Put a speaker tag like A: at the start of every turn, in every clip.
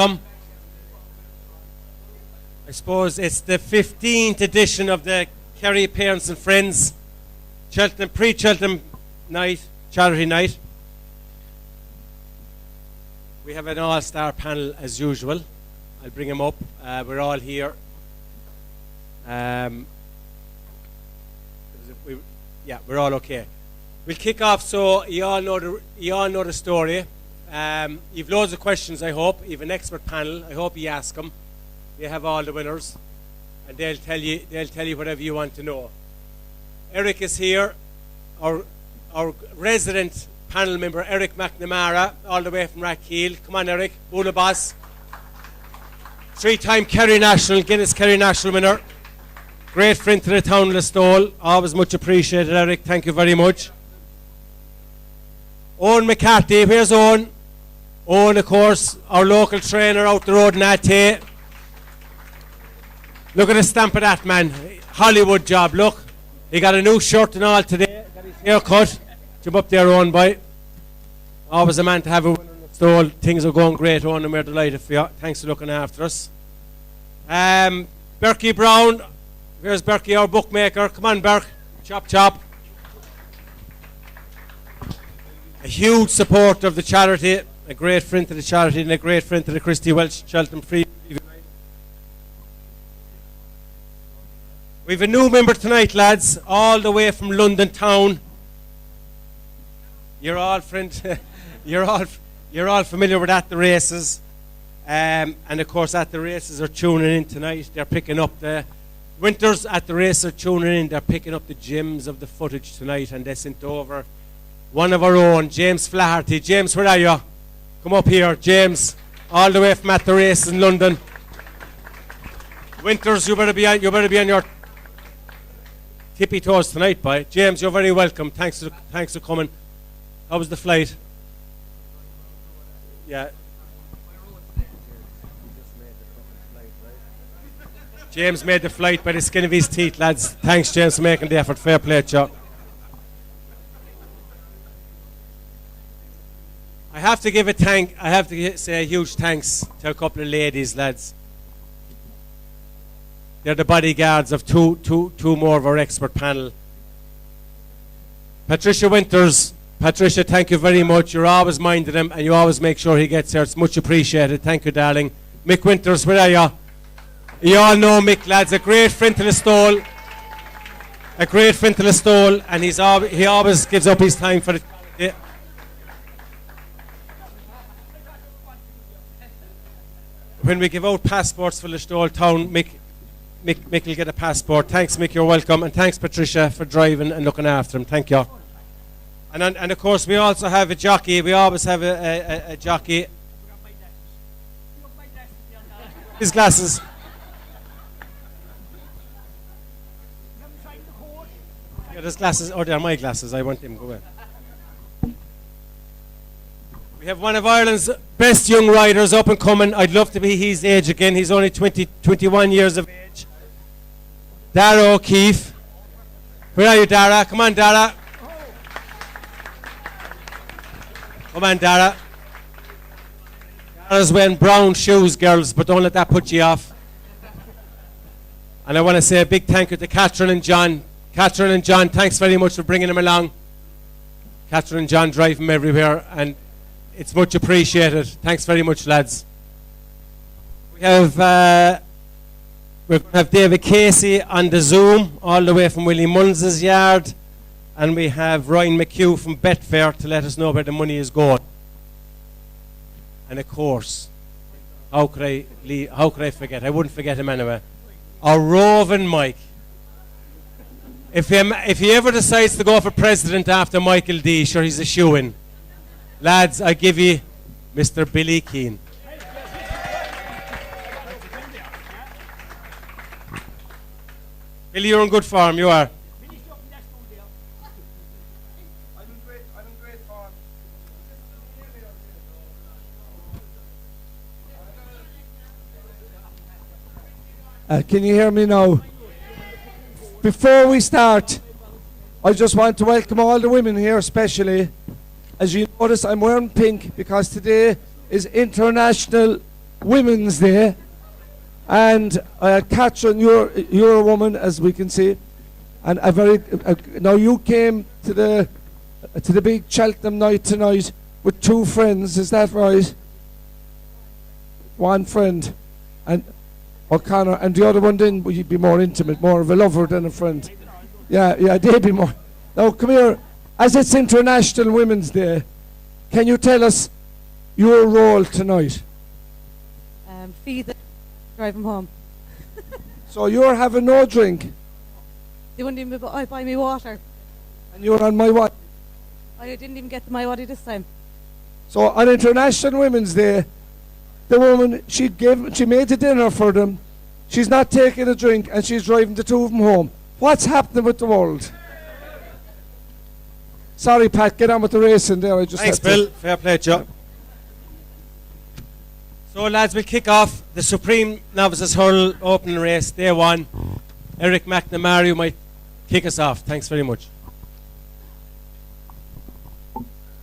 A: I suppose it's the 15th edition of the Kerry Parents and Friends pre-Cheltenham night, charity night. We have an all-star panel as usual. I'll bring them up. We're all here. We're all okay. We'll kick off. So you all know the story. You've loads of questions. I hope you've an expert panel. I hope you ask them. They have all the winners, and they'll tell you whatever you want to know. Eric is here, our resident panel member, Eric McNamara, all the way from Arkle. Come on, Eric, Bula Boss. 3-time Guinness Kerry National winner. Great friend to the town of Listowel. Always much appreciated, Eric. Thank you very much. Owen McCarthy, where's Owen? Owen, of course, our local trainer out the road in Ate. Look at the stamp of that man. Hollywood job, look. He got a new shirt and all today. Got his hair cut. Jump up there, Owen, boy. Always a man to have a winner in Listowel. Things are going great, Owen, and we're delighted for you. Thanks for looking after us. Berkey Brown. Where's Berkey, our bookmaker? Come on, Berk. Chop, chop. A huge supporter of the charity. A great friend to the charity and a great friend to the Christy Welsh Cheltenham Free. We've a new member tonight, lads, all the way from London town. You're all you're all familiar with At the Races, and of course At the Races are tuning in tonight. They're picking up the Winters At the Races are tuning in. They're picking up the gems of the footage tonight, and they sent over one of our own, James Flaherty. James, where are you? Come up here, James, all the way from At the Races in London. Winters, you better be on your tippy toes tonight, boy. James, you're very welcome. Thanks for coming. How was the flight? Yeah. James made the flight by the skin of his teeth, lads. Thanks, James, for making the effort. Fair play, Chuck. I have to say a huge thanks to a couple of ladies, lads. They're the bodyguards of two more of our expert panel. Patricia Winters. Patricia, thank you very much. You're always minding him, and you always make sure he gets there. It's much appreciated. Thank you, darling. Mick Winters, where are you? You all know Mick, lads. A great friend to Listowel. A great friend to Listowel, and he always gives up his time for the charity. When we give out passports for Listowel town, Mick will get a passport. Thanks, Mick, you're welcome. And thanks, Patricia, for driving and looking after him. Thank you. And of course, we also have a jockey. We always have a jockey. His glasses. Yeah, there's glasses. Oh, they're my glasses. I want them to go away. We have one of Ireland's best young riders up and coming. I'd love to be his age again. He's only 21 years of age. Dara O'Keefe. Where are you, Dara? Come on, Dara. Come on, Dara. Dara's wearing brown shoes, girls, but don't let that put you off. And I want to say a big thank you to Catherine and John. Catherine and John, thanks very much for bringing him along. Catherine and John drive him everywhere, and it's much appreciated. Thanks very much, lads. We have we're going to have David Casey on the Zoom, all the way from Willie Munns' yard, and we have Ryan McHugh from Betfair to let us know where the money is going. And of course, how could I forget? I wouldn't forget him anyway. Our roving Mike. If he ever decides to go for president after Michael D, sure, he's a shoo-in. Lads, I give you Mr. Billy Keane. Billy, you're in good form, you are.
B: I'm in great form. Can you hear me now? Before we start, I just want to welcome all the women here, especially. As you notice, I'm wearing pink because today is International Women's Day. And Catherine, you're a woman, as we can see. And now you came to the big Cheltenham night tonight with 2 friends, is that right? One friend. And O'Connor, and the other one then, would you be more intimate, more of a lover than a friend? Yeah, they'd be more. Now, come here. As it's International Women's Day, can you tell us your role tonight?
C: Feed them, drive them home.
B: So you're having no drink?
C: They wouldn't even buy me water.
B: And you're on my what?
C: I didn't even get my waddy this time.
B: So on International Women's Day, the woman, she made the dinner for them. She's not taking a drink and she's driving the 2 of them home. What's happening with the world? Sorry, Pat, get on with the racing there.
A: Thanks, Bill. Fair play, Joe. So, lads, we'll kick off the Supreme Novices Hurl opening race, day 1. Eric McNamara, you might kick us off. Thanks very much.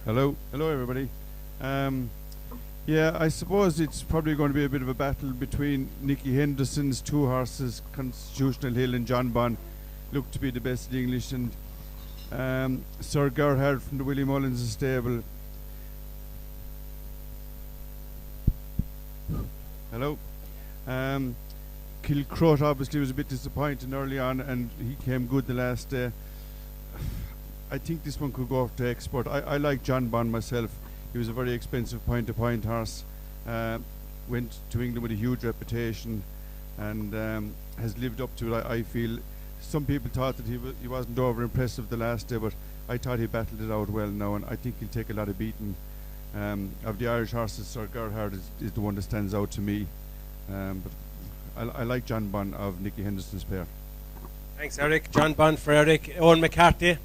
D: Hello everybody. Yeah, I suppose it's probably going to be a bit of a battle between Nicky Henderson's 2 horses, Constitutional Hill and John Bon, look to be the best in English, and Sir Gerhard from the Willie Mullins stable. Hello. Kilcrot obviously was a bit disappointing early on, and he came good the last day. I think this one could go off to export. I like John Bon myself. He was a very expensive point-to-point horse. Went to England with a huge reputation, and has lived up to it. I feel some people thought that he wasn't over impressive the last day, but I thought he battled it out well now, and I think he'll take a lot of beating. Of the Irish horses, Sir Gerhard is the one that stands out to me. But I like John Bon of Nicky Henderson's pair.
A: Thanks, Eric. John Bon for Eric. Owen McCarthy.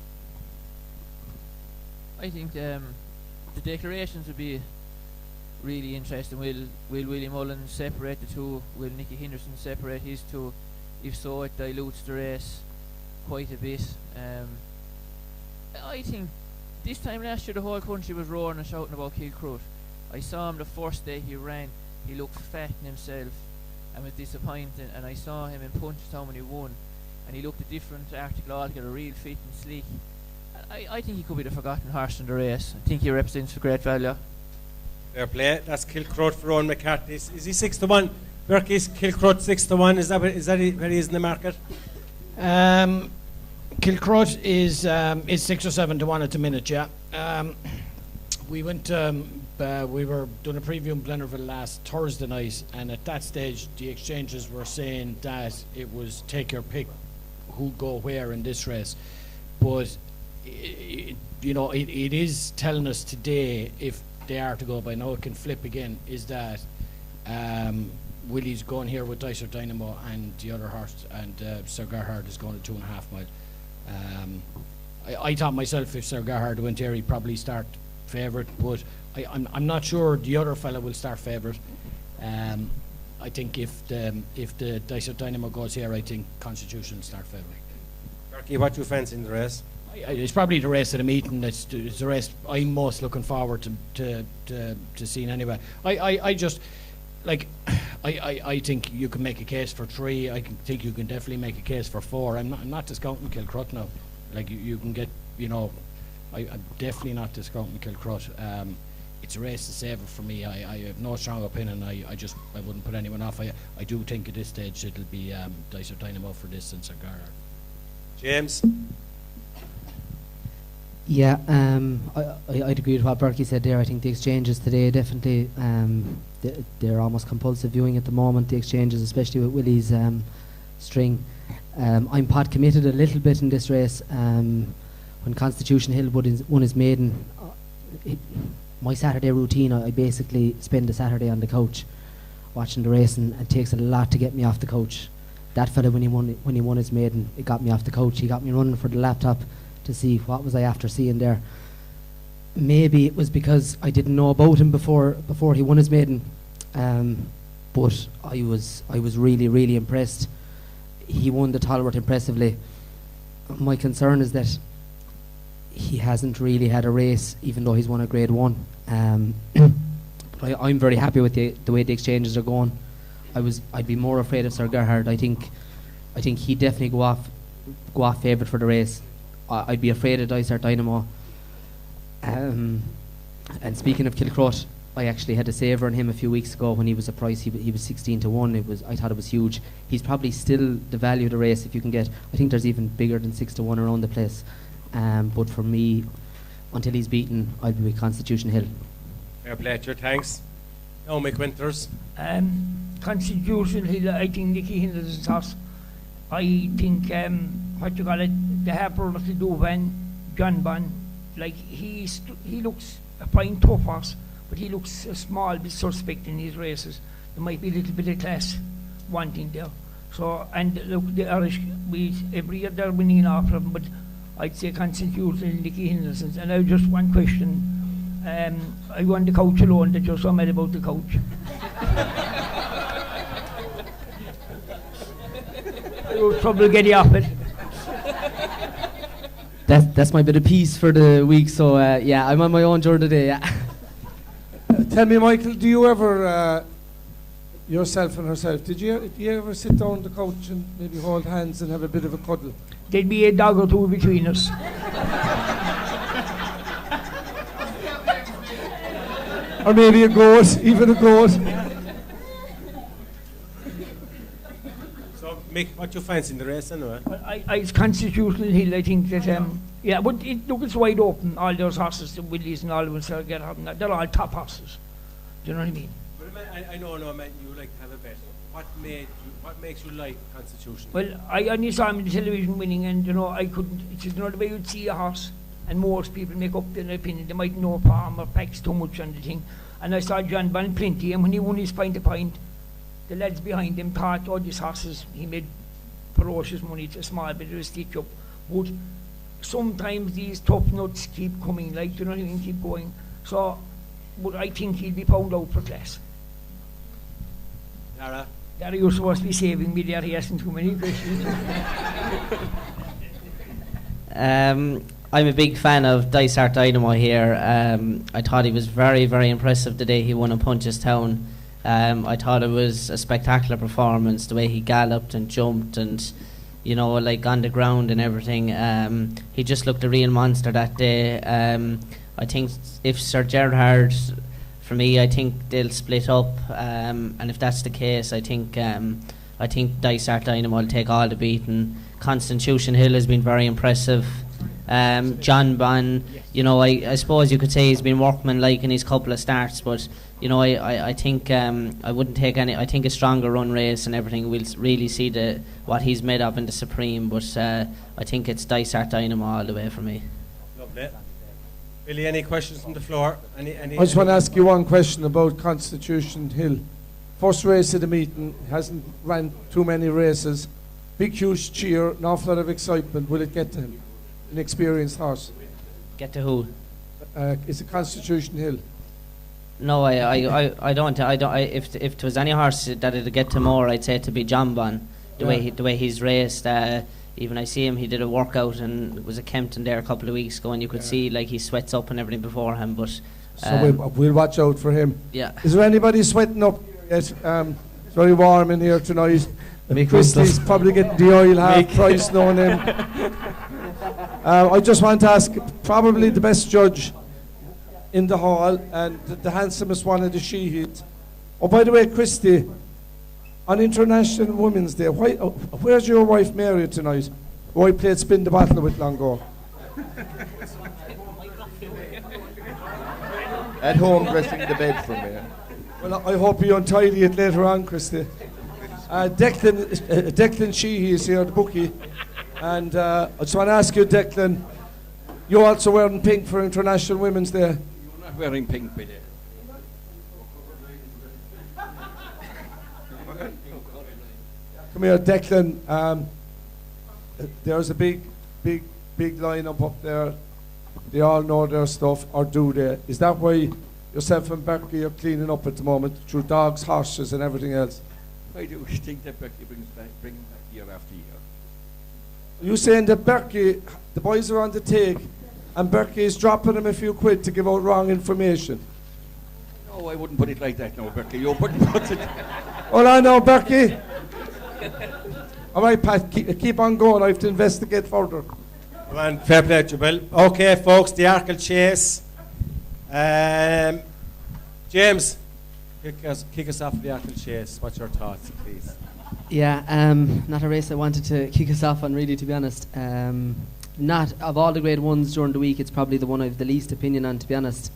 E: I think the declarations would be really interesting. Will Willie Mullins separate the 2? Will Nicky Henderson separate his 2? If so, it dilutes the race quite a bit. I think this time last year the whole country was roaring and shouting about Kilcrot. I saw him the first day he ran. He looked fat in himself and was disappointing, and I saw him in Punchestown when he won, and he looked a different Arkle altogether, real fit and sleek. I think he could be the forgotten horse in the race. I think he represents for great value.
A: Fair play. That's Kilcrot for Owen McCarthy. Is he 6-1? Berkey's Kilcrot 6-1. Is that where he is in the market?
F: Kilcrot is 6 or 7 to 1 at the minute. Yeah. We went. We were doing a preview in Blennerville last Thursday night, and at that stage, the exchanges were saying that it was take your pick, who'd go where in this race. But it is telling us today, if they are to go by now, it can flip again. Is that Willie's going here with Dicer Dynamo, and the other horse, and Sir Gerhard is going to 2.5 mile. I thought myself, if Sir Gerhard went here, he'd probably start favourite, but I'm not sure the other fella will start favourite. I think if the Dicer Dynamo goes here, I think Constitution will start favourite.
A: Berkey, what do you fancy in the race?
F: It's probably the race of the meeting. It's the race I'm most looking forward to seeing anyway. I just like I think you can make a case for 3. I think you can definitely make a case for 4. I'm not discounting Kilcrot now. Like you can get, I'm definitely not discounting Kilcrot. It's a race to savour for me. I have no strong opinion. I wouldn't put anyone off. I do think at this stage it'll be Dicer Dynamo for this and Sir Gerhard.
A: James?
G: Yeah, I'd agree with what Berkey said there. I think the exchanges today definitely they're almost compulsive viewing at the moment, the exchanges, especially with Willie's string. I'm pot committed a little bit in this race. When Constitution Hill won his maiden, my Saturday routine, I basically spend the Saturday on the couch watching the race, and it takes a lot to get me off the couch. That fella, when he won his maiden, it got me off the couch. He got me running for the laptop to see what was I after seeing there. Maybe it was because I didn't know about him before he won his maiden, but I was really, really impressed. He won the Tolworth impressively. My concern is that he hasn't really had a race, even though he's won a Grade 1. But But I'm very happy with the way the exchanges are going. I'd be more afraid of Sir Gerhard. I think he'd definitely go off favourite for the race. I'd be afraid of Dysart Dynamo. And speaking of Kilcrut, I actually had a saver on him a few weeks ago when he was a price. He was 16 to 1. I thought it was huge. He's probably still the value of the race if you can get. I think there's even bigger than 6 to 1 around the place. But for me, until he's beaten, I'll be with Constitution Hill.
A: Fair play, Cher, thanks. Now, Mick Winters.
H: Constitution Hill, I think Nicky Henderson's horse. I think, they have problems to do when John Bunn, like he looks a fine tough horse, but he looks a small bit suspect in his races. There might be a little bit of class wanting there. So, and look, the Irish, every year they're winning off of them, but I'd say Constitution and Nicky Henderson's. And I have just one question. I won the coach alone, that you're so mad about the coach. I have trouble getting off it.
G: That's my bit of peace for the week. So yeah, I'm on my own during the day. Yeah.
B: Tell me, Michael, do you ever, yourself and herself, did you ever sit down on the couch and maybe hold hands and have a bit of a cuddle?
H: There'd be a dog or two between us.
B: Or maybe a goat, even a goat.
A: So, Mick, what you fancy in the race anyway?
H: It's Constitutional Hill, I think that, yeah, but look, it's wide open. All those horses, the Willies and all of them, get on. They're all top horses. Do you know what I mean?
A: But I know, man, you like to have a bet. What makes you like Constitution?
H: Well, I only saw him on the television winning, and I couldn't. It's just not the way you'd see a horse. And most people make up their opinion. They might know form or packs too much on the thing. And I saw John Bunn plenty, and when he won his point to point, the lads behind him thought, oh, these horses, he made ferocious money. It's a small bit of a stitch up. But sometimes these tough nuts keep coming, like, you know what I mean, keep going. So, but I think he'll be found out for class.
A: Lara?
H: Lara, you're supposed to be saving me there. He hasn't too many questions.
I: I'm a big fan of Dysart Dynamo here. I thought he was very, very impressive the day he won in Punchestown. I thought it was a spectacular performance, the way he galloped and jumped and, like on the ground and everything. He just looked a real monster that day. I think if Sir Gerhard, for me, I think they'll split up. And if that's the case, I think Dysart Dynamo will take all the beating. Constitution Hill has been very impressive. John Bunn, I suppose you could say he's been workmanlike in his couple of starts, but I think I wouldn't take any. I think a stronger run race and everything, we'll really see what he's made of in the Supreme. But I think it's Dysart Dynamo all the way for me.
A: Lovely. Billy, any questions from the floor? Any
B: I just want to ask you one question about Constitution Hill. First race of the meeting, hasn't ran too many races. Big huge cheer, an awful lot of excitement. Will it get to him? An experienced horse.
I: Get to who?
B: It's a Constitution Hill.
I: No, I don't. If there was any horse that it'd get to more, I'd say it to be John Bunn. The way he's raced. Even I see him. He did a workout and it was at Kempton there a couple of weeks ago, and you could see like he sweats up and everything before him. But
B: so we'll watch out for him.
I: Yeah.
B: Is there anybody sweating up yet? It's very warm in here tonight. Christy's probably getting the oil half price, knowing him. I just want to ask, probably the best judge in the hall and the handsomest one of the Sheehies. Oh, by the way, Christy, on International Women's Day, where's your wife Mary tonight? Who I played Spin the Bottle with long ago.
J: At home dressing the bed for me.
B: Well, I hope you untidy it later on, Christy. Declan Sheehy is here, the bookie. And I just want to ask you, Declan, you're also wearing pink for International Women's Day.
K: I'm not wearing pink today.
B: Come here, Declan. There's a big lineup up there. They all know their stuff, or do they? Is that why yourself and Berkey are cleaning up at the moment through dogs, horses, and everything else?
K: I do think that Berkey brings back year after year.
B: You saying that Berkey, the boys are on the take, and Berkey is dropping them a few quid to give out wrong information?
K: No, I wouldn't put it like that, no, Berkeley. You put it.
B: Hold on now, Berkey. All right, Pat, keep on going. I have to investigate further.
A: Come on, fair play to you, Bill. Okay, folks, the Arkle Chase. James, kick us off with the Arkle Chase. What's your thoughts, please?
G: Yeah, not a race I wanted to kick us off on, really, to be honest. Not of all the grade ones during the week, it's probably the one I have the least opinion on, to be honest.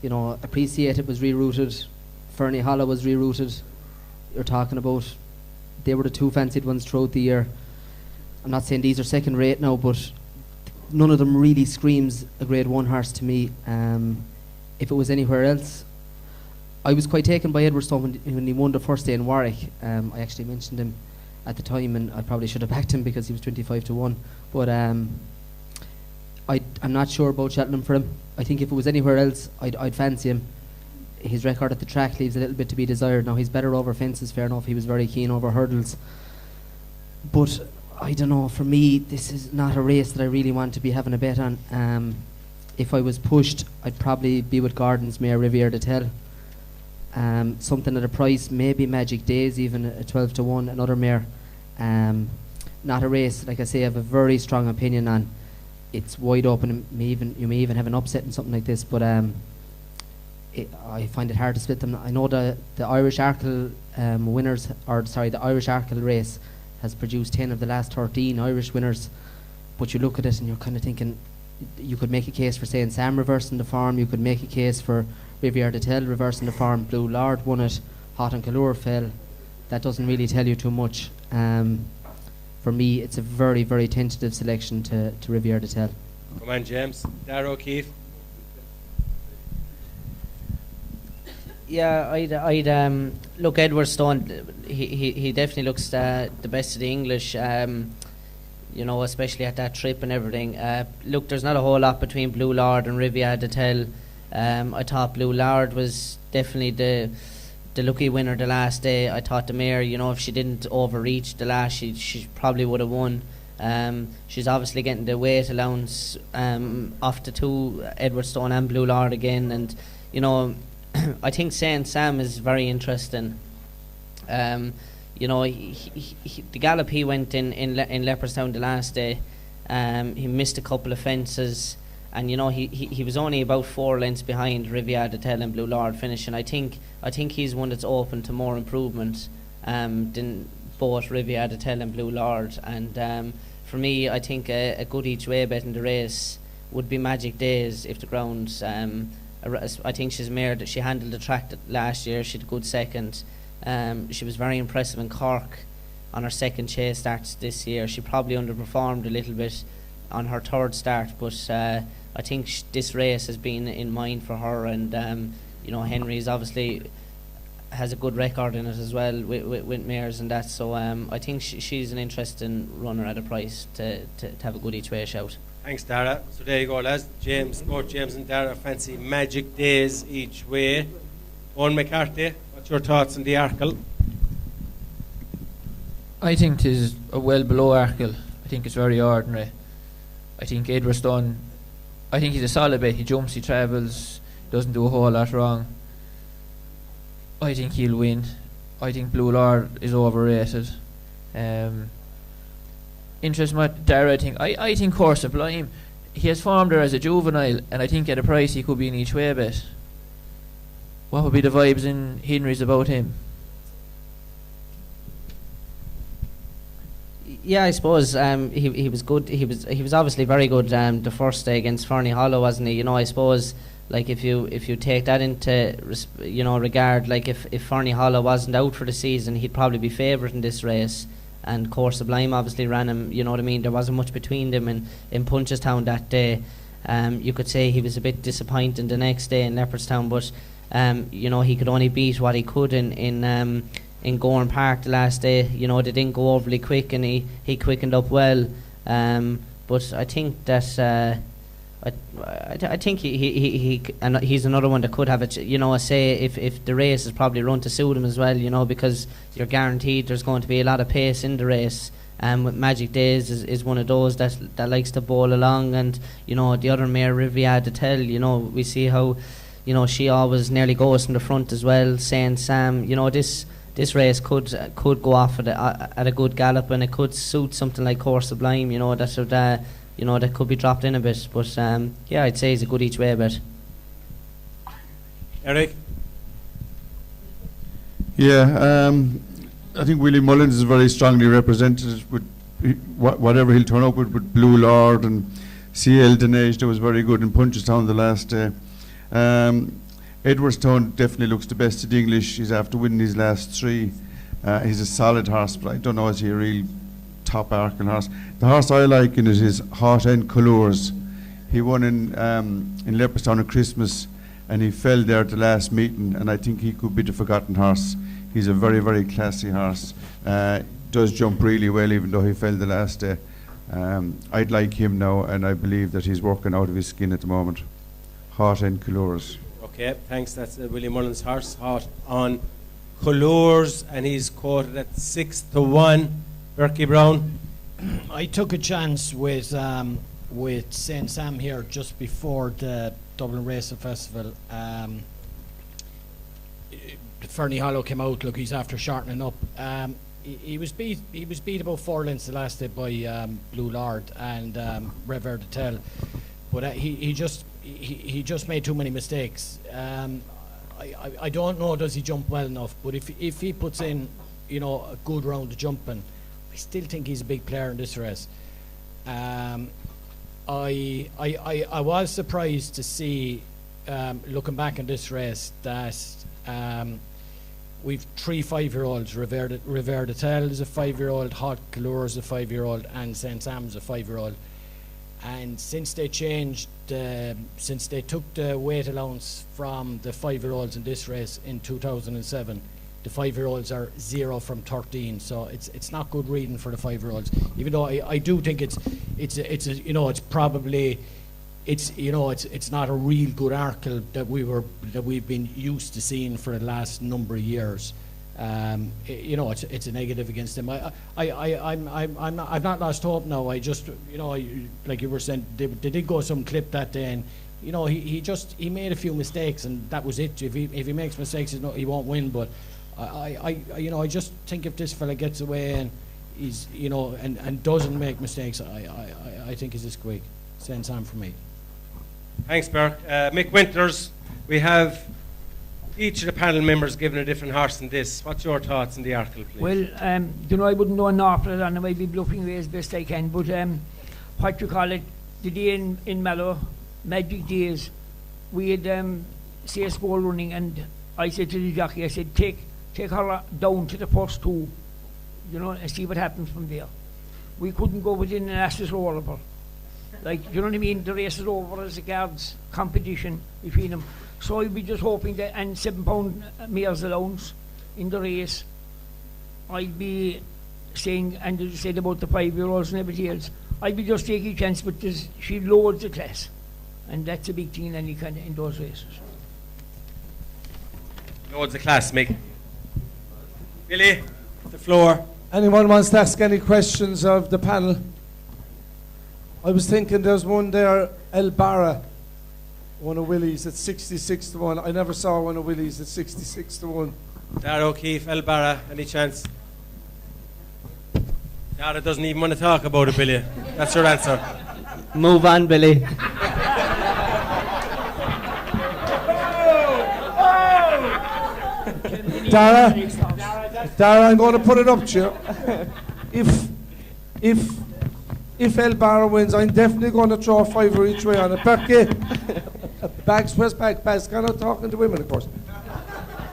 G: You know, Appreciate It was rerouted. Fernie Hollow was rerouted. You're talking about, they were the two fancied ones throughout the year. I'm not saying these are second rate now, but none of them really screams a grade one horse to me. If it was anywhere else, I was quite taken by Edwardstone when he won the first day in Warwick. I actually mentioned him at the time, and I probably should have backed him because he was 25-1. But I'm not sure about Cheltenham for him. I think if it was anywhere else, I'd fancy him. His record at the track leaves a little bit to be desired. Now, he's better over fences, fair enough. He was very keen over hurdles. But I don't know, for me, this is not a race that I really want to be having a bet on. If I was pushed, I'd probably be with Gordon's mare Riviere de Tel. Something at a price, maybe Magic Days, even a 12-1, another mare. Not a race, like I say, I have a very strong opinion on. It's wide open, you may even have an upset in something like this, but I find it hard to split them. I know the Irish Arkle winners, the Irish Arkle race has produced 10 of the last 13 Irish winners, but you look at it and you're kind of thinking, you could make a case for saying Sam reversing the form, you could make a case for Riviere de Tel reversing the form, Blue Lord won it, Hot and Calour fell. That doesn't really tell you too much. For me, it's a very, very tentative selection to Riviere de Tel.
A: Come on, James. Darragh O'Keefe.
I: Yeah, I'd look, Edwardstone. He definitely looks the best of the English. You know, especially at that trip and everything. Look, there's not a whole lot between Blue Lord and Riviere de Tel. I thought Blue Lord was definitely the lucky winner the last day. I thought the mare, you know, if she didn't overreach the last, she probably would have won. She's obviously getting the weight allowance off the two, Edwardstone and Blue Lord again, and you know, I think Saint Sam is very interesting. You know, the gallop he went in Leopardstown the last day, he missed a couple of fences, and you know, he was only about 4 lengths behind Riviere de Tel and Blue Lord finishing. I think he's one that's open to more improvement than both Riviere de Tel and Blue Lord. And for me, I think a good each way bet in the race would be Magic Days if the ground. I think she's a mare that she handled the track last year. She had a good second. She was very impressive in Cork on her second chase starts this year. She probably underperformed a little bit on her third start, but I think this race has been in mind for her. And you know, Henry's obviously has a good record in it as well with mares and that. So I think she's an interesting runner at a price to have a good each way shout.
A: Thanks, Darragh. So there you go, lads. Both James and Darragh fancy Magic Days each way. Owen McCarthy, what's your thoughts on the Arkle?
E: I think it is well below Arkle. I think it's very ordinary. I think Edwardstone, I think he's a solid bet. He jumps, he travels, doesn't do a whole lot wrong. I think he'll win. I think Blue Lord is overrated. Interesting what Darragh, I think Course Sublime, he has formed there as a juvenile, and I think at a price he could be an each way bet. What would be the vibes in Henry's about him?
I: Yeah, I suppose he was good. He was obviously very good the first day against Fernie Hollow, wasn't he? You know, I suppose like if you take that into regard, like if Fernie Hollow wasn't out for the season, he'd probably be favourite in this race. And Course Sublime obviously ran him. You know what I mean? There wasn't much between them in Punchestown that day. You could say he was a bit disappointing the next day in Leopardstown, but you know, he could only beat what he could in Gorn Park the last day. You know, they didn't go overly quick, and he quickened up well. But I think that I think he and he's another one that could have it. You know, say if the race is probably run to suit him as well. You know, because you're guaranteed there's going to be a lot of pace in the race. With Magic Days is one of those that likes to bowl along, and you know, the other mare Riviere de Tel. You know, we see how you know, she always nearly goes in the front as well. Saint Sam, you know, this race could go off at a good gallop, and it could suit something like Course Sublime, you know, that could be dropped in a bit. But yeah, I'd say it's a good each way bet.
A: Eric?
D: Yeah, I think Willie Mullins is very strongly represented with whatever he'll turn up with Blue Lord and CL Denage that was very good in Punchestown the last day. Edwardstown definitely looks the best of the English. He's after winning his last 3. He's a solid horse, but I don't know, is he a real top Arkle horse? The horse I like in it is Hot End Colours. He won in Leopardstown at Christmas, and he fell there at the last meeting, and I think he could be the forgotten horse. He's a very, very classy horse. Does jump really well, even though he fell the last day. I'd like him now, and I believe that he's working out of his skin at the moment. Hot End Colours.
A: Okay, thanks. That's Willie Mullins' horse, Hot on Colours, and he's quoted at 6-1. Berkey Brown?
F: I took a chance with Saint Sam here just before the Dublin Racing Festival. Fernie Hollow came out. Look, he's after shortening up. He was beat about 4 lengths the last day by Blue Lord and Revere de Tel, but he just made too many mistakes. I don't know, does he jump well enough? But if he puts in, you know, a good round of jumping, I still think he's a big player in this race. I was surprised to see, looking back in this race, that we've 3 5-year-olds. Revere de Tel is a 5-year-old, Hot Colour is a 5-year-old, and Saint Sam is a 5-year-old. And since they changed, since they took the weight allowance from the 5-year-olds in this race in 2007, the 5-year-olds are 0 from 13. So it's not good reading for the 5-year-olds. Even though I do think it's not a real good Arkle that we've been used to seeing for the last number of years. It's a negative against him. I've not lost hope now. I just, like you were saying, they did go some clip that day, and he made a few mistakes, and that was it. If he makes mistakes, he won't win. But I just think if this fella gets away and he's and doesn't make mistakes, I think he's a squeak. Saint Sam for me.
A: Thanks, Burke. Mick Winters, we have each of the panel members given a different horse in this. What's your thoughts on the Arkle, please?
H: Well, I wouldn't know an awful lot, and I might be bluffing away as best I can, but the day in Mallow, Magic Days, we had CSGO running, and I said to the jockey, I said, take her down to the first 2, and see what happens from there. We couldn't go within an ass's roll of her. Like, you know what I mean? The race is over as regards competition between them. So I'd be just hoping that, and £7 mare's allowance in the race, I'd be saying, and as you said about the 5-year-olds and everything else, I'd be just taking a chance, but she loads the class. And that's a big thing in those races.
A: Loads the class, Mick. Billy, the floor.
B: Anyone wants to ask any questions of the panel? I was thinking there's one there, El Barra, one of Willie's at 66-1. I never saw one of Willie's at 66-1.
A: Dara O'Keefe, El Barra, any chance? Dara doesn't even want to talk about it, Billy. That's your answer.
I: Move on, Billy.
B: Dara, I'm going to put it up to you. If El Barra wins, I'm definitely going to throw a 5 each way on it. Berkey, where's Bags? I'm not talking to women, of course.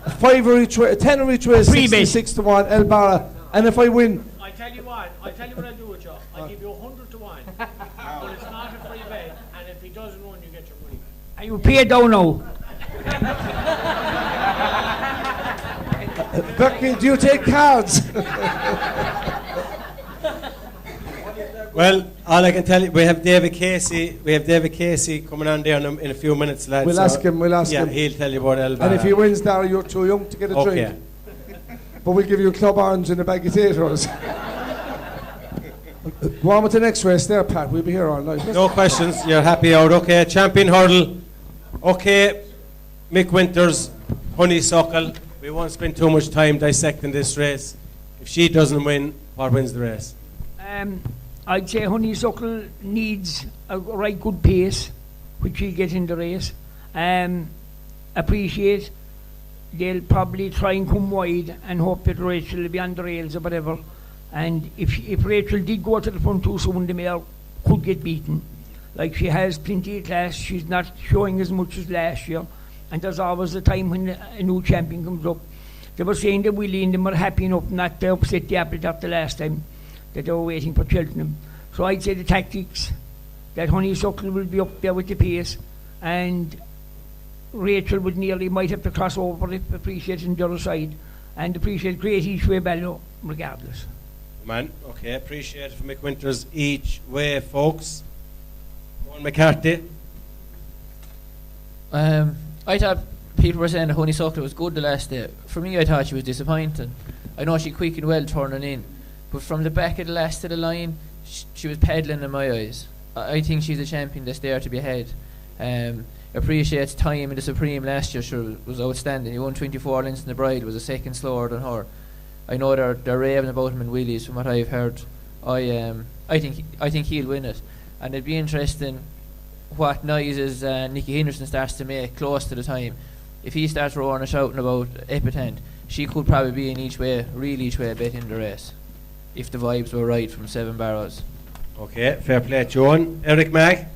B: A 5 each way, a 10 each way, 66-1, El Barra. And if I win,
F: I tell you what I'll do with you. I'll give you 100 to 1, but it's not a free bet. And if he doesn't win, you get your money.
H: Are you paid down now?
B: Berkey, do you take cards?
A: Well, all I can tell you, we have David Casey coming on there in a few minutes, lads.
B: We'll ask him.
A: Yeah, he'll tell you about El Barra.
B: And if he wins, Dara, you're too young to get a drink. But we'll give you a club orange and a bag of potatoes. Go on with the next race there, Pat. We'll be here all night.
A: No questions. You're happy out. Okay, champion hurdle. Okay, Mick Winters, Honeysuckle. We won't spend too much time dissecting this race. If she doesn't win, what wins the race?
H: I'd say Honeysuckle needs a right good pace, which he'll get in the race. Appreciate they'll probably try and come wide and hope that Rachel will be on the rails or whatever. And if Rachel did go to the front too soon, the mare could get beaten. Like, she has plenty of class, she's not showing as much as last year. And there's always a time when a new champion comes up. They were saying that Willie and them were happy enough not to upset the apple cart the last time, that they were waiting for Cheltenham. So I'd say the tactics, that Honeysuckle will be up there with the pace, and Rachel would nearly might have to cross over if Appreciate on the other side, and Appreciate great each way bellow regardless.
A: Man, okay, Appreciate for Mick Winters each way, folks. One McCarthy.
E: I thought people were saying that Honeysuckle was good the last day. For me, I thought she was disappointing. I know she quick and well turning in, but from the back of the last of the line, she was peddling in my eyes. I think she's a champion that's there to be had. Appreciates time in the Supreme last year sure was outstanding. He won 24 lengths in the Bride, was a second slower than her. I know they're raving about him in Willies from what I've heard. I think he'll win it, and it'd be interesting what noises Nicky Henderson starts to make close to the time. If he starts roaring and shouting about Epitant, she could probably be in each way bet in the race, if the vibes were right from 7 barrows.
A: Okay, fair play, Joan. Eric Mag.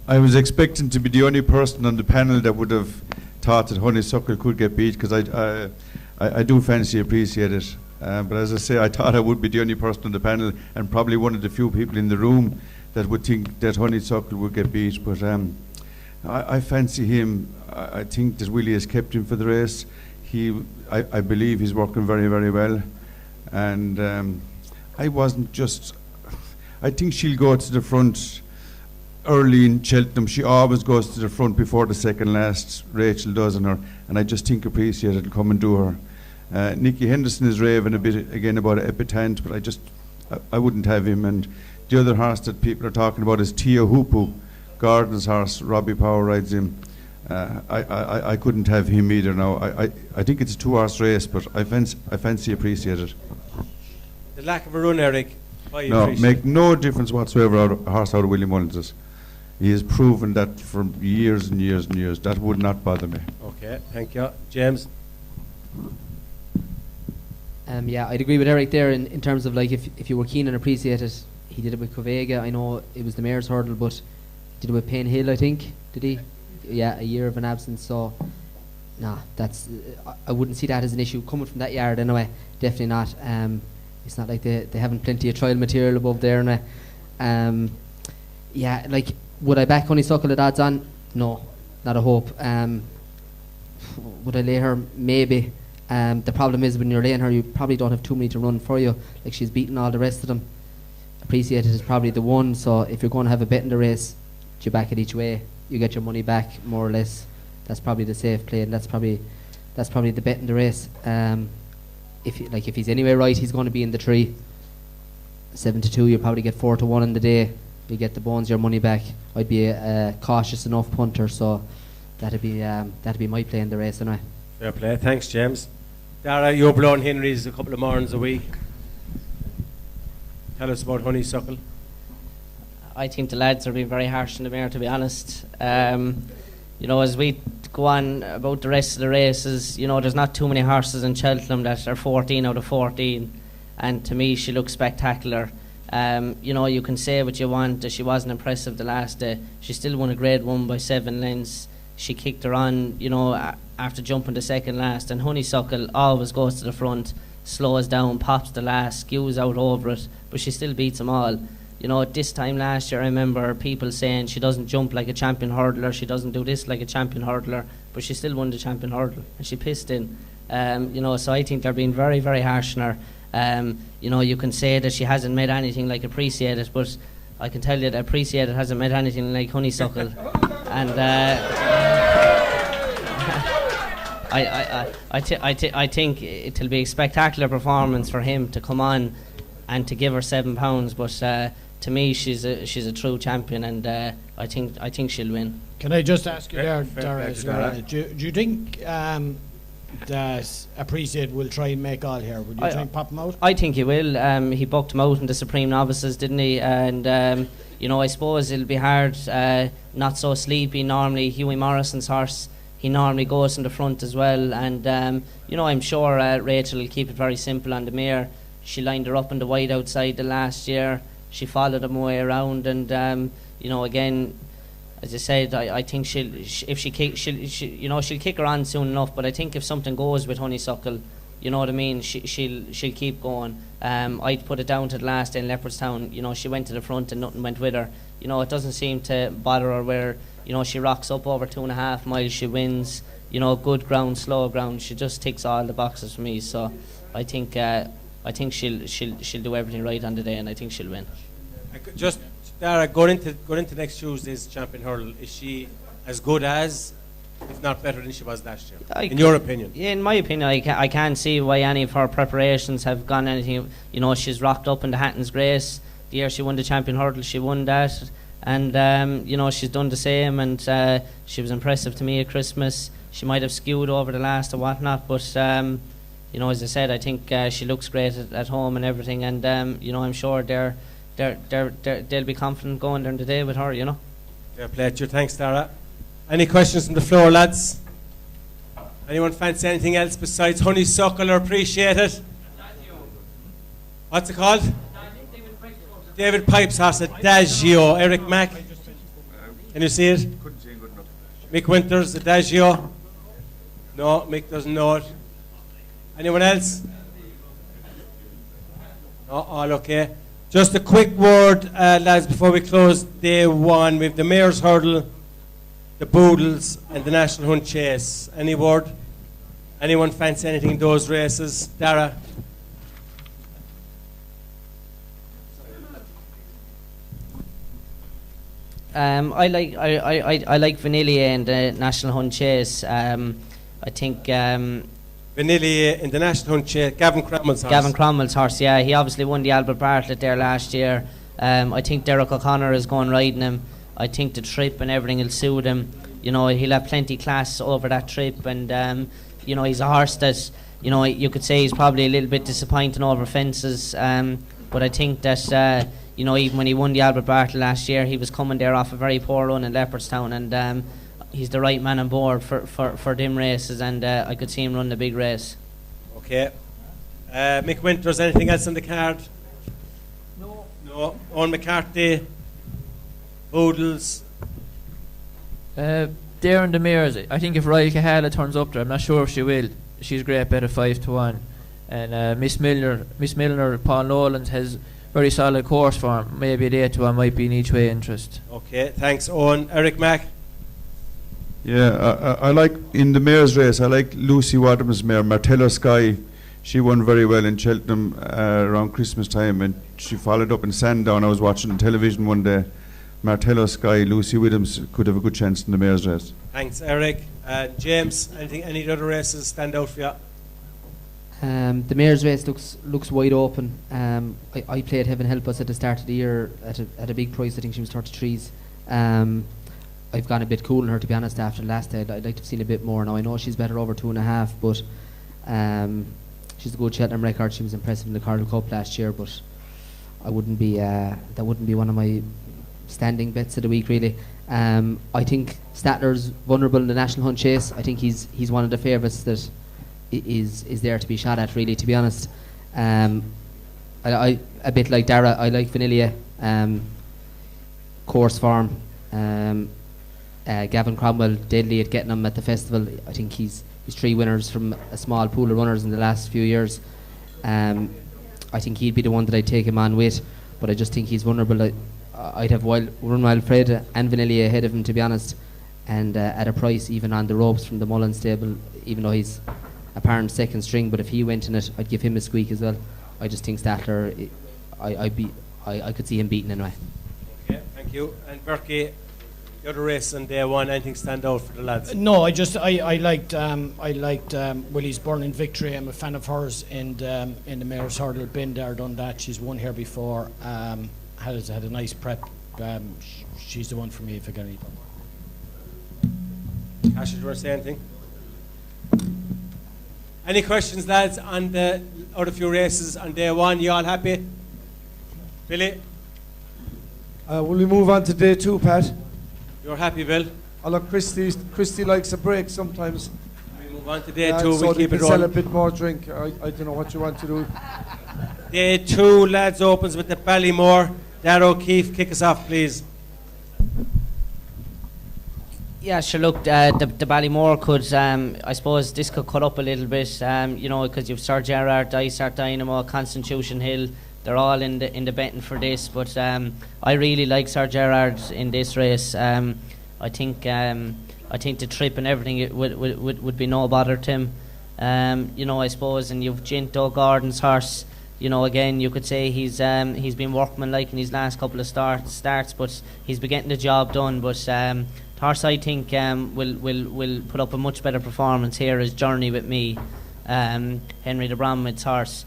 D: I was expecting to be the only person on the panel that would have thought that Honeysuckle could get beat, because I do fancy Appreciate it. But as I say, I thought I would be the only person on the panel, and probably one of the few people in the room that would think that Honeysuckle would get beat. But I fancy him. I think that Willie has kept him for the race. I believe he's working very, very well. And I think she'll go to the front early in Cheltenham. She always goes to the front before the second last. Rachel does on her. And I just think Appreciate it'll come and do her. Nicky Henderson is raving a bit again about Epitant, but I wouldn't have him. And the other horse that people are talking about is Tia Hoopu, Gordon's horse. Robbie Power rides him. I couldn't have him either now. I think it's a 2-horse race, but I fancy Appreciate it.
A: The lack of a run, Eric.
D: No, make no difference whatsoever a horse out of Willie Mullins. He has proven that for years and years and years. That would not bother me.
A: Okay, thank you. James?
G: Yeah, I'd agree with Eric there in terms of, like, if you were keen and Appreciate it, he did it with Covega. I know it was the mare's hurdle, but did it with Payne Hill, I think, did he? Yeah, a year of an absence, so nah, that's I wouldn't see that as an issue coming from that yard anyway. Definitely not. It's not like they haven't plenty of trial material above there anyway. Yeah, like, would I back Honeysuckle at odds on? No, not a hope. Would I lay her? Maybe. The problem is when you're laying her, you probably don't have too many to run for you. Like, she's beaten all the rest of them. Appreciate it is probably the one. So if you're going to have a bet in the race, you back it each way. You get your money back more or less. That's probably the safe play, and that's probably the bet in the race. If he's anyway right, he's going to be in the 3. 7-2, you'll probably get 4-1 in the day. You get the bones, your money back. I'd be a cautious enough punter, so that'd be my play in the race anyway.
A: Fair play, thanks, James. Dara, you're blowing Henry's a couple of mornings a week. Tell us about Honeysuckle.
I: I think the lads are being very harsh on the mare, to be honest. As we go on about the rest of the races, there's not too many horses in Cheltenham that are 14 out of 14, and to me she looks spectacular. You can say what you want, that she wasn't impressive the last day. She still won a grade 1 by 7 lengths. She kicked her on, after jumping the second last, and Honeysuckle always goes to the front, slows down, pops the last, skews out over it, but she still beats them all. This time last year I remember people saying she doesn't jump like a champion hurdler, she doesn't do this like a champion hurdler, but she still won the champion hurdle, and she pissed in. So I think they're being very, very harsh on her. You can say that she hasn't made anything like Appreciate it, but I can tell you that Appreciate it hasn't made anything like Honeysuckle. And I think it'll be a spectacular performance for him to come on and to give her £7, but to me she's a true champion, and I think she'll win.
F: Can I just ask you there,
A: Fair
F: Dara,
A: play
F: as
A: to
F: well,
A: Dara.
F: do you think that Appreciate will try and make all here? Would you try and pop him out?
I: I think he will. He booked him out in the Supreme Novices, didn't he? And you know, I suppose it'll be hard. Not so sleepy. Normally, Hughie Morrison's horse, he normally goes in the front as well. And you know, I'm sure Rachel will keep it very simple on the mare. She lined her up in the wide outside the last year. She followed him way around, and you know, again, as I said, I think if she she'll kick her on soon enough. But I think if something goes with Honeysuckle, you know what I mean, she'll keep going. I'd put it down to the last day in Leopardstown. You know, she went to the front and nothing went with her. You know, it doesn't seem to bother her where, you know, she rocks up over 2.5 miles, she wins. You know, good ground, slow ground. She just ticks all the boxes for me. So I think she'll do everything right on the day, and I think she'll win.
A: Just Dara, going into next Tuesday's champion hurdle, is she as good as, if not better than she was last year? In your opinion?
I: Yeah, in my opinion, I can't see why any of her preparations have gone anything. You know, she's rocked up in the Hatton's Grace. The year she won the champion hurdle, she won that. And, you know, she's done the same. And she was impressive to me at Christmas. She might have skewed over the last or whatnot. But, you know, as I said, I think she looks great at home and everything. And, you know, I'm sure they'll be confident going there today with her, you know.
A: Fair play to you. Thanks, Dara. Any questions from the floor, lads? Anyone fancy anything else besides Honeysuckle or Appreciate It? What's it called? David Pipes horse, Adagio. Eric Mack. Can you see it?
J: Couldn't see it good enough.
A: Mick Winters, Adagio. No, Mick doesn't know it. Anyone else? No, all okay. Just a quick word, lads, before we close day one. We have the Mayor's Hurdle, the Boodles, and the National Hunt Chase. Any word? Anyone fancy anything in those races? Dara?
I: I like Vanillier and the National Hunt Chase. I think
A: Vanillier in the National Hunt Chase, Gavin Cromwell's horse.
I: Gavin Cromwell's horse, yeah, he obviously won the Albert Bartlett there last year. I think Derek O'Connor is going riding him. I think the trip and everything will suit him. You know, he'll have plenty class over that trip, and you know, he's a horse that, you know, you could say he's probably a little bit disappointing over fences. But I think that you know, even when he won the Albert Bartlett last year, he was coming there off a very poor run in Leopardstown, and he's the right man on board for them races, and I could see him run the big race.
A: Okay. Mick Winters, anything else on the card?
H: No.
A: No. Owen McCarthy, Boodles.
E: There in the mirrors, I think if Royal Cahala turns up there, I'm not sure if she will. She's a great bet at 5-1. And Miss Milner, Paul Nolan's has very solid course form. Maybe at 8-1 might be in each way interest.
A: Okay, thanks, Owen. Eric Mack.
D: Yeah, I like, in the mare's race, I like Lucy Wadham's mare, Martello Sky. She won very well in Cheltenham around Christmas time, and she followed up in Sandown. I was watching on television one day. Martello Sky, Lucy Williams could have a good chance in the mare's race.
A: Thanks, Eric. James, any other races stand out for you?
G: The mare's race looks wide open. I played Heaven Help Us at the start of the year at a big price. I think she was 33s. I've gone a bit cool on her, to be honest, after the last day. I'd like to have seen a bit more now. I know she's better over 2.5, but she's a good Cheltenham record. She was impressive in the Cardinal Cup last year, but that wouldn't be one of my standing bets of the week, really. I think Statler's vulnerable in the National Hunt Chase. I think he's one of the favourites that is there to be shot at, really, to be honest. I a bit like Dara, I like Vanillia, course form. Gavin Cromwell, deadly at getting him at the festival. I think he's 3 winners from a small pool of runners in the last few years. I think he'd be the one that I'd take him on with, but I just think he's vulnerable. I'd have Run Wild Fred and Vanillia ahead of him, to be honest, and at a price even on the ropes from the Mullen stable, even though he's apparent second string. But if he went in it, I'd give him a squeak as well. I just think Statler, I could see him beating anyway.
A: Okay, thank you. And Berkey, the other race on day one, anything stand out for the lads?
F: No, I liked Willie's Burning Victory. I'm a fan of hers in the Mayor's Hurdle. Been there, done that. She's won here before. Has had a nice prep she's the one for me if I get any.
A: Cash, did you want to say anything? Any questions, lads, on the other few races on day one? You all happy? Billy?
B: Will we move on to day 2, Pat?
A: You're happy, Bill?
B: Oh, look, Christy likes a break sometimes.
A: We move on to day 2,
B: so
A: we'll
B: they
A: keep it
B: can sell a
A: rolling.
B: bit more drink. I don't know what you want to do.
A: Day 2, lads, opens with the Ballymore. Darragh O'Keefe, kick us off, please.
I: Yeah, sure. Look, the Ballymore could, I suppose, this could cut up a little bit. You know, because you've Sir Gerard, Dysart Dynamo, Constitution Hill. They're all in the betting for this. But I really like Sir Gerard in this race. I think the trip and everything it would be no bother to him. You know, I suppose, and you've Ginto Gordon's horse. You know, again, you could say he's been workmanlike in his last couple of starts, but he's been getting the job done. But horse, I think, will put up a much better performance here. His Journey with Me, Henry de Bromwith's horse.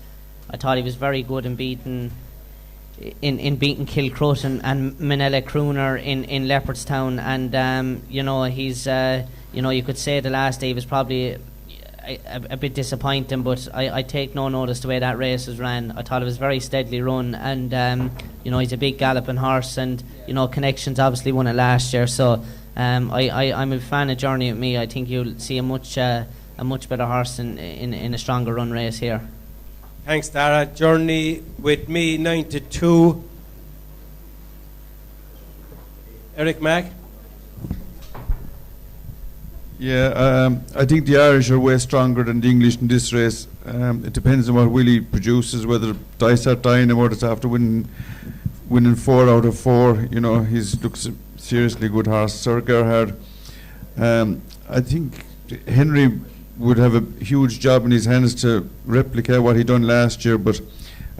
I: I thought he was very good in beating Kilcrut and Manella Crooner in Leopardstown, and you know, he's you know, you could say the last day was probably a bit disappointing, but I take no notice the way that race was ran. I thought it was very steadily run, and you know, he's a big galloping horse, and you know, Connections obviously won it last year, so I'm a fan of Journey with Me. I think you'll see a much better horse in a stronger run race here.
A: Thanks, Dara. Journey with Me, 9-2. Eric Mack?
D: Yeah, I think the Irish are way stronger than the English in this race. It depends on what Willie produces, whether Dysart Dynamo that's after winning 4 out of 4. You know, he looks a seriously good horse. Sir Gerhard, I think Henry would have a huge job in his hands to replicate what he done last year, but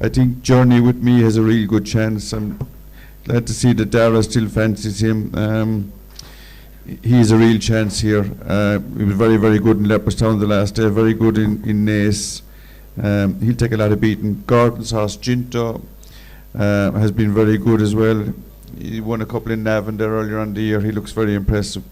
D: I think Journey with Me has a really good chance. I'm glad to see that Dara still fancies him. He's a real chance here. He was very, very good in Leopardstown the last day, very good in Naas. He'll take a lot of beating. Gordon's horse, Ginto, has been very good as well. He won a couple in Navan there earlier on the year. He looks very impressive.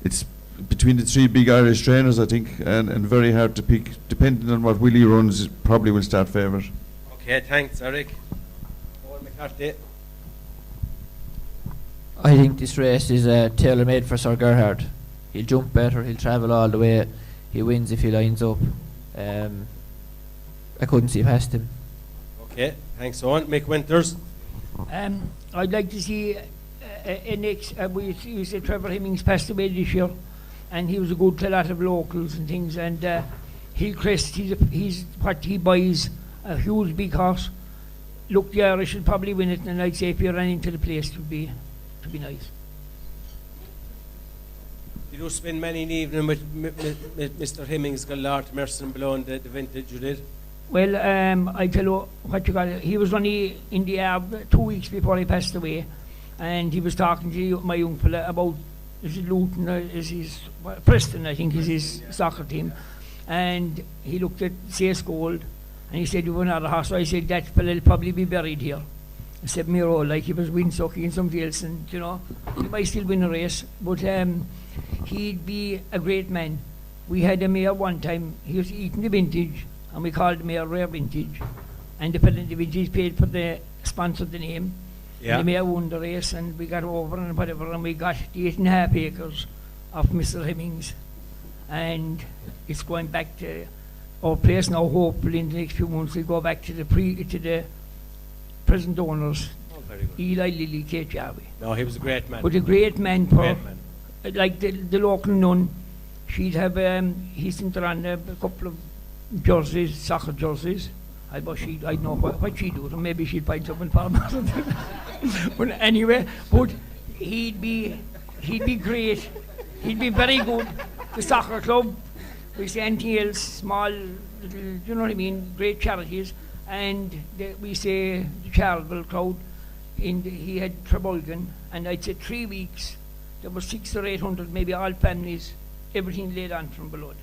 D: It's between the 3 big Irish trainers, I think, and very hard to pick. Depending on what Willie runs, it probably will start favourite.
A: Okay, thanks, Eric. Owen McCarthy.
E: I think this race is tailor-made for Sir Gerhard. He'll jump better, he'll travel all the way, he wins if he lines up. I couldn't see past him.
A: Okay, thanks, Owen. Mick Winters.
H: I'd like to see we said Trevor Hemmings passed away this year, and he was a good to a lot of locals and things, and Hillcrest, he's what he buys, a huge big horse. Look, the Irish should probably win it, and I'd say if you ran into the place, it would be nice.
A: You do spend many an evening with Mr. Hemmings, got Lord Mercer and below in the vintage, you did?
H: Well, I tell you what you call it. He was only in the Arab 2 weeks before he passed away, and he was talking to my young fella about Preston, I think, is his soccer team, and he looked at CS Gold, and he said, "You have another horse." So I said, "That fella will probably be buried here." I said, "Miro, like he was windsucking and somebody else, and you know, he might still win a race, but he'd be a great man." We had a mare one time. He was eating the vintage, and we called the mare Rare Vintage, and the fella in the vintage paid for the sponsored the name.
A: Yeah.
H: And the mare won the race, and we got over and whatever, and we got the 8.5 acres of Mr. Hemmings, and it's going back to our place now. Hopefully, in the next few months, we go back to the present owners.
A: Oh, very good.
H: Eli Lilly Kate Jarvie.
A: No, he was a great man.
H: But a great man for
A: Great man.
H: like the local nun. She'd have he sent her on a couple of jerseys, soccer jerseys. I know what she'd do. Maybe she'd find something for him. But anyway, but he'd be great. He'd be very good. The soccer club, we say anything else, small, little, you know what I mean, great charities. And we say the charitable crowd, he had Trabolgan, and I'd say 3 weeks, there were 600 or 800, maybe all families, everything laid on from below.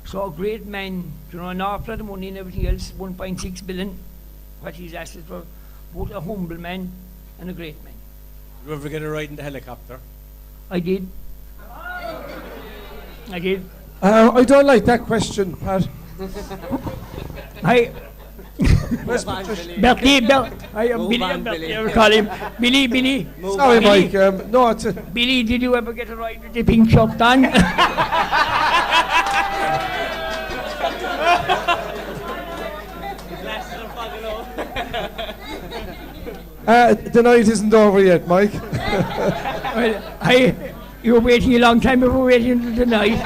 H: So a great man, you know, an awful lot of money and everything else, 1.6 billion, what he's asked for, both a humble man and a great man.
A: You ever get a ride in the helicopter?
H: I did. I did.
B: I don't like that question, Pat.
H: I. Billy, I call him Billy.
B: Sorry, Mike. No, it's
H: Billy, did you ever get a ride with the pink shop done?
B: the night isn't over yet, Mike.
H: Well, you were waiting a long time before waiting until tonight.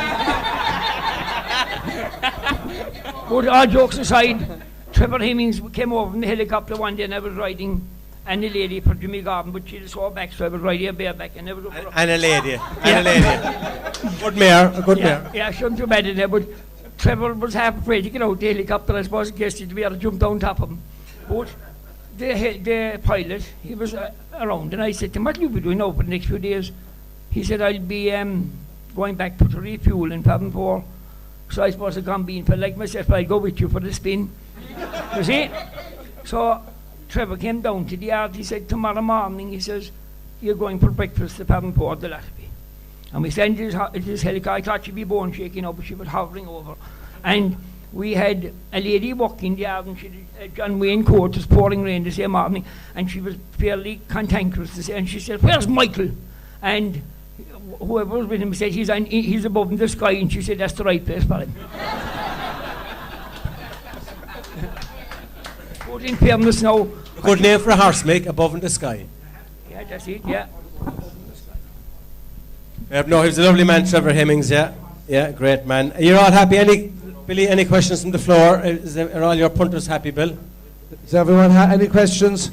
H: But all jokes aside, Trevor Hemmings came over from the helicopter one day and I was riding, and a lady from Jimmy Garden, but she saw back, so I was riding a bareback and I was over.
A: And a lady. Good mare, a good mare.
H: Yeah, shouldn't too bad in there, but Trevor was half afraid to get out the helicopter, I suppose, in case he'd be able to jump down top of him. But the pilot, he was around, and I said to him, what will you be doing now for the next few days? He said, I'll be going back to refuel in Pavenport. So I suppose I've gone being for like myself, I'll go with you for the spin. You see? So Trevor came down to the yard, he said, tomorrow morning, he says, you're going for breakfast to Pavenport, the Latterby. And we sent his helicopter, I thought she'd be bone shaking up, but she was hovering over. And we had a lady walking the yard, and she John Wayne Court was pouring rain the same morning, and she was fairly cantankerous to say, and she said, where's Michael? And whoever was with him said, he's above in the sky, and she said, that's the right place for him. But in fairness now...
A: A good name for a horse, Mick, above in the sky.
H: Yeah, that's it, yeah.
A: No, he was a lovely man, Trevor Hemmings, yeah. Yeah, great man. You're all happy? Billy, any questions from the floor? Are all your punters happy, Bill?
B: Does everyone have any questions?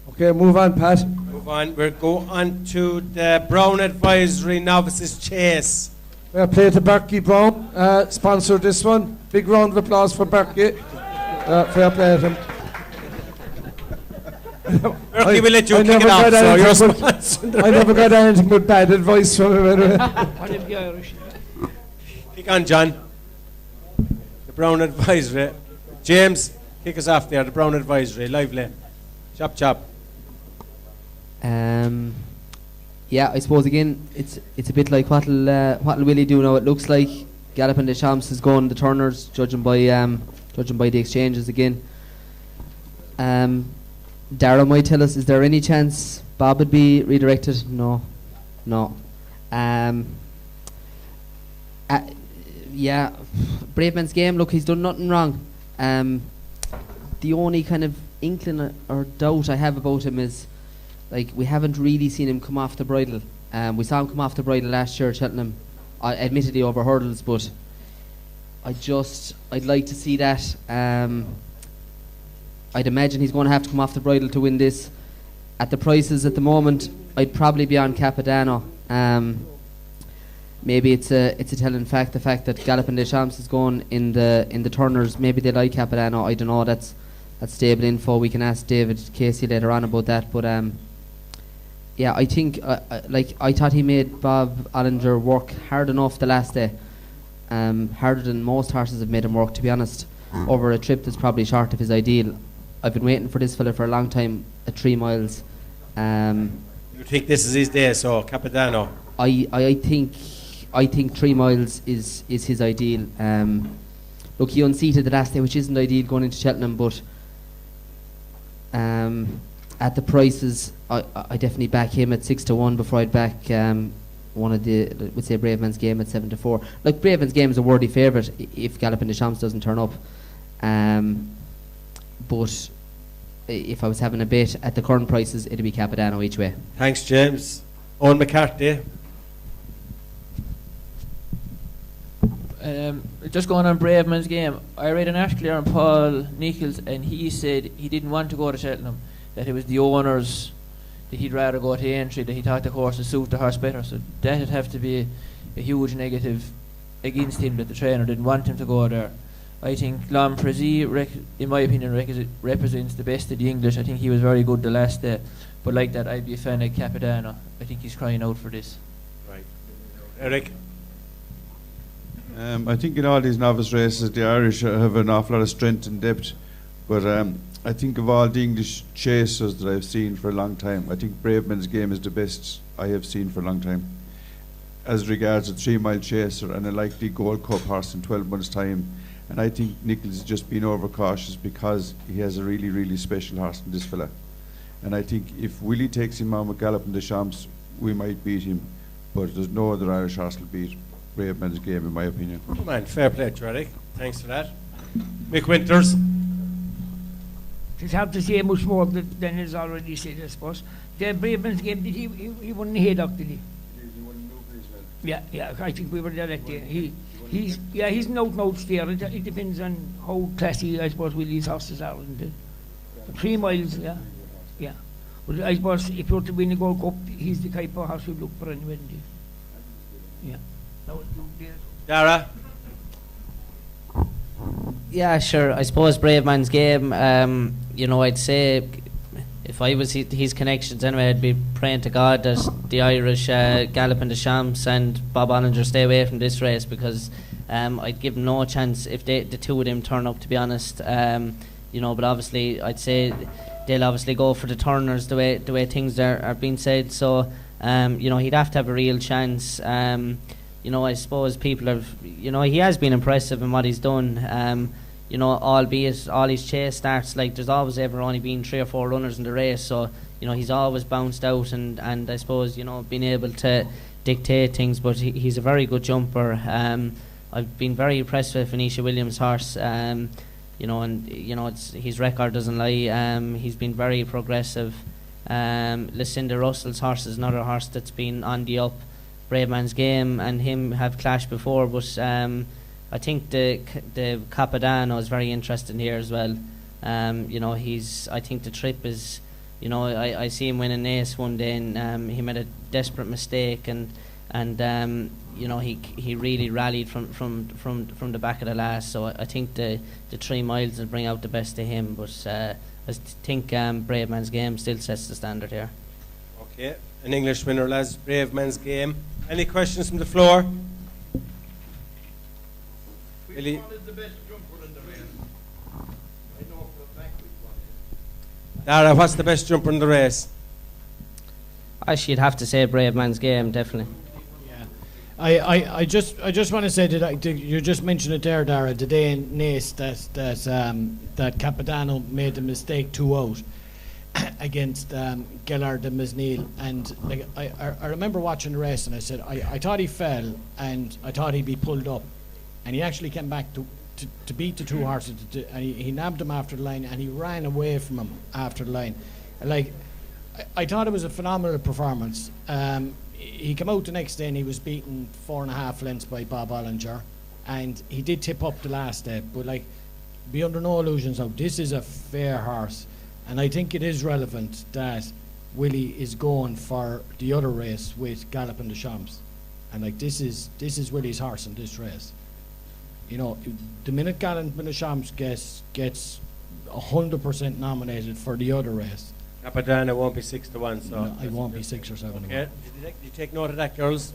B: Okay, move on, Pat.
A: Move on. We'll go on to the Brown Advisory Novices Chase.
B: We'll play to Berkey Brown, sponsored this one. Big round of applause for Berkey. Fair play to him.
A: Berkey will let you kick it off, so you're sponsored.
B: I never got anything but bad advice from him anyway.
A: Kick on, John. The Brown Advisory. James, kick us off there, the Brown Advisory, lively. Chop, chop.
G: Yeah, I suppose again, it's a bit like what'll Willie do now. It looks like Galloping the Champs is going the turners, judging by the exchanges again. Darragh might tell us, is there any chance Bob would be redirected? No. Yeah, Braveman's Game, look, he's done nothing wrong. The only kind of inkling or doubt I have about him is, like, we haven't really seen him come off the bridle. We saw him come off the bridle last year at Cheltenham, admittedly over hurdles, but I'd like to see that. I'd imagine he's going to have to come off the bridle to win this. At the prices at the moment, I'd probably be on Capadano. Maybe it's a telling fact, the fact that Galloping des Champs is going in the turners. Maybe they like Capadano. I don't know. That's stable info. We can ask David Casey later on about that. But yeah, I think I thought he made Bob Ollinger work hard enough the last day. Harder than most horses have made him work, to be honest. Over a trip that's probably short of his ideal. I've been waiting for this fella for a long time at 3 miles.
A: You think this is his day, so Capadano?
G: I think 3 miles is his ideal. Look, he unseated the last day, which isn't ideal going into Cheltenham, but at the prices, I definitely back him at 6-1 before I'd back one of the, would say, Braveman's Game at 7-4. Like, Braveman's Game is a worthy favourite if Galloping des Champs doesn't turn up. But if I was having a bet at the current prices, it'd be Capadano each way.
A: Thanks, James. Owen McCarthy.
E: Just going on Braveman's Game, I read an article on Paul Nichols, and he said he didn't want to go to Cheltenham, that it was the owners that he'd rather go to Aintree, that he thought the horse would suit the horse better. So that would have to be a huge negative against him, that the trainer didn't want him to go there. I think Lomprezi, in my opinion, represents the best of the English. I think he was very good the last day. But like that, I'd be a fan of Capadano. I think he's crying out for this.
A: Right. Eric?
D: I think in all these novice races, the Irish have an awful lot of strength and depth. But I think of all the English chasers that I've seen for a long time, I think Braveman's Game is the best I have seen for a long time. As regards a 3 mile chaser and a likely Gold Cup horse in 12 months' time, and I think Nichols has just been overcautious because he has a really, really special horse in this fella. And I think if Willie takes him on with Gallop and the Champs, we might beat him, but there's no other Irish horse will beat Braveman's Game, in my opinion.
A: Come on, fair play, Derek. Thanks for that. Mick Winters.
H: It's hard to say much more than is already said, I suppose. The Braveman's Game, did he won the Haydock, did he? Yeah, I think we were there that day. He's an out-and-out steer. It depends on how classy, I suppose, Willie's horses are, isn't it? 3 miles, yeah. But I suppose if you were to win a Gold Cup, he's the type of horse we look for anyway, isn't he? Yeah.
A: Dara?
I: Yeah, sure. I suppose Braveman's Game, I'd say if I was his connections anyway, I'd be praying to God that the Irish Gallop and the Champs and Bob Ollinger stay away from this race, because I'd give them no chance if the two of them turn up, to be honest. But obviously I'd say they'll obviously go for the turners the way things are being said. So he'd have to have a real chance. I suppose people have, he has been impressive in what he's done. Albeit all his chase starts, like, there's always ever only been 3 or 4 runners in the race, so he's always bounced out and I suppose been able to dictate things. But he's a very good jumper. I've been very impressed with Anisha Williams' horse. His record doesn't lie. He's been very progressive. Lucinda Russell's horse is another horse that's been on the up. Braveman's Game and him have clashed before, but I think the Capadano is very interesting here as well. I think the trip is, I see him win an ace one day, and he made a desperate mistake, and he really rallied from the back of the last. So I think the 3 miles will bring out the best of him, but I think Braveman's Game still sets the standard here.
A: Okay, an English winner, lads. Braveman's Game. Any questions from the floor? Billy?
K: Which one is the best jumper in the race? I know for a fact which one is.
A: Dara, what's the best jumper in the race?
I: Actually, you'd have to say Braveman's Game, definitely.
F: Yeah, I just want to say that you just mentioned it there, Dara, the day in Naas that Capadano made the mistake 2 out against Gellard and Misneil, and like I remember watching the race, and I said I thought he fell and I thought he'd be pulled up, and he actually came back to beat the 2 horses, and he nabbed him after the line, and he ran away from him after the line. Like, I thought it was a phenomenal performance. He came out the next day and he was beaten 4.5 lengths by Bob Ollinger, and he did tip up the last step, but like, be under no illusions now, this is a fair horse, and I think it is relevant that Willie is going for the other race with Gallop and the Champs, and like, this is Willie's horse in this race. The minute Gallop and the Champs gets 100% nominated for the other race,
A: Capadano won't be 6-1, so
F: no, I won't be 6 or 7.
A: Okay, did you take note of that, girls?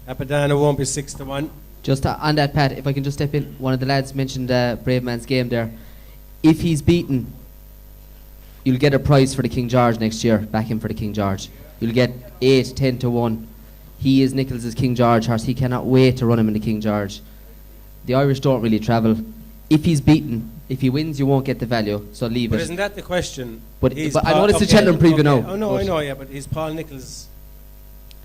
A: Capadano won't be 6-1.
G: Just on that, Pat, if I can just step in, one of the lads mentioned Braveman's Game there. If he's beaten, you'll get a prize for the King George next year. Back him for the King George. You'll get 8-10-1. He is Nichols's King George horse. He cannot wait to run him in the King George. The Irish don't really travel. If he's beaten, if he wins, you won't get the value. So leave
A: But
G: it.
A: isn't that the question?
G: But I know it's the Cheltenham preview now.
A: Oh no, I know, yeah, but he's Paul Nicholls'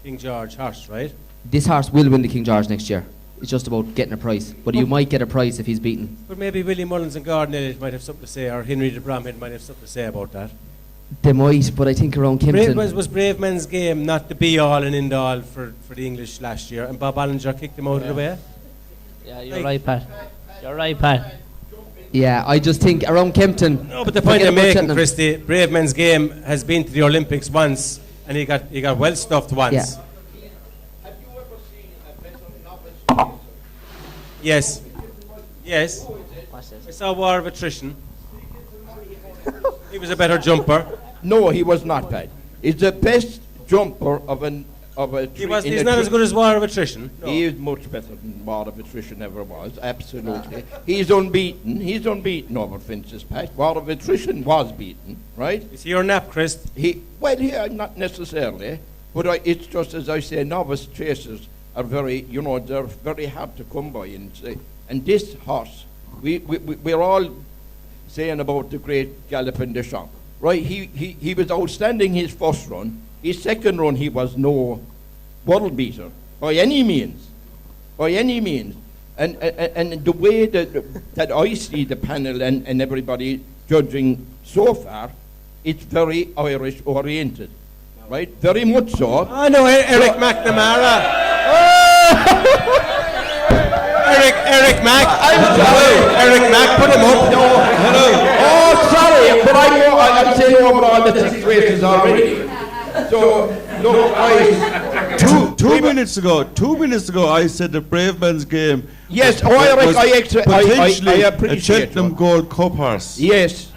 A: King George horse, right?
G: This horse will win the King George next year. It's just about getting a prize. But you might get a prize if he's beaten.
A: But maybe Willie Mullins and Gordon Elliott might have something to say, or Henry de Bromhead might have something to say about that.
G: They might, but I think around Kempton.
A: Was Braveman's Game not the be-all and end-all for the English last year, and Bob Ollinger kicked him out of the way?
I: Yeah, you're right, Pat. You're right, Pat.
G: Yeah, I just think around Kempton.
A: No, but the point I'm making, Christy, Braveman's Game has been to the Olympics once, and he got well stuffed once.
G: Yeah.
K: Have you ever seen a better novice?
A: Yes. Yes.
I: What's this?
A: I saw War of Attrition. He was a better jumper.
J: No, he was not bad. He's the best jumper of
K: of a
A: He's not as good as War of Attrition. No.
K: He is much better than War of Attrition ever was, absolutely. He's unbeaten over Finch's Pack. War of Attrition was beaten, right?
A: Is he your nap, Chris?
K: Not necessarily, but it's just as I say, novice chasers are they're very hard to come by. And this horse, we're all saying about the great Gallopin des Champs, right? He was outstanding his first run. His second run, he was no world beater by any means. And the way that I see the panel and everybody judging so far, it's very Irish oriented, right? Very much so.
A: I know Eric McNamara. Eric Mack.
K: I'm sorry.
A: Eric Mack, put him up.
K: No, hello. Oh, sorry, but I'm saying over all the 6 races already. So, look,
D: 2 minutes ago, I said the Brave Man's Game.
K: Yes,
D: potentially
K: I
D: a
K: appreciate
D: Cheltenham Gold Cup horse.
K: Yes,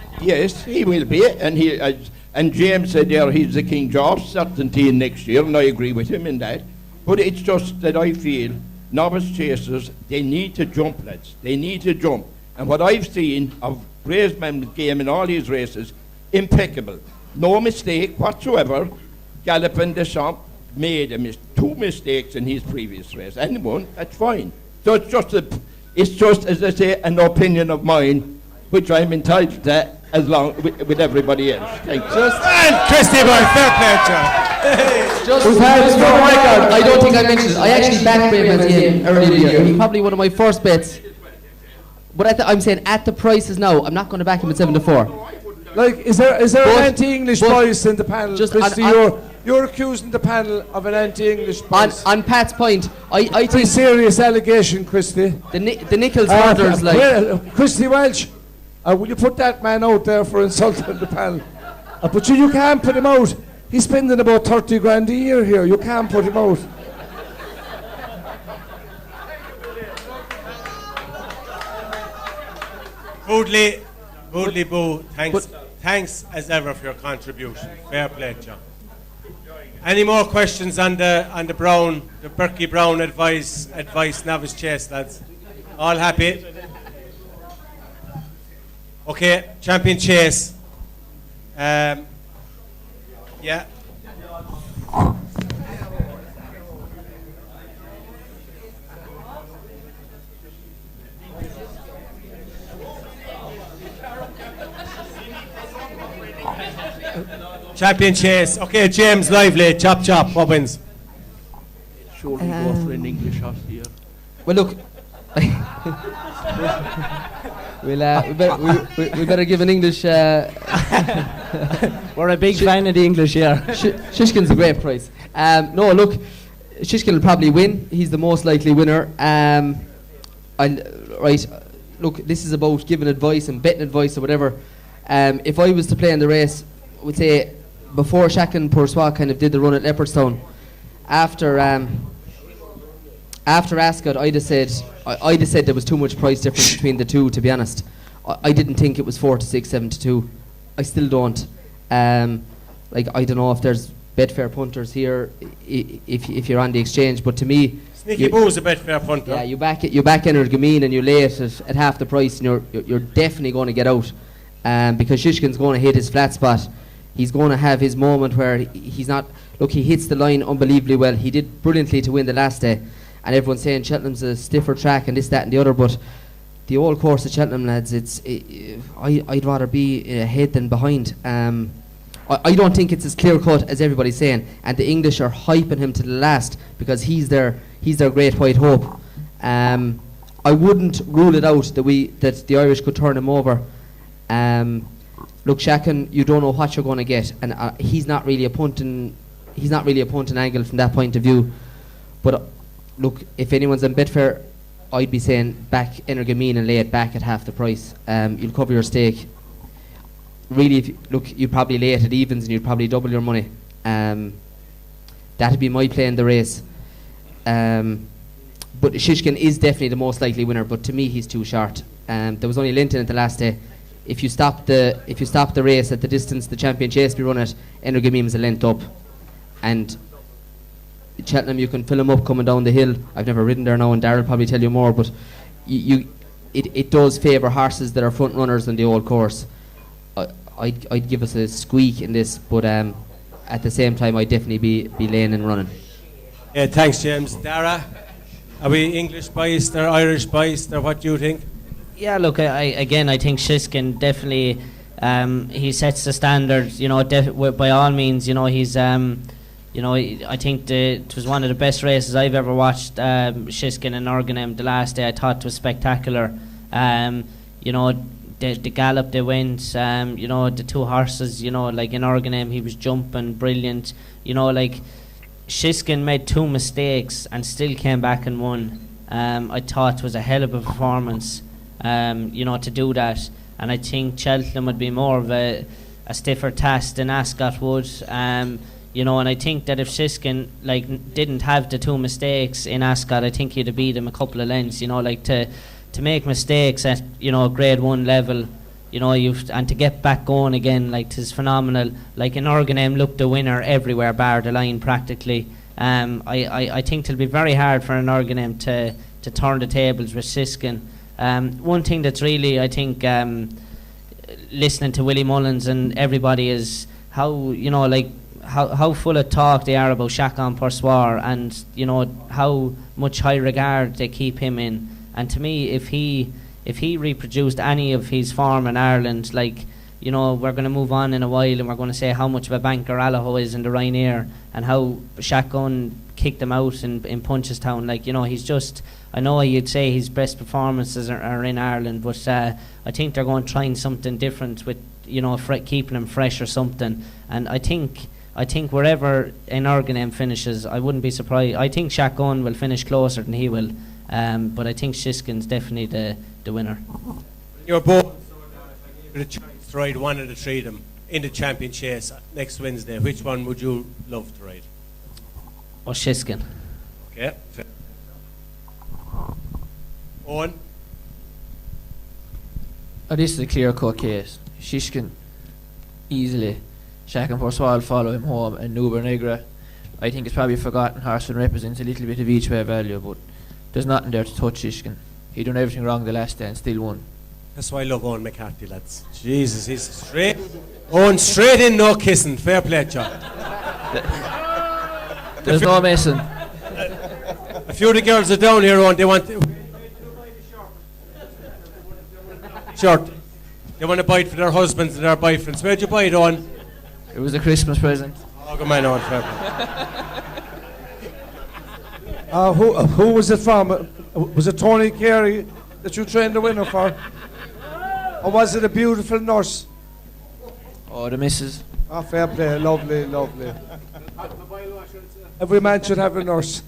K: he will be, and James said there he's the King George certainty next year, and I agree with him in that. But it's just that I feel novice chasers, they need to jump, lads. They need to jump. And what I've seen of Brave Man's Game in all these races, impeccable. No mistake whatsoever. Gallopin des Champs made 2 mistakes in his previous race. And one, that's fine. So it's just, as I say, an opinion of mine, which I'm entitled to as long with everybody else. Thank you.
A: And Christy boy, fair play, John.
G: Just for the record, I don't think I mentioned it. I actually backed Brave Man's Game earlier in the year. He's probably one of my first bets. But I'm saying at the prices now, I'm not going to back him at 7-4.
B: Like, is there an anti-English bias in the panel?
G: Just
B: Christy, you're accusing the panel of an anti-English bias.
G: On Pat's point, I
B: Pretty
G: think
B: serious allegation, Christy.
G: the Nichols brothers,
B: Christy Welch, will you put that man out there for insulting the panel? But you can't put him out. He's spending about 30 grand a year here. You can't put him out.
A: Boodley Boo, thanks as ever for your contribution. Fair play, John. Any more questions on the Berkey Brown advice novice chase, lads? All happy? Okay, champion chase. Yeah. Champion chase. Okay, James Lively, chop, what wins?
K: Surely go for an English horse here.
G: well, look. we better give an English.
I: We're a big fan of the English here.
G: Shishkin's a great price. No, look, Shishkin will probably win. He's the most likely winner. Right, look, this is about giving advice and betting advice or whatever. If I was to play in the race, I would say before Shakin Poursois kind of did the run at Leopardstown, after Ascot, I'd have said there was too much price difference between the two. To be honest, I didn't think it was 4-6, 7-2. I still don't. I don't know if there's Betfair punters here, if you're on the exchange, but to me,
A: Sneaky Boo's a Betfair punter.
G: Yeah, you back Energamine and you lay it at half the price, and you're definitely going to get out, because Shishkin's going to hit his flat spot. He's going to have his moment where he's not. Look, he hits the line unbelievably well. He did brilliantly to win the last day, and everyone's saying Cheltenham's a stiffer track and this, that, and the other. But the old course at Cheltenham, lads, I'd rather be ahead than behind. I don't think it's as clear cut as everybody's saying, and the English are hyping him to the last because he's their great white hope. I wouldn't rule it out that the Irish could turn him over. Look, Shakin, you don't know what you're going to get, and he's not really a punting angle from that point of view. But look, if anyone's on Betfair, I'd be saying back Energamine and lay it back at half the price. You'll cover your stake. Really, you'd probably lay it at evens and you'd probably double your money. That'd be my play in the race. But Shishkin is definitely the most likely winner, but to me he's too short. There was only Linton at the last day. If you stop the race at the distance the champion chase be run at, Energamine was a length up, and Cheltenham, you can fill them up coming down the hill. I've never ridden there now, and Darryl will probably tell you more, but it does favour horses that are front runners in the old course. I'd give us a squeak in this, but at the same time, I'd definitely be laying and running.
A: Yeah, thanks, James. Dara, are we English biased or Irish biased, or what do you think?
I: Yeah, look, I think Shiskin definitely, he sets the standards, by all means, he's, I think it was one of the best races I've ever watched, Shiskin and Organem the last day. I thought it was spectacular. The gallop they went, the two horses, like in Organem, he was jumping brilliant. Shiskin made 2 mistakes and still came back and won. I thought it was a hell of a performance, to do that. And I think Cheltenham would be more of a stiffer task than Ascot would. And I think that if Shiskin didn't have the 2 mistakes in Ascot, I think he'd have beat him a couple of lengths. To make mistakes at grade 1 level, and to get back going again, is phenomenal. Like in Organem, look, the winner everywhere, bar the line practically. I think it'll be very hard for an Organem to turn the tables with Shiskin. One thing that's really, I think, listening to Willie Mullins and everybody is how how full of talk they are about Chacon Poursoir, and how much high regard they keep him in. And to me, if he reproduced any of his form in Ireland, we're going to move on in a while and we're going to say how much of a banker Allaho is in the Ryanair, and how Chacon kicked him out in Punchestown. He's just, I know you'd say his best performances are in Ireland, but I think they're going to try something different with, keeping him fresh or something. And I think wherever in Organem finishes, I wouldn't be surprised. I think Chacon will finish closer than he will. But I think Shiskin's definitely the winner.
A: You're both. If I gave you the chance to ride one of the 3 of them in the champion chase next Wednesday, which one would you love to ride?
I: Or Shiskin.
A: Okay. Owen?
E: This is a clear-cut case. Shiskin, easily. Chacon Poursoir will follow him home, and Nuber Negra, I think it's probably a forgotten horse and represents a little bit of each way value, but there's nothing there to touch Shiskin. He done everything wrong the last day and still won.
A: That's why I love Owen McCarthy, lads. Jesus, he's straight. Owen straight in, no kissing. Fair play, John.
E: There's no messing.
A: A few of the girls are down here, Owen. They want shirt. They want to buy it for their husbands and their boyfriends. Where'd you buy it, Owen?
E: It was a Christmas present.
A: Oh, good man, Owen. Fair play.
B: Who was it from? Was it Tony Carey that you trained the winner for? Or was it a beautiful nurse?
E: Oh, the missus.
B: Ah, fair play. Lovely, lovely. Every man should have a nurse.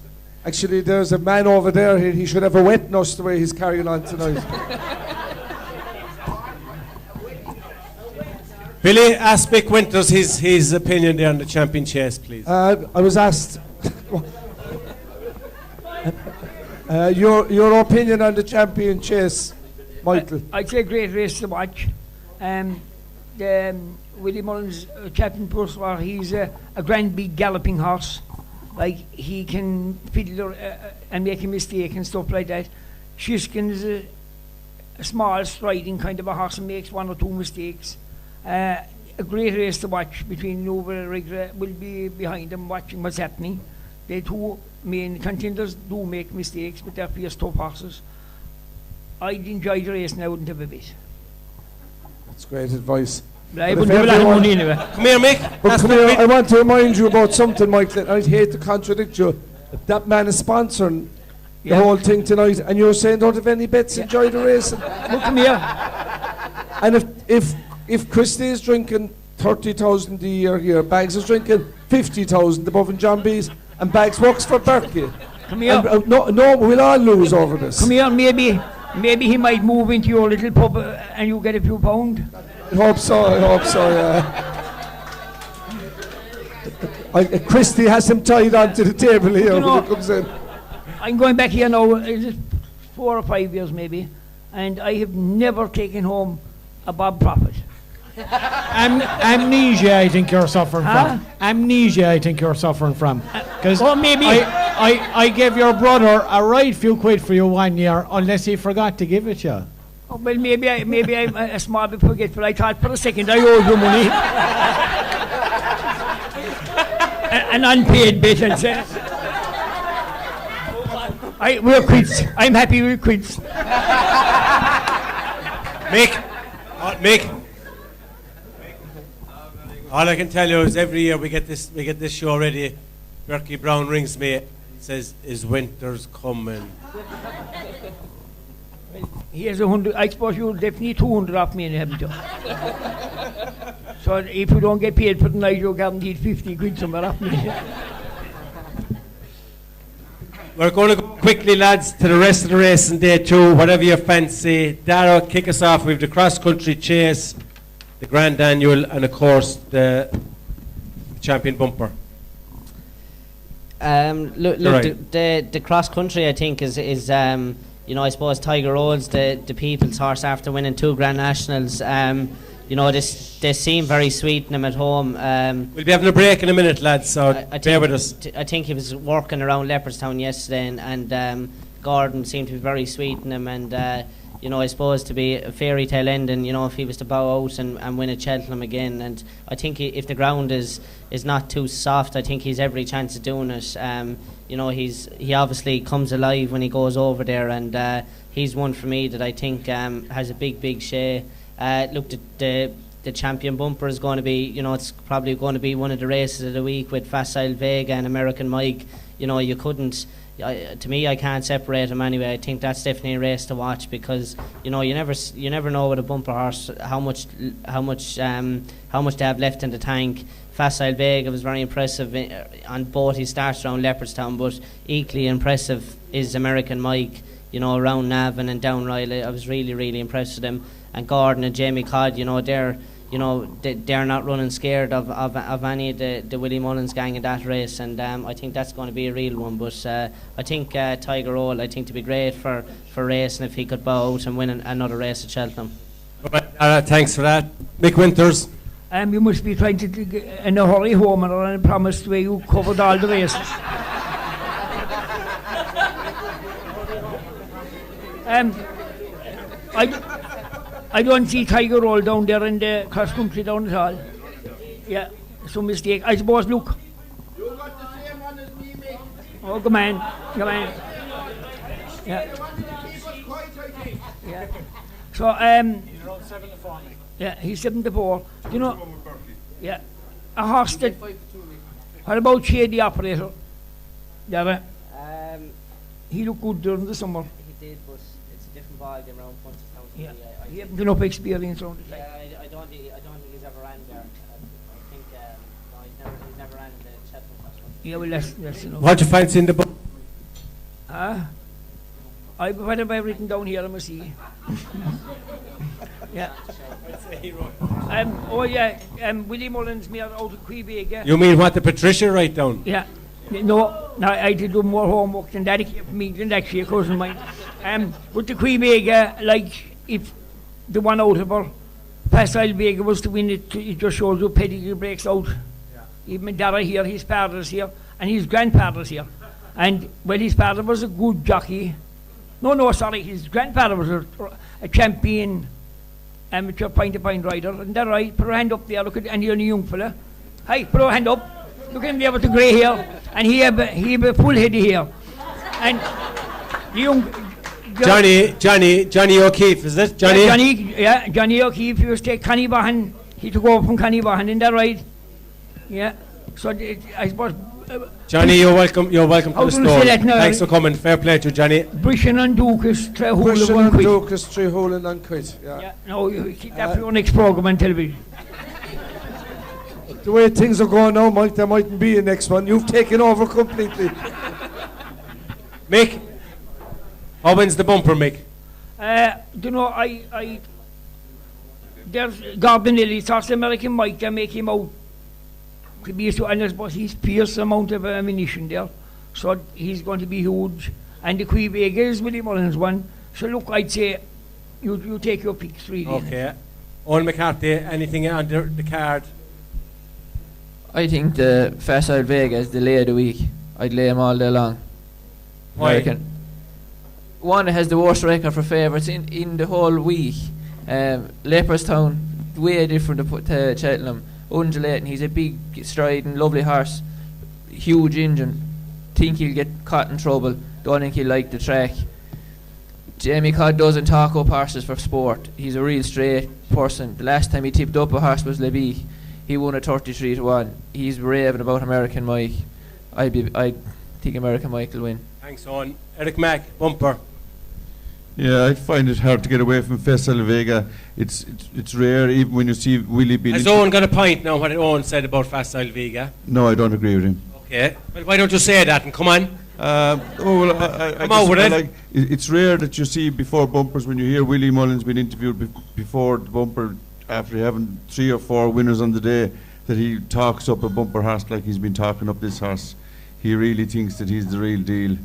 B: Actually, there's a man over there, he should have a wet nurse the way he's carrying on tonight.
A: Billy, ask Mick Winters his opinion there on the champion chase, please.
B: I was asked... your opinion on the champion chase, Michael?
H: I'd say a great race to watch. Willie Mullins, Chacon Poursoir, he's a grand big galloping horse. He can fiddle and make a mistake and stuff like that. Shiskin is a small striding kind of a horse and makes 1 or 2 mistakes. A great race to watch between Nova and Rigra. Will be behind them watching what's happening. The 2 main contenders do make mistakes, but they're fierce tough horses. I'd enjoy the race now and have a bit.
B: That's great advice.
H: But I wouldn't have a lot of money anyway.
A: Come here, Mick.
B: But come here, I want to remind you about something, Michael. I'd hate to contradict you. That man is sponsoring the whole thing tonight, and you're saying don't have any bets, enjoy the race.
H: Look, come here.
B: And if Christy is drinking 30,000 a year here, Bags is drinking 50,000 above in John B's, and Bags works for Berkey.
H: Come here.
B: And, no, we'll all lose over this.
H: Come here, maybe he might move into your little pub and you get a few pound.
B: I hope so, yeah. Christy has him tied onto the table here when he comes in.
H: I'm going back here now, is it 4 or 5 years maybe, and I have never taken home a Bob Prophet.
F: Amnesia, I think you're suffering from. Amnesia, I think you're suffering from. Because
H: Oh, maybe.
F: I gave your brother a right few quid for you 1 year, unless he forgot to give it you.
H: Oh, well, maybe I'm a small bit forgetful. I thought for a second I owed you money. An unpaid bit, and say. We're quits. I'm happy we're quits.
A: Mick. All I can tell you is every year we get this show ready. Berkey Brown rings me, says, "Is winter's coming?"
H: Here's 100. I suppose you'll definitely 200 off me, haven't you? So if you don't get paid for the night, you're guaranteed 50 quid somewhere off me.
A: We're going to go quickly, lads, to the rest of the race in day 2, whatever you fancy. Dara, kick us off. We have the cross-country chase, the Grand Annual, and of course the champion bumper.
I: The cross country, I think, is you know, I suppose Tiger Roll's the people's horse after winning 2 Grand Nationals. You know, they seem very sweet in him at home.
A: We'll be having a break in a minute, lads, so bear with us.
I: I think he was working around Leopardstown yesterday, and Gordon seemed to be very sweet in him, and you know, I suppose to be a fairy tale ending, you know, if he was to bow out and win at Cheltenham again. And I think if the ground is not too soft, I think he's every chance of doing it. You know, he obviously comes alive when he goes over there, and he's one for me that I think has a big share. Look, the champion bumper is going to be, you know, it's probably going to be one of the races of the week with Facile Vega and American Mike. You know, you couldn't. To me, I can't separate them anyway. I think that's definitely a race to watch, because you know you never know with a bumper horse how much they have left in the tank. Facile Vega was very impressive on both his starts around Leopardstown, but equally impressive is American Mike. You know, around Navan and down Riley, I was really impressed with him. And Gordon and Jamie Codd, you know, they're not running scared of any of the Willie Mullins gang in that race, and I think that's going to be a real one. But I think Tiger Roll, I think to be great for racing if he could bow out and win another race at Cheltenham.
A: Thanks for that. Mick Winters.
H: You must be trying to in a hurry home, and I promised where you covered all the races. I don't see Tiger Roll down there in the cross country down at all. Yeah, some mistake. I suppose, look.
K: You got the same one as me, Mick.
H: Oh, come on. Yeah. Yeah. So, yeah, he's 7-4. You know, yeah. A horse that. What about Shady Operator? Yeah, he looked good during the summer.
I: He did, but it's a different ball game around Punchestown.
H: Yeah. He hasn't enough experience on it.
I: Yeah, I don't think he's ever ran there. I think no, he's never ran the Cheltenham Festival.
H: Yeah, well, that's enough.
A: What do you fancy in the book?
H: What have I written down here? I must see. Yeah. Willie Mullins made out of Quebec.
A: You mean what the Patricia write down?
H: Yeah. No, I did do more homework than that. It came from England, actually, a cousin of mine. With the Quebec, like, if the one out of her, Facile Vega was to win it, it just shows you pedigree breaks out. Yeah. Even Dara here, his father's here, and his grandfather's here. And, well, his father was a good jockey. No, sorry, his grandfather was a champion amateur point-to-point rider. And that right, put her hand up there, look at, and you're a young fella. Hey, put her hand up. Look at him there with the grey hair, and he have a full head of hair. And the young...
A: Johnny O'Keefe, is it?
H: Johnny O'Keefe, he was take Connie Bahan. He took over from Connie Bahan, isn't that right? Yeah. So I suppose...
A: Johnny, you're welcome to the store. Thanks for coming. Fair play to you, Johnny.
H: Brishan and Dukas,
B: Treholen and Quit.
H: Yeah. No, you keep that for your next programme on television.
B: The way things are going now, Mike, there mightn't be a next one. You've taken over completely.
A: Mick, how wins the bumper, Mick?
H: You know, there's Gordon Ellie, South American Mike, they make him out to be so, and I suppose he's fierce amount of ammunition there, so he's going to be huge. And the Quebec is Willie Mullins one, so look, I'd say you take your picks really.
A: Okay. Owen McCarthy, anything under the card?
E: I think the Facile Vega is the lay of the week. I'd lay him all day long.
A: Why?
E: American. One has the worst record for favourites in the whole week. Leopardstown, way different to Cheltenham. Undulating, he's a big striding, lovely horse. Huge engine. Think he'll get caught in trouble. Don't think he'll like the track. Jamie Codd doesn't talk up horses for sport. He's a real straight person. The last time he tipped up a horse was Lebeek. He won a 33-1. He's raving about American Mike. I think American Mike will win.
A: Thanks, Owen. Eric Mack, bumper.
D: Yeah, I find it hard to get away from Festival Vega. It's rare, even when you see Willie Billy.
A: Has Owen got a point now what Owen said about Festival Vega?
D: No, I don't agree with him.
A: Okay. Well, why don't you say that and come on?
D: It's rare that you see before bumpers, when you hear Willie Mullins being interviewed before the bumper, after having 3 or 4 winners on the day, that he talks up a bumper horse like he's been talking up this horse. He really thinks that he's the real deal.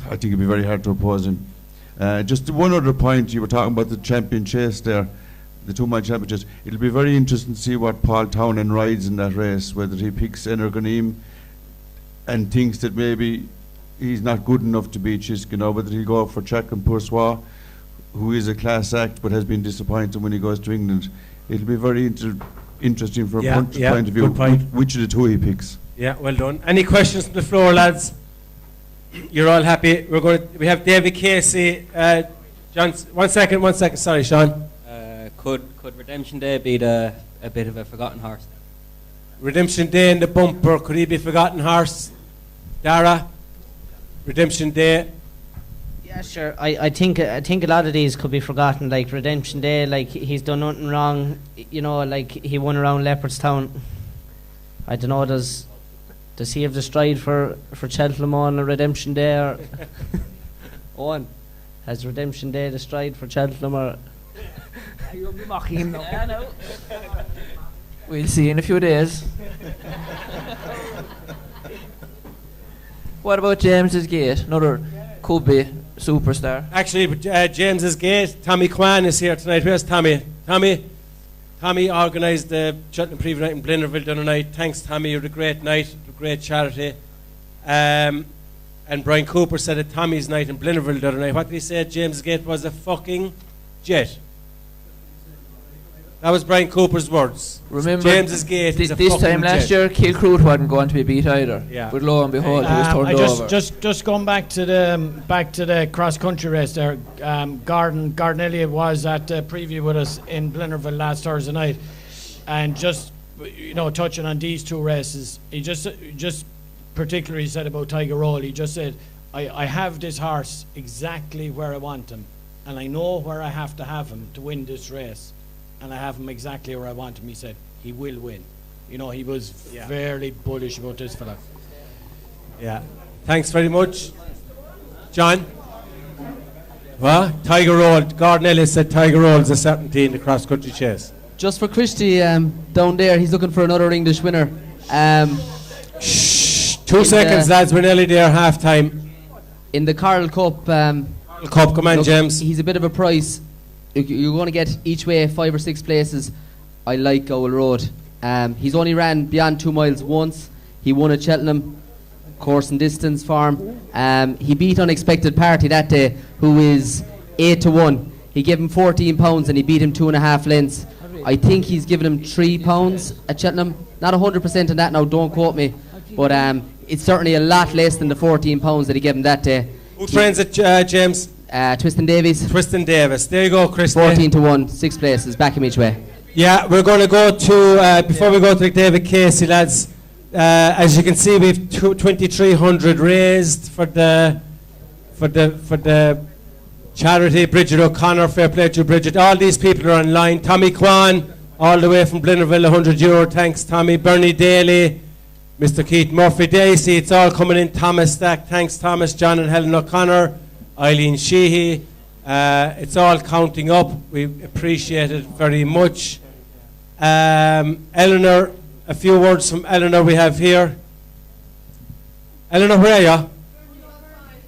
D: I think it'd be very hard to oppose him. Just one other point, you were talking about the champion chase there, the 2-mile champion chase. It'll be very interesting to see what Paul Townend rides in that race, whether he picks Energanim and thinks that maybe he's not good enough to beat Chiskin, whether he'll go for Chacan Poursois, who is a class act but has been disappointed when he goes to England. It'll be very interesting from a point of view which of the two he picks.
A: Yeah, well done. Any questions from the floor, lads? You're all happy. We have David Casey. John, one second. Sorry, Sean.
L: Could Redemption Day be a bit of a forgotten horse?
A: Redemption Day in the bumper. Could he be forgotten horse? Dara? Redemption Day.
I: Yeah, sure. I think a lot of these could be forgotten. Like Redemption Day, like he's done nothing wrong. You know, like he won around Leopardstown. I don't know. Does he have the stride for Cheltenham on a Redemption Day? Or Owen, has Redemption Day the stride for Cheltenham? Or
H: You'll be mocking him now.
E: Yeah, no. We'll see in a few days. What about James's Gate? Another could be superstar.
A: Actually, James's Gate. Tommy Kwan is here tonight. Where's Tommy? Tommy organised the Cheltenham Preview Night in Blennerville the other night. Thanks, Tommy. You had a great night, a great charity. And Brian Cooper said at Tommy's night in Blennerville the other night. What did he say? James's Gate was a fucking jet. That was Brian Cooper's words.
E: Remember,
A: James's Gate is a
E: this
A: fucking
E: time last
A: jet.
E: year, Kilcroot wasn't going to be beat either.
A: Yeah.
E: But lo and behold, he was turned over.
F: Just going back to the cross country race there. Garden Elliott was at preview with us in Blennerville last Thursday night, and just touching on these 2 races, he just particularly said about Tiger Roll. He just said, I have this horse exactly where I want him, and I know where I have to have him to win this race. And I have him exactly where I want him. He said he will win. He was fairly bullish about this fella.
A: Yeah. Thanks very much. John? What? Tiger Roll. Gordon Ellis said Tiger Roll is a certainty in the cross-country chase.
G: Just for Christy down there, he's looking for another English winner.
A: Shh. 2 seconds, lads. We're nearly there, half-time.
G: In the Carl Cup.
A: Cup, come on, James.
G: He's a bit of a price. You're going to get each way 5 or 6 places. I like Owl Road. He's only ran beyond 2 miles once. He won at Cheltenham course and distance farm. He beat Unexpected Party that day, who is 8-1. He gave him £14 and he beat him 2.5 lengths. I think he's given him £3 at Cheltenham. Not 100% on that now, don't quote me. But it's certainly a lot less than the £14 that he gave him that day.
A: Who trains at James?
G: Twiston Davies.
A: There you go, Chris.
G: 14-1, 6 places, back him each way.
A: Yeah, we're going to go to, before we go to David Casey, lads, as you can see, we've 2,300 raised for the charity. Bridget O'Connor, fair play to Bridget. All these people are online. Tommy Kwan, all the way from Blennerville, €100. Thanks, Tommy. Bernie Daly, Mr. Keith Murphy, Daisy, it's all coming in. Thomas Stack, thanks, Thomas. John and Helen O'Connor. Eileen Sheehy, it's all counting up. We appreciate it very much. Eleanor, a few words from Eleanor we have here. Eleanor, where are you?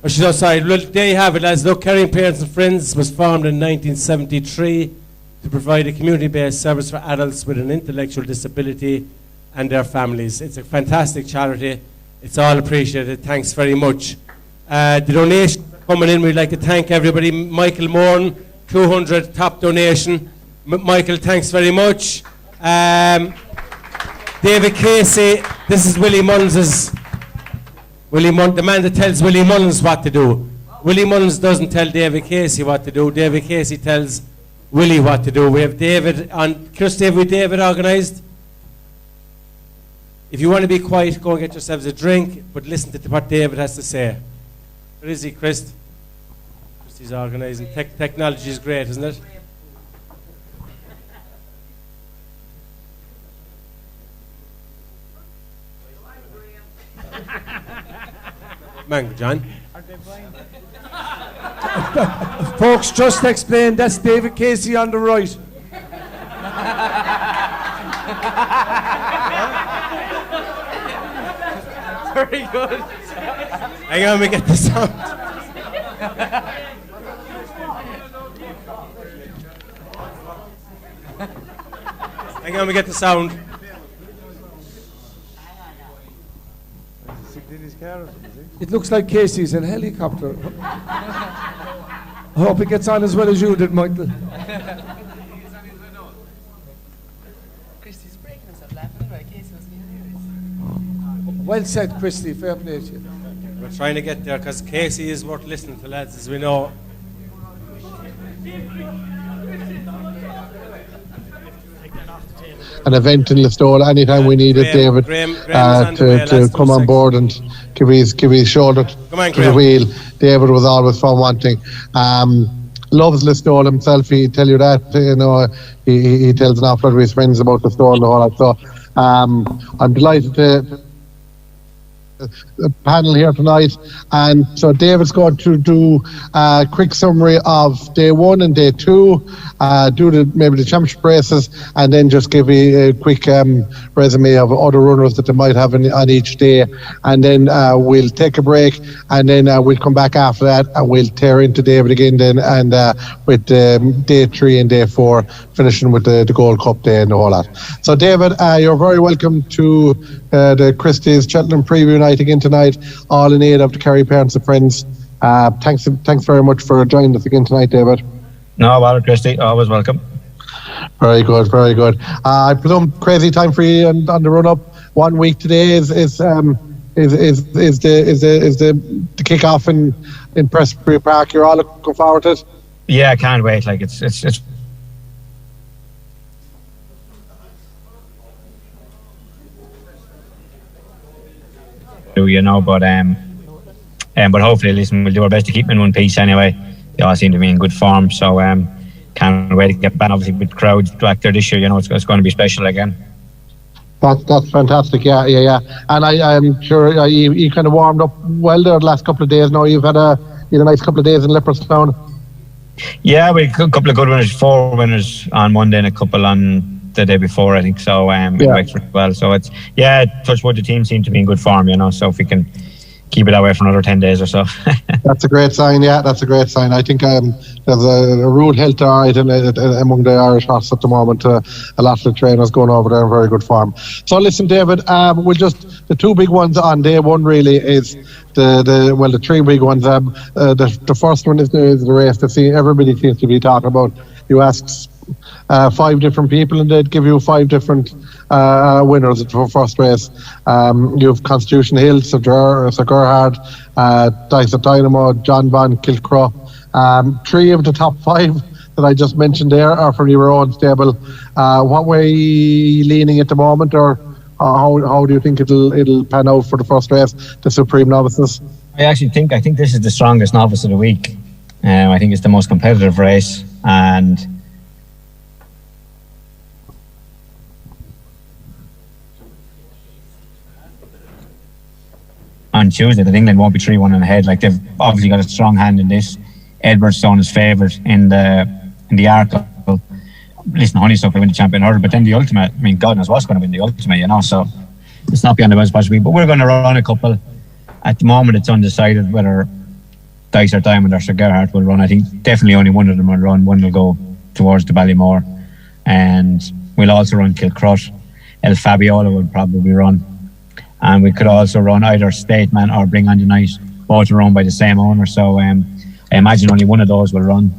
A: Oh, she's outside. Well, there you have it, lads. Look, Caring Parents and Friends was formed in 1973 to provide a community-based service for adults with an intellectual disability and their families. It's a fantastic charity. It's all appreciated. Thanks very much. The donations coming in, we'd like to thank everybody. Michael Moran, 200, top donation. Michael, thanks very much. David Casey, this is Willie Mullins's. The man that tells Willie Mullins what to do. Willie Mullins doesn't tell David Casey what to do. David Casey tells Willie what to do. We have David on. Christy, have we David organised? If you want to be quiet, go and get yourselves a drink, but listen to what David has to say. Where is he, Chris? Christy's organising. Technology is great, isn't it? Man, John.
B: Folks, just explain, that's David Casey on the right.
E: Very good.
A: Hang on, we get the sound. Hang on, we get the sound.
B: It looks like Casey's in a helicopter. I hope he gets on as well as you did, Michael.
M: Christy's breaking himself laughing about Casey must be hilarious.
B: Well said, Christy. Fair play to you.
A: We're trying to get there because Casey is worth listening to, lads, as we know.
N: An event in Listowel anytime we needed David to come on board and give his shoulder to the wheel. David was always fun wanting. Loves Listowel himself. He'd tell you that. He tells an awful lot of his friends about Listowel and all that. So I'm delighted to the panel here tonight, and so David's going to do a quick summary of day 1 and day 2, do maybe the championship races, and then just give a quick resume of other runners that they might have on each day, and then we'll take a break, and then we'll come back after that and we'll tear into David again then, and with day 3 and day 4 finishing with the Gold Cup day and all that. So David, you're very welcome to the Christie's Cheltenham preview night again tonight, all in aid of the Kerry parents and friends. Thanks very much for joining us again tonight, David.
O: No bother, Christy, always welcome.
N: Very good. I presume crazy time for you on the run up. 1 week today is the kick-off in Prestbury Park. You're all looking forward to it?
O: Yeah, I can't wait. Like it's but hopefully, listen, we'll do our best to keep them in one piece anyway. They all seem to be in good form, so can't wait to get back. Obviously, with crowds back there this year, it's going to be special again.
N: That's fantastic, yeah. And I'm sure you kind of warmed up well there the last couple of days. Now you've had a nice couple of days in Leopardstown.
O: Yeah, we had a couple of good winners, 4 winners on Monday and a couple on the day before, I think. So well. So it's touch wood, the team seem to be in good form, so if we can keep it that way for another 10 days or so.
N: That's a great sign, that's a great sign. I think there's a rude health among the Irish horses at the moment. A lot of the trainers going over there in very good form. So listen, David, the 2 big ones on day 1 really is the 3 big ones. The first one is the race that everybody seems to be talking about. You asked 5 different people and they'd give you 5 different winners at the first race. You have Constitution Hill, Sir Gerhard, Dyson Dynamo, John Bon, Kilcrow. 3 of the top 5 that I just mentioned there are from your own stable. What way are you leaning at the moment, or how do you think it'll pan out for the first race, the Supreme Novices?
O: I think this is the strongest novice of the week. I think it's the most competitive race, and on Tuesday that England won't be 3-1 in ahead. Like, they've obviously got a strong hand in this. Edwardstone is favoured in the Arkle. Listen, Honeysuckle will win the champion hurdle, but then the ultimate, God knows what's going to win the ultimate, so it's not beyond the best possible. But we're going to run a couple. At the moment, it's undecided whether Dice or Diamond or Sir Gerhard will run. I think definitely only one of them will run. One will go towards the Ballymore, and we'll also run Kilcrut. El Fabiola will probably run. and we could also run either Stateman or Bring On the Night. Both are run by the same owner, so I imagine only one of those will run.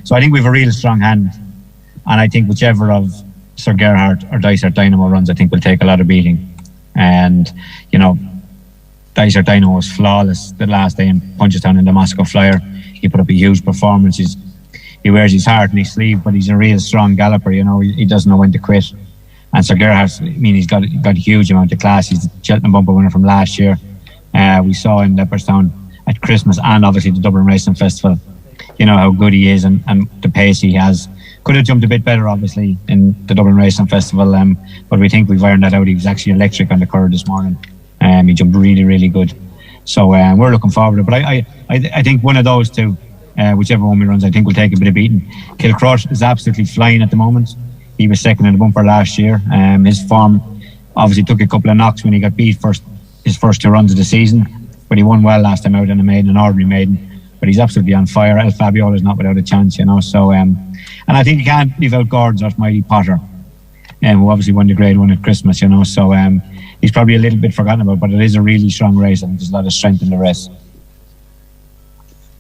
O: So I think we have a real strong hand, and I think whichever of Sir Gerhard or Dysart Dynamo runs, I think will take a lot of beating. And Dysart Dynamo was flawless the last day in Punchestown in the Moscow Flyer. He put up a huge performance. He wears his heart in his sleeve, but he's a real strong galloper. He doesn't know when to quit. And Sir Gerhard, he's got a huge amount of class. He's the Cheltenham bumper winner from last year. We saw in Leopardstown at Christmas, and obviously the Dublin Racing Festival, how good he is and the pace he has. Could have jumped a bit better, obviously, in the Dublin Racing Festival, but we think we've ironed that out. He was actually electric on the curve this morning. He jumped really, really good. So we're looking forward to it. But I think one of those two, whichever one we runs, I think will take a bit of beating. Kilcrott is absolutely flying at the moment. He was second in the bumper last year. His form obviously took a couple of knocks when he got beat his first 2 runs of the season, but he won well last time out in a maiden, an ordinary maiden. But he's absolutely on fire. El Fabiola is not without a chance, So, and I think you can't leave out Gordon's or Mighty Potter, who obviously won the Grade 1 at Christmas, So he's probably a little bit forgotten about, but it is a really strong race, and there's a lot of strength in the race.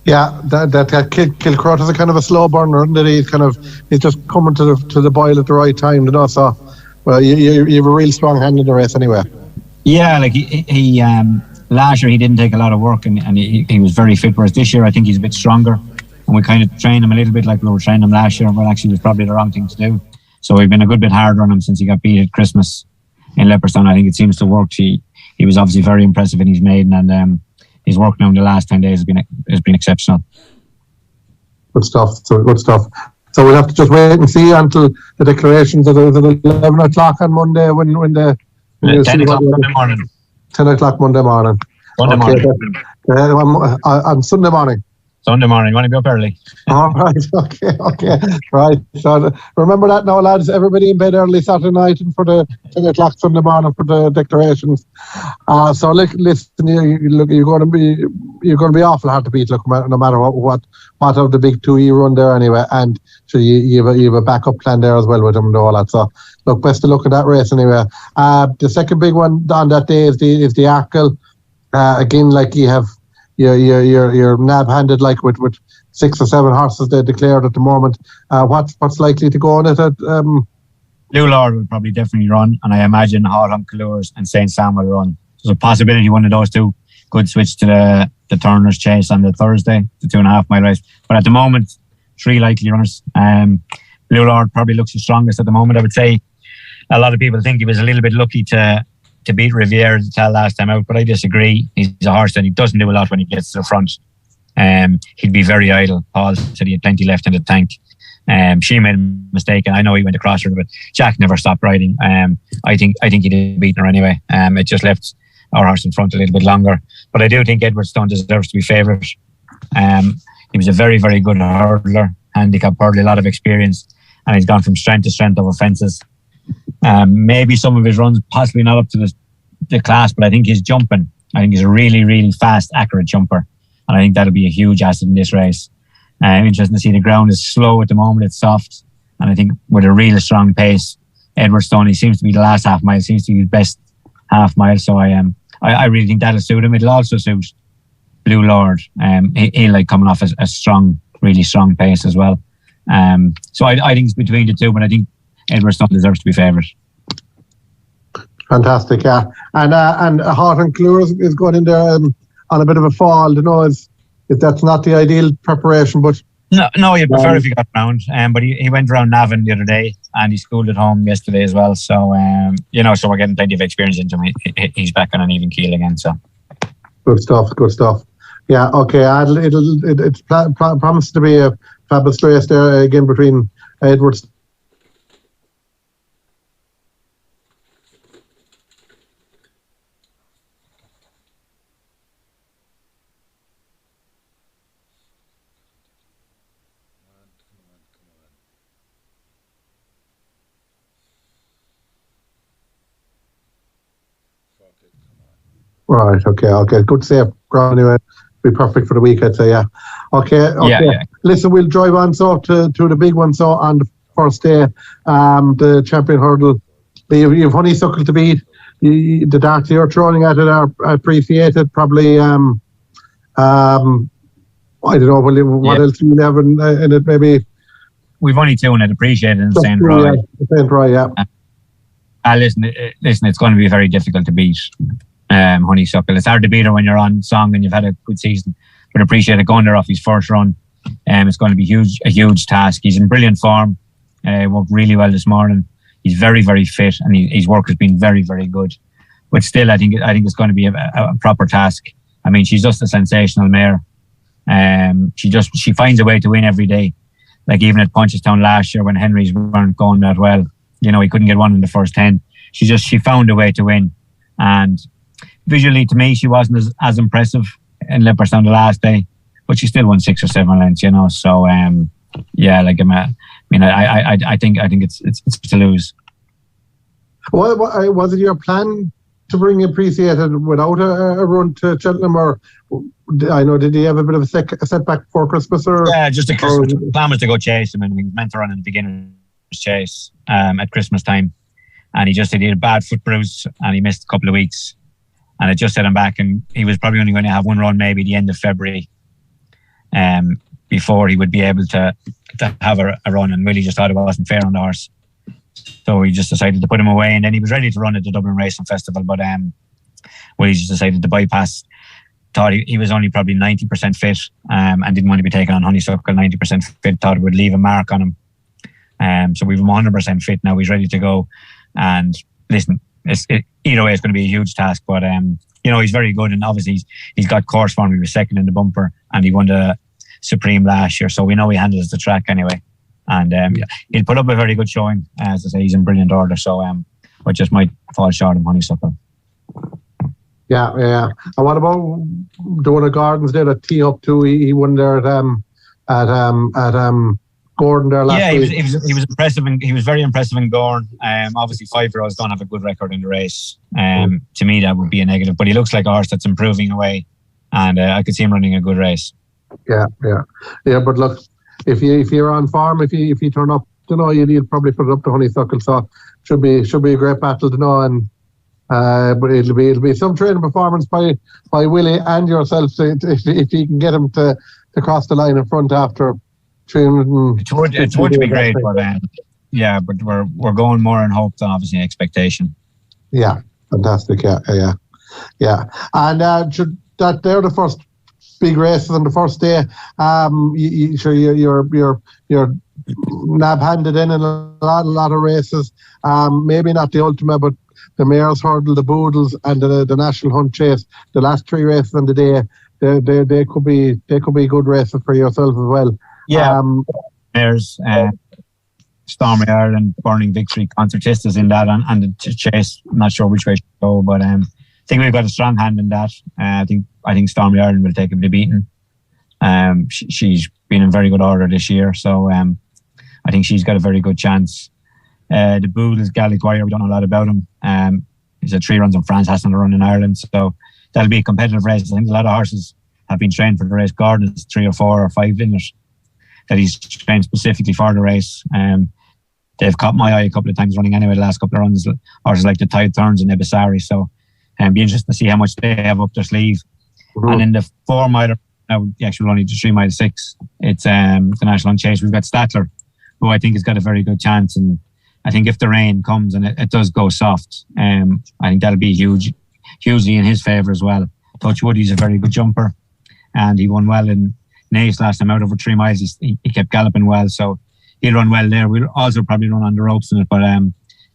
N: Yeah, that Kilcrott is a kind of a slow burner, and he's just coming to the boil at the right time, So, well, you have a real strong hand in the race anyway.
O: Yeah, like he last year he didn't take a lot of work, and he was very fit. Whereas this year I think he's a bit stronger, and we kind of trained him a little bit like we were training him last year. But actually, it was probably the wrong thing to do. So we've been a good bit harder on him since he got beat at Christmas in Leopardstown. I think it seems to work. He was obviously very impressive in his maiden, and his work now in the last 10 days has been exceptional.
N: Good stuff. So we'll have to just wait and see until the declarations at 11 o'clock on Monday when the
O: 10 o'clock Monday morning.
N: 10 o'clock Monday morning. On Sunday morning.
O: Sunday morning, want to be up early.
N: All right, okay. Right. So remember that now, lads. Everybody in bed early Saturday night and for the 10 o'clock Sunday morning for the declarations. So listen, you're going to be awful hard to beat. Look, no matter what of the big 2 you run there anyway, and so you have a backup plan there as well with them and all that. So look, best of luck at that race anyway. The second big one on that day is the Arkle. Again, like you have. You're nab-handed like with 6 or 7 horses they declared at the moment. What's likely to go on it?
O: Blue Lord will probably definitely run, and I imagine Hall on Colours and St. Sam will run. There's a possibility one of those two could switch to the Turner's Chase on the Thursday, the 2.5 mile race. But at the moment, 3 likely runners. Blue Lord probably looks the strongest at the moment. I would say a lot of people think he was a little bit lucky to beat Riviere last time out, but I disagree. He's a horse that he doesn't do a lot when he gets to the front. He'd be very idle. Paul said he had plenty left in the tank. She made a mistake, and I know he went across her, but Jack never stopped riding. I think he'd have beaten her anyway. It just left our horse in front a little bit longer. But I do think Edwardstone deserves to be favourite. He was a very, very good hurdler, handicap hurdler, a lot of experience, and he's gone from strength to strength over fences. Maybe some of his runs possibly not up to the class, but I think he's jumping. I think he's a really, really fast, accurate jumper, and I think that'll be a huge asset in this race. Interesting to see the ground is slow at the moment; it's soft, and I think with a real strong pace, Edwardstone, he seems to be the last half mile, seems to be his best half mile. So I really think that'll suit him. It'll also suit Blue Lord. He'll like coming off a strong, really strong pace as well. So I think it's between the two, but I think Edwardstone deserves to be favourite.
N: Fantastic, yeah. And Hart and Colours is going in there on a bit of a fall. If that's not the ideal preparation, but
O: no, you'd prefer if he got round. But he went around Navan the other day, and he schooled at home yesterday as well. So so we're getting plenty of experience into him. He's back on an even keel again. So
N: good stuff. Yeah, okay. It's promised to be a fabulous race there again between Edwards. Right, okay. Good save. Anyway, be perfect for the week, I'd say, yeah. Okay.
O: Yeah.
N: Listen, we'll drive on to the big one. So on the first day, the champion hurdle, you have Honeysuckle to beat. the darts you're throwing at it are appreciated. Probably, I don't know, what else do you have in it? Maybe
O: we've only two in it appreciated in St. Roy.
N: St. Roy, yeah.
O: Listen, it's going to be very difficult to beat Honeysuckle. It's hard to beat her when you're on song and you've had a good season. But appreciate it going there off his first run. It's going to be a huge task. He's in brilliant form. Worked really well this morning. He's very, very fit, and his work has been very, very good. But still, I think it's going to be a proper task. I mean, she's just a sensational mare. She finds a way to win every day. Like even at Punchestown last year when Henry's weren't going that well, you know, he couldn't get one in the first 10. She found a way to win. And visually, to me, she wasn't as impressive in Leopardstown the last day, but she still won 6 or 7 lengths, you know. So yeah, like I think it's to lose.
N: Well, was it your plan to bring Appreciated without a run to Cheltenham, or I know, did he have a bit of a setback before Christmas? Or
O: yeah, just a Christmas. The plan was to go chase him, and he was meant to run in the beginner's chase at Christmas time, and he had a bad foot bruise, and he missed a couple of weeks, and it just set him back, and he was probably only going to have one run maybe the end of February, before he would be able to have a run, and Willie just thought it wasn't fair on the horse. So he just decided to put him away, and then he was ready to run at the Dublin Racing Festival, but Willie just decided to bypass. Thought he was only probably 90% fit, and didn't want to be taken on Honeysuckle 90% fit. Thought it would leave a mark on him. So we've him 100% fit now. He's ready to go. And listen, either way, it's going to be a huge task. But you know, he's very good, and obviously he's got course form. He was second in the bumper, and he won the Supreme last year. So we know he handles the track anyway. And yeah, he'll put up a very good showing. As I say, he's in brilliant order. So but just might fall short of Honeysuckle.
N: Yeah. And what about Donagh Gordon's there at tee up too? He won there at Gordon there last week.
O: Yeah, he was impressive, and he was very impressive in Gordon. Obviously 5-year-olds don't have a good record in the race. To me, that would be a negative. But he looks like a horse that's improving away, and I could see him running a good race.
N: Yeah. But look, if you're on form, if you turn up, you know, you'd probably put it up to Honeysuckle. So should be a great battle to know. And but it'll be some training performance by Willie and yourself if you can get him to cross the line in front after training.
O: It's going to be great, but but we're going more in hope than obviously expectation.
N: Yeah, fantastic. Yeah. And should that they're the first big races on the first day. You're nab-handed in a lot of races. Maybe not the Ultima, but the Mayor's Hurdle, the Boodles, and the National Hunt Chase. The last 3 races on the day, they could be good races for yourself as well.
O: Yeah, Mayor's, Stormy Ireland, Burning Victory, Concertistas in that, and the Chase. I'm not sure which way to go, but I think we've got a strong hand in that. I think Stormy Ireland will take a bit of beating. She's been in very good order this year, so I think she's got a very good chance. The Boodles, Gaelic Warrior, we don't know a lot about him. He's had 3 runs in France, hasn't a run in Ireland, so that'll be a competitive race. I think a lot of horses have been trained for the race. Gordon's 3 or 4 or 5 winners that he's trained specifically for the race. They've caught my eye a couple of times running anyway the last couple of runs. Horses like the Tide Turns and Ebisari, so be interesting to see how much they have up their sleeve. Mm-hmm. And in the 4 mile, now the actual only the 3 mile 6, it's the National Chase. We've got Statler, who I think has got a very good chance, and I think if the rain comes and it does go soft, I think that'll be hugely in his favour as well. Touchwood, he's a very good jumper, and he won well in Naas last time out over 3 miles. He kept galloping well, so he'll run well there. We'll also probably run on the ropes in it, but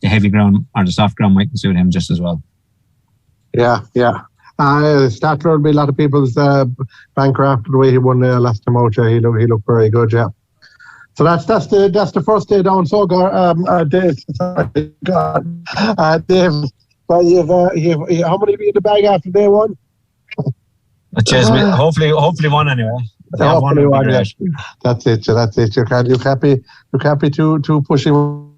O: the heavy ground or the soft ground might suit him just as well. Yeah.
N: Statler will be a lot of people's banker after the way he won last time out. He looked very good. Yeah. So that's the first day down. So Dave, but you've how many be in the bag after day 1?
O: Hopefully one anyway.
N: Hopefully one. Yeah. That's it. You're happy to push him.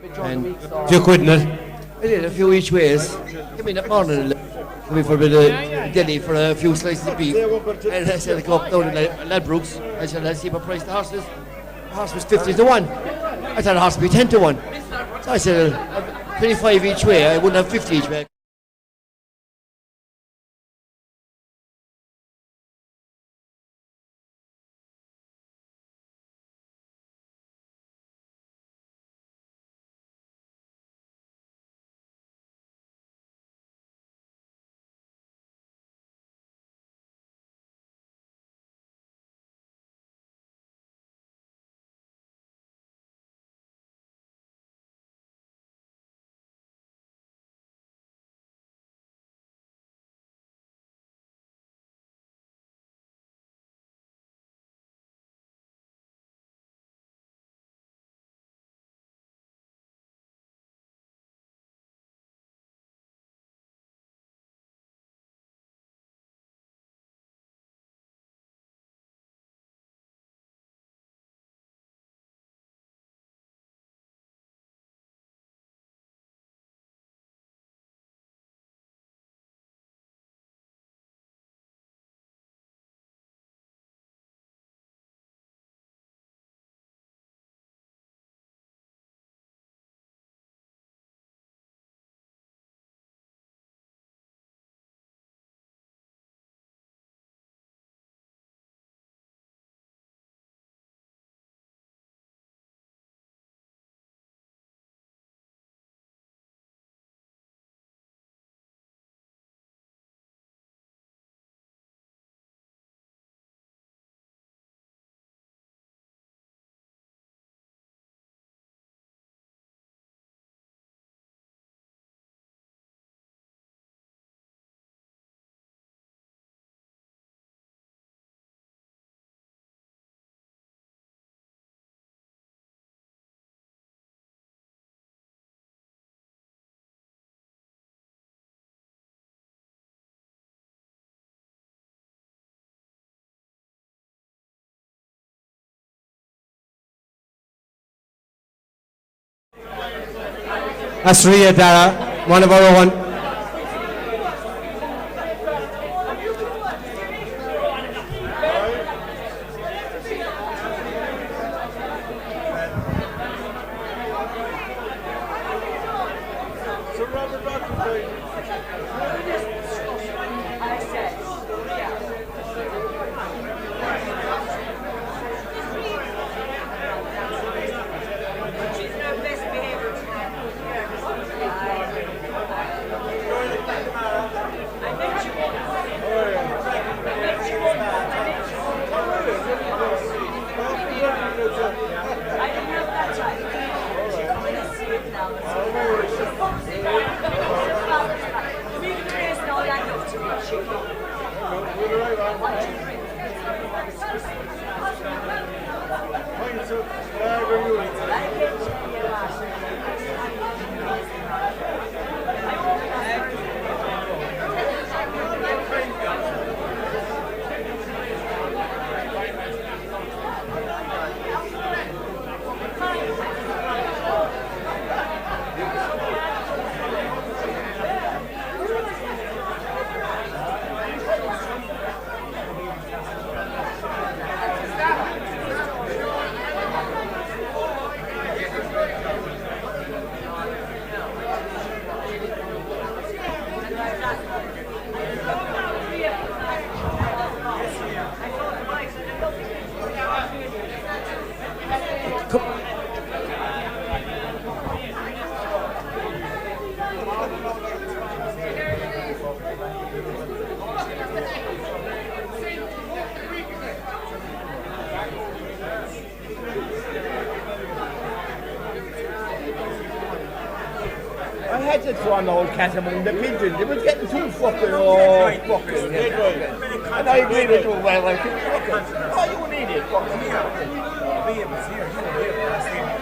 P: And
A: A few quid in it.
P: I did a few each ways. Came in that morning, come in for a bit of deli for a few slices of beef. And I said, I go up down to Ladbrokes. I said, let's see what price the horse is. The horse was 50 to 1. I thought the horse would be 10 to 1. So I said, 25 each way, I wouldn't have 50 each way.
A: That's Ria Dara, one of our own.
K: On the old cat among the pigeons, it was getting too fucking, fucking. And I agree with you, well, I think, fucking, oh, you need it, fucking.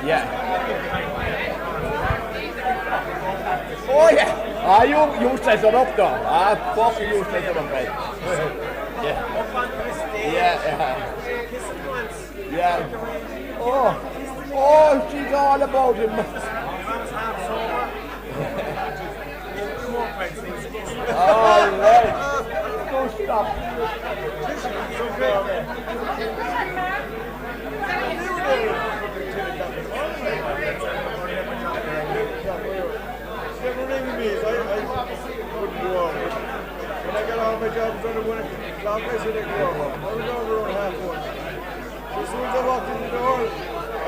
K: Yeah. Oh, yeah. Ah, you set it up, though. Ah, fucking you set it up, right. Yeah. Yeah. Oh, she's all about him.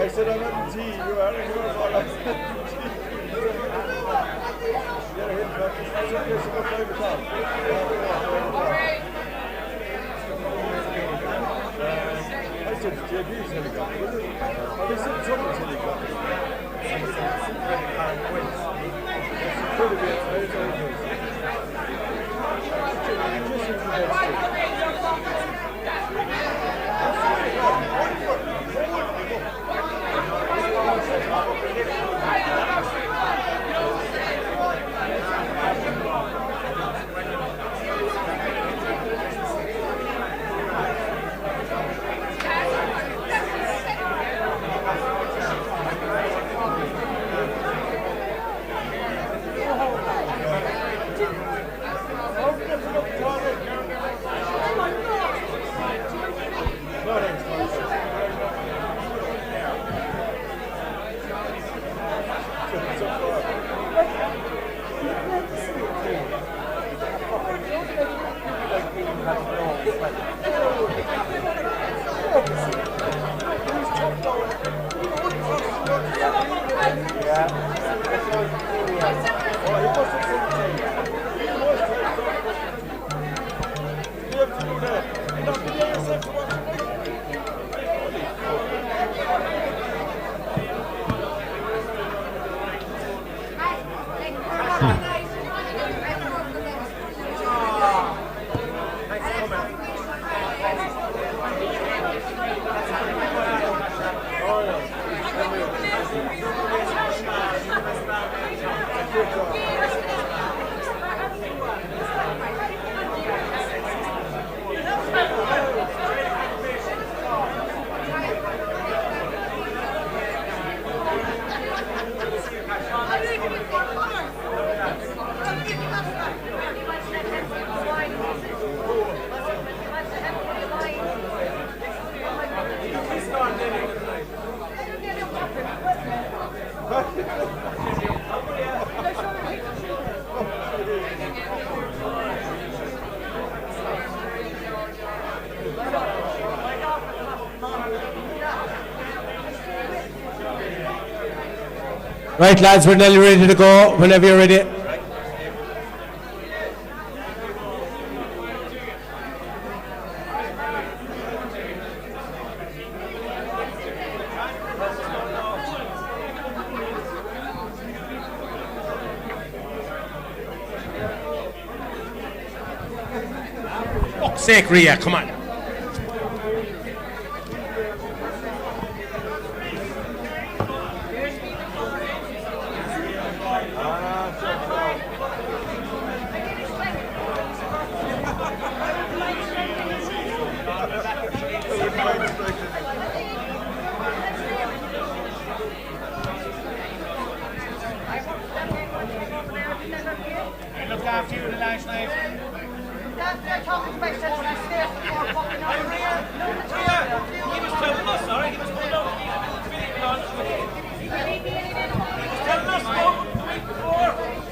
D: I said, I'm at tea, you are, and you are all up. I said, JB's helicopter, is it? Or they said someone's helicopter. It could have been,
A: Right, lads, we're nearly ready to go. Whenever you're ready. Fuck's sake, Rhea, come on.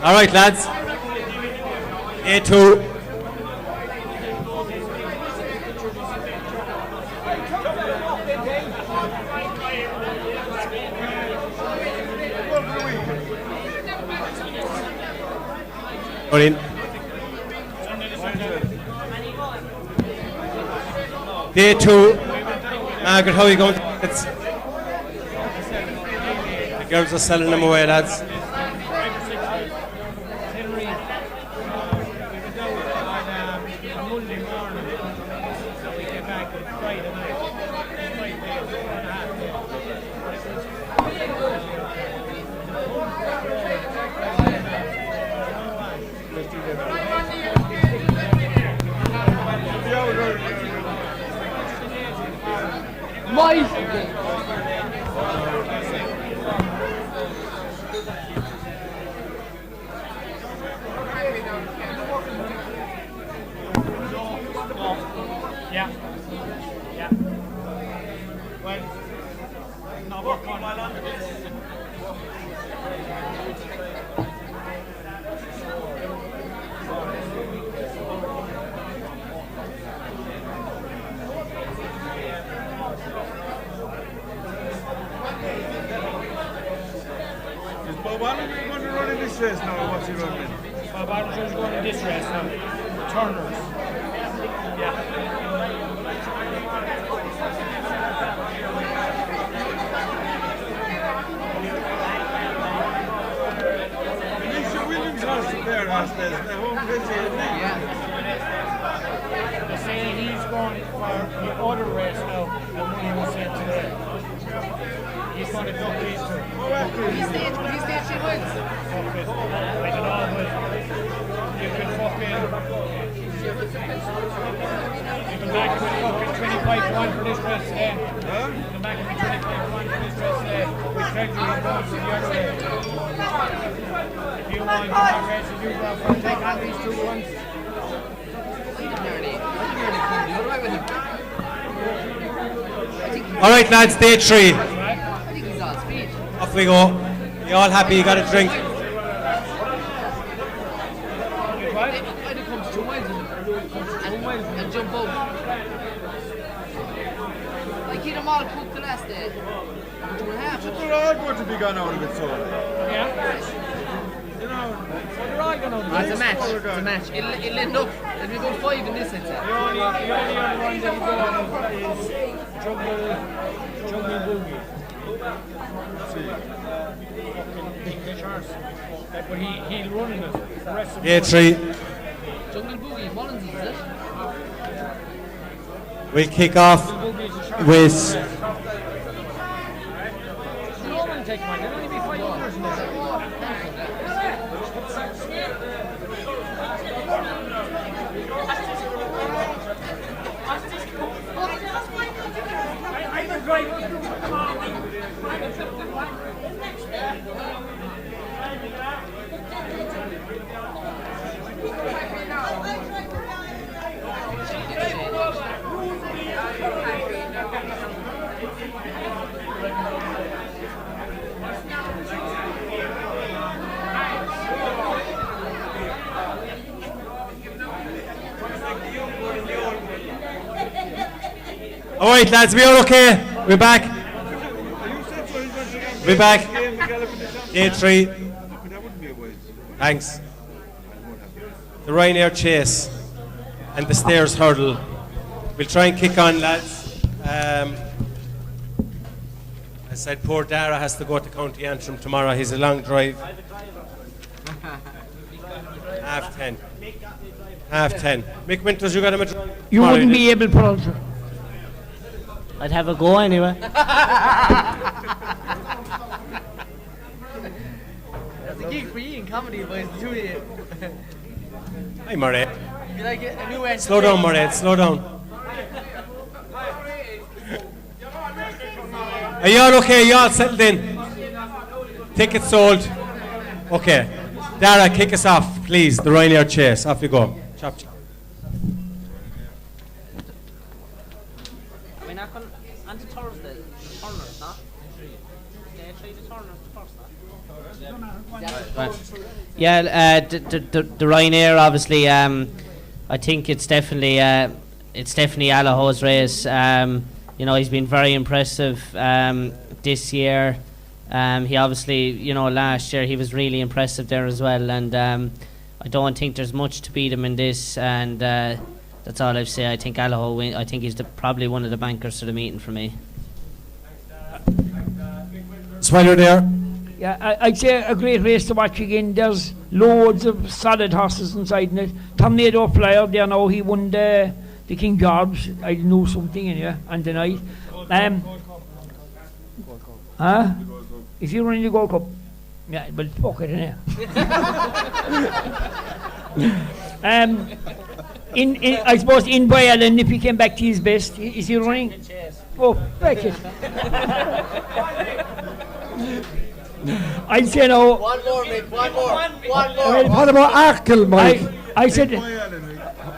A: All right, lads. A2. Got in. A2. Margaret, how are you going? The girls are selling them away, lads.
D: Bob Allen going to run in this race now, or what's he running?
H: Bob Allen's going in this race now. Turners. Yeah.
D: Alicia Williams has there, has this. The home busy, isn't he?
H: They're saying he's going for the other race now, and what he was saying today. He's going to duck these two.
M: He's stage 3 wins.
H: Okay. I don't know, but you can fucking... You can back him with fucking 25-1 for this race today.
D: Huh?
H: You can back him with 25-1 for this race today. With treasury and bonus in the other way. If you want to have races, you go for take on these 2 ones.
A: All right, lads, day 3.
M: I think he's on speed.
A: Off we go. You all happy? You got a drink?
M: When it comes to 2 miles and jump out. Like he them all cooked the last day. 2.5.
D: But they're all going to be gone out of it, so.
H: Yeah.
D: You know,
H: They're all going to
M: It's a match. It's a match. It'll end up. It'll be about 5 in this, I'd say.
H: The only one that you go on is Jungle Boogie. But he'll run in it. The rest of
A: Day 3.
M: Jungle Boogie, Mullins, is it?
A: We'll kick off with
H: No one take mine. There'll only be 5 owners in there.
A: all right, lads, we are okay. We're back. We're back. Day 3. Thanks. The Ryanair chase and the stairs hurdle. We'll try and kick on, lads. I said poor Dara has to go to County Antrim tomorrow. He's a long drive. 10:30. 10:30. Mick Winters, you got him a drive?
H: You wouldn't be able to put out.
I: I'd have a go anyway.
M: That's a gig for you in comedy, boys. The 2 of you.
A: Hi, Murray.
M: You like a new end.
A: Slow down, Murray. Slow down. Are you all okay? You all settled in? Tickets sold? Okay. Dara, kick us off, please. The Ryanair chase. Off you go. Chop, chop.
I: We're not going on to Thursday. Turners, not? Day 3 the Turners, the first, not? Yeah, the Ryanair, obviously, I think it's definitely Allaho's race. You know, he's been very impressive this year. He obviously, you know, last year he was really impressive there as well, and I don't think there's much to beat him in this, and that's all I've say. I think Allaho win. I think he's probably one of the bankers to the meeting for me.
A: Swallow there.
H: Yeah, I'd say a great race to watch again. There's loads of solid horses inside in it. Tornado Flyer, there now, he won the King George. I know something in here on the night. If you run the Gold Cup, yeah, but fuck it in here. I suppose in Ireland, if he came back to his best, is he running? Oh, back it. I'd say no.
P: One more, Mick, one more.
B: Well, what about Arkle, Mike?
H: I said.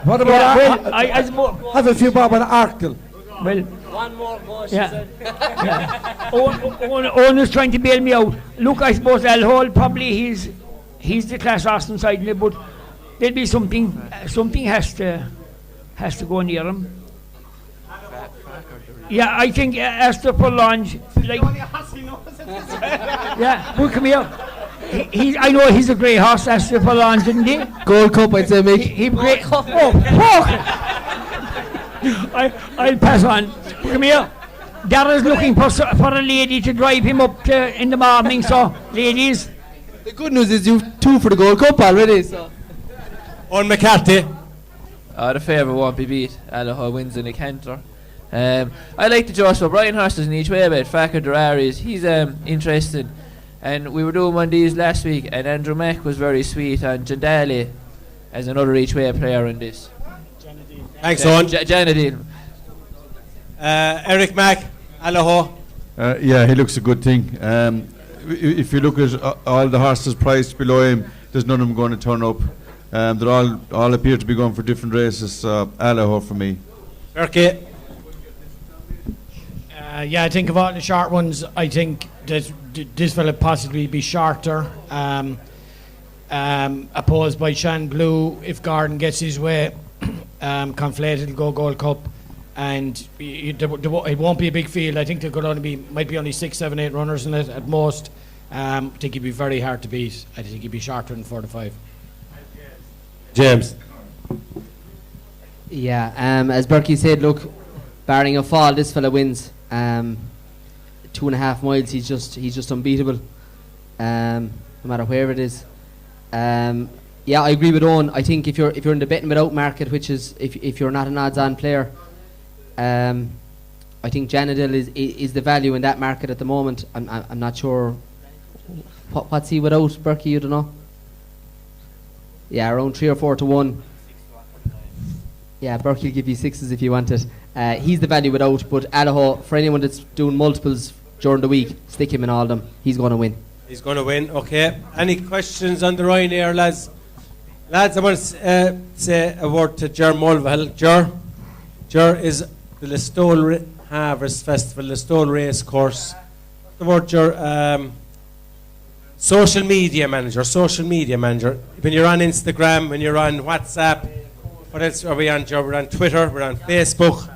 B: What about
H: I
B: have a few bob on Arkle?
H: Well,
E: One more go, she
H: Yeah.
E: said.
H: Yeah. Owen is trying to bail me out. Look, I suppose Al probably he's the class horse inside me, but there'll be something has to go near him. Yeah, I think Esther Purlange, like, yeah, but come here. I know he's a great horse, Esther Purlange, didn't he?
P: Gold Cup, I'd say, Mick.
H: He great. Oh, fuck! I'll pass on. Come here. Darrell's looking for a lady to drive him up in the morning, so, ladies.
P: The good news is you've 2 for the Gold Cup already, so.
A: On McCarthy.
E: The favourite won't be beat. Allaho wins in a canter. I like the Joshua Bryan horses in each way bet. Fakir Duraris, he's interesting. And we were doing one of these last week, and Andrew Mack was very sweet on Jandali as another each way player in this.
A: Thanks, Owen.
E: Janadine.
A: Eric Mack, Allaho.
D: Yeah, he looks a good thing. If you look at all the horses priced below him, there's none of them going to turn up. They all appear to be going for different races. Allaho for me.
A: Berkey.
F: Yeah, I think of all the short ones, I think that this will possibly be shorter. Opposed by Shan Blue, if Gordon gets his way, Conflated will go Gold Cup, and it won't be a big field. I think there could might be only 6, 7, 8 runners in it at most. I think he'd be very hard to beat. I think he'd be shorter than 4 to 5.
A: James.
G: Yeah, as Berkey said, look, barring a fall, this fella wins. 2.5 miles, he's just unbeatable, no matter where it is. Yeah, I agree with Owen. I think if you're in the betting without market, which is if you're not an odds-on player, I think Janadil is the value in that market at the moment. I'm not sure what's he without, Berkey. You don't know. Yeah, around 3 or 4 to 1. Yeah, Berkey will give you 6s if you want it. He's the value without, but Allaho, for anyone that's doing multiples during the week, stick him in all of them. He's going to win.
A: He's going to win, okay. Any questions on the Ryanair, lads? Lads, I want to say a word to Ger Mulvihill. Ger is the Listowel Harvest Festival, Listowel Race Course. The word Ger, social media manager. When you're on Instagram, when you're on WhatsApp, what else are we on, Ger? We're on Twitter, we're on Facebook.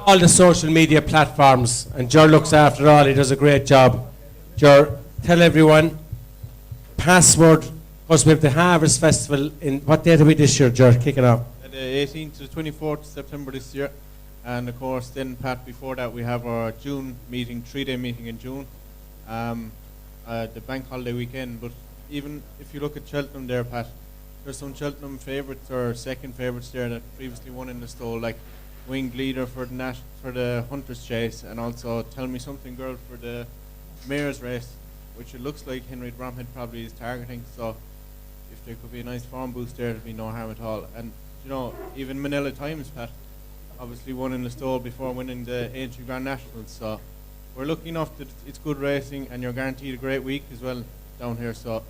A: All the social media platforms, and Ger looks after it all. He does a great job. Ger, tell everyone, password, because we have the Harvest Festival in, what date are we this year, Ger, kicking off?
Q: The 18th to the 24th of September this year. And of course, then, Pat, before that, we have our June meeting, 3-day meeting in June. The bank holiday weekend. But even if you look at Cheltenham there, Pat, there's some Cheltenham favourites or second favourites there that previously won in the stole, like Winged Leader for the Hunter's Chase, and also Tell Me Something Girl for the Mayor's Race, which it looks like Henry Bromhead probably is targeting. So if there could be a nice form boost there, there'd be no harm at all. And you know, even Manila Times, Pat, obviously won in the stole before winning the Ancient Grand Nationals. So we're lucky enough that it's good racing, and you're guaranteed a great week as well down here. So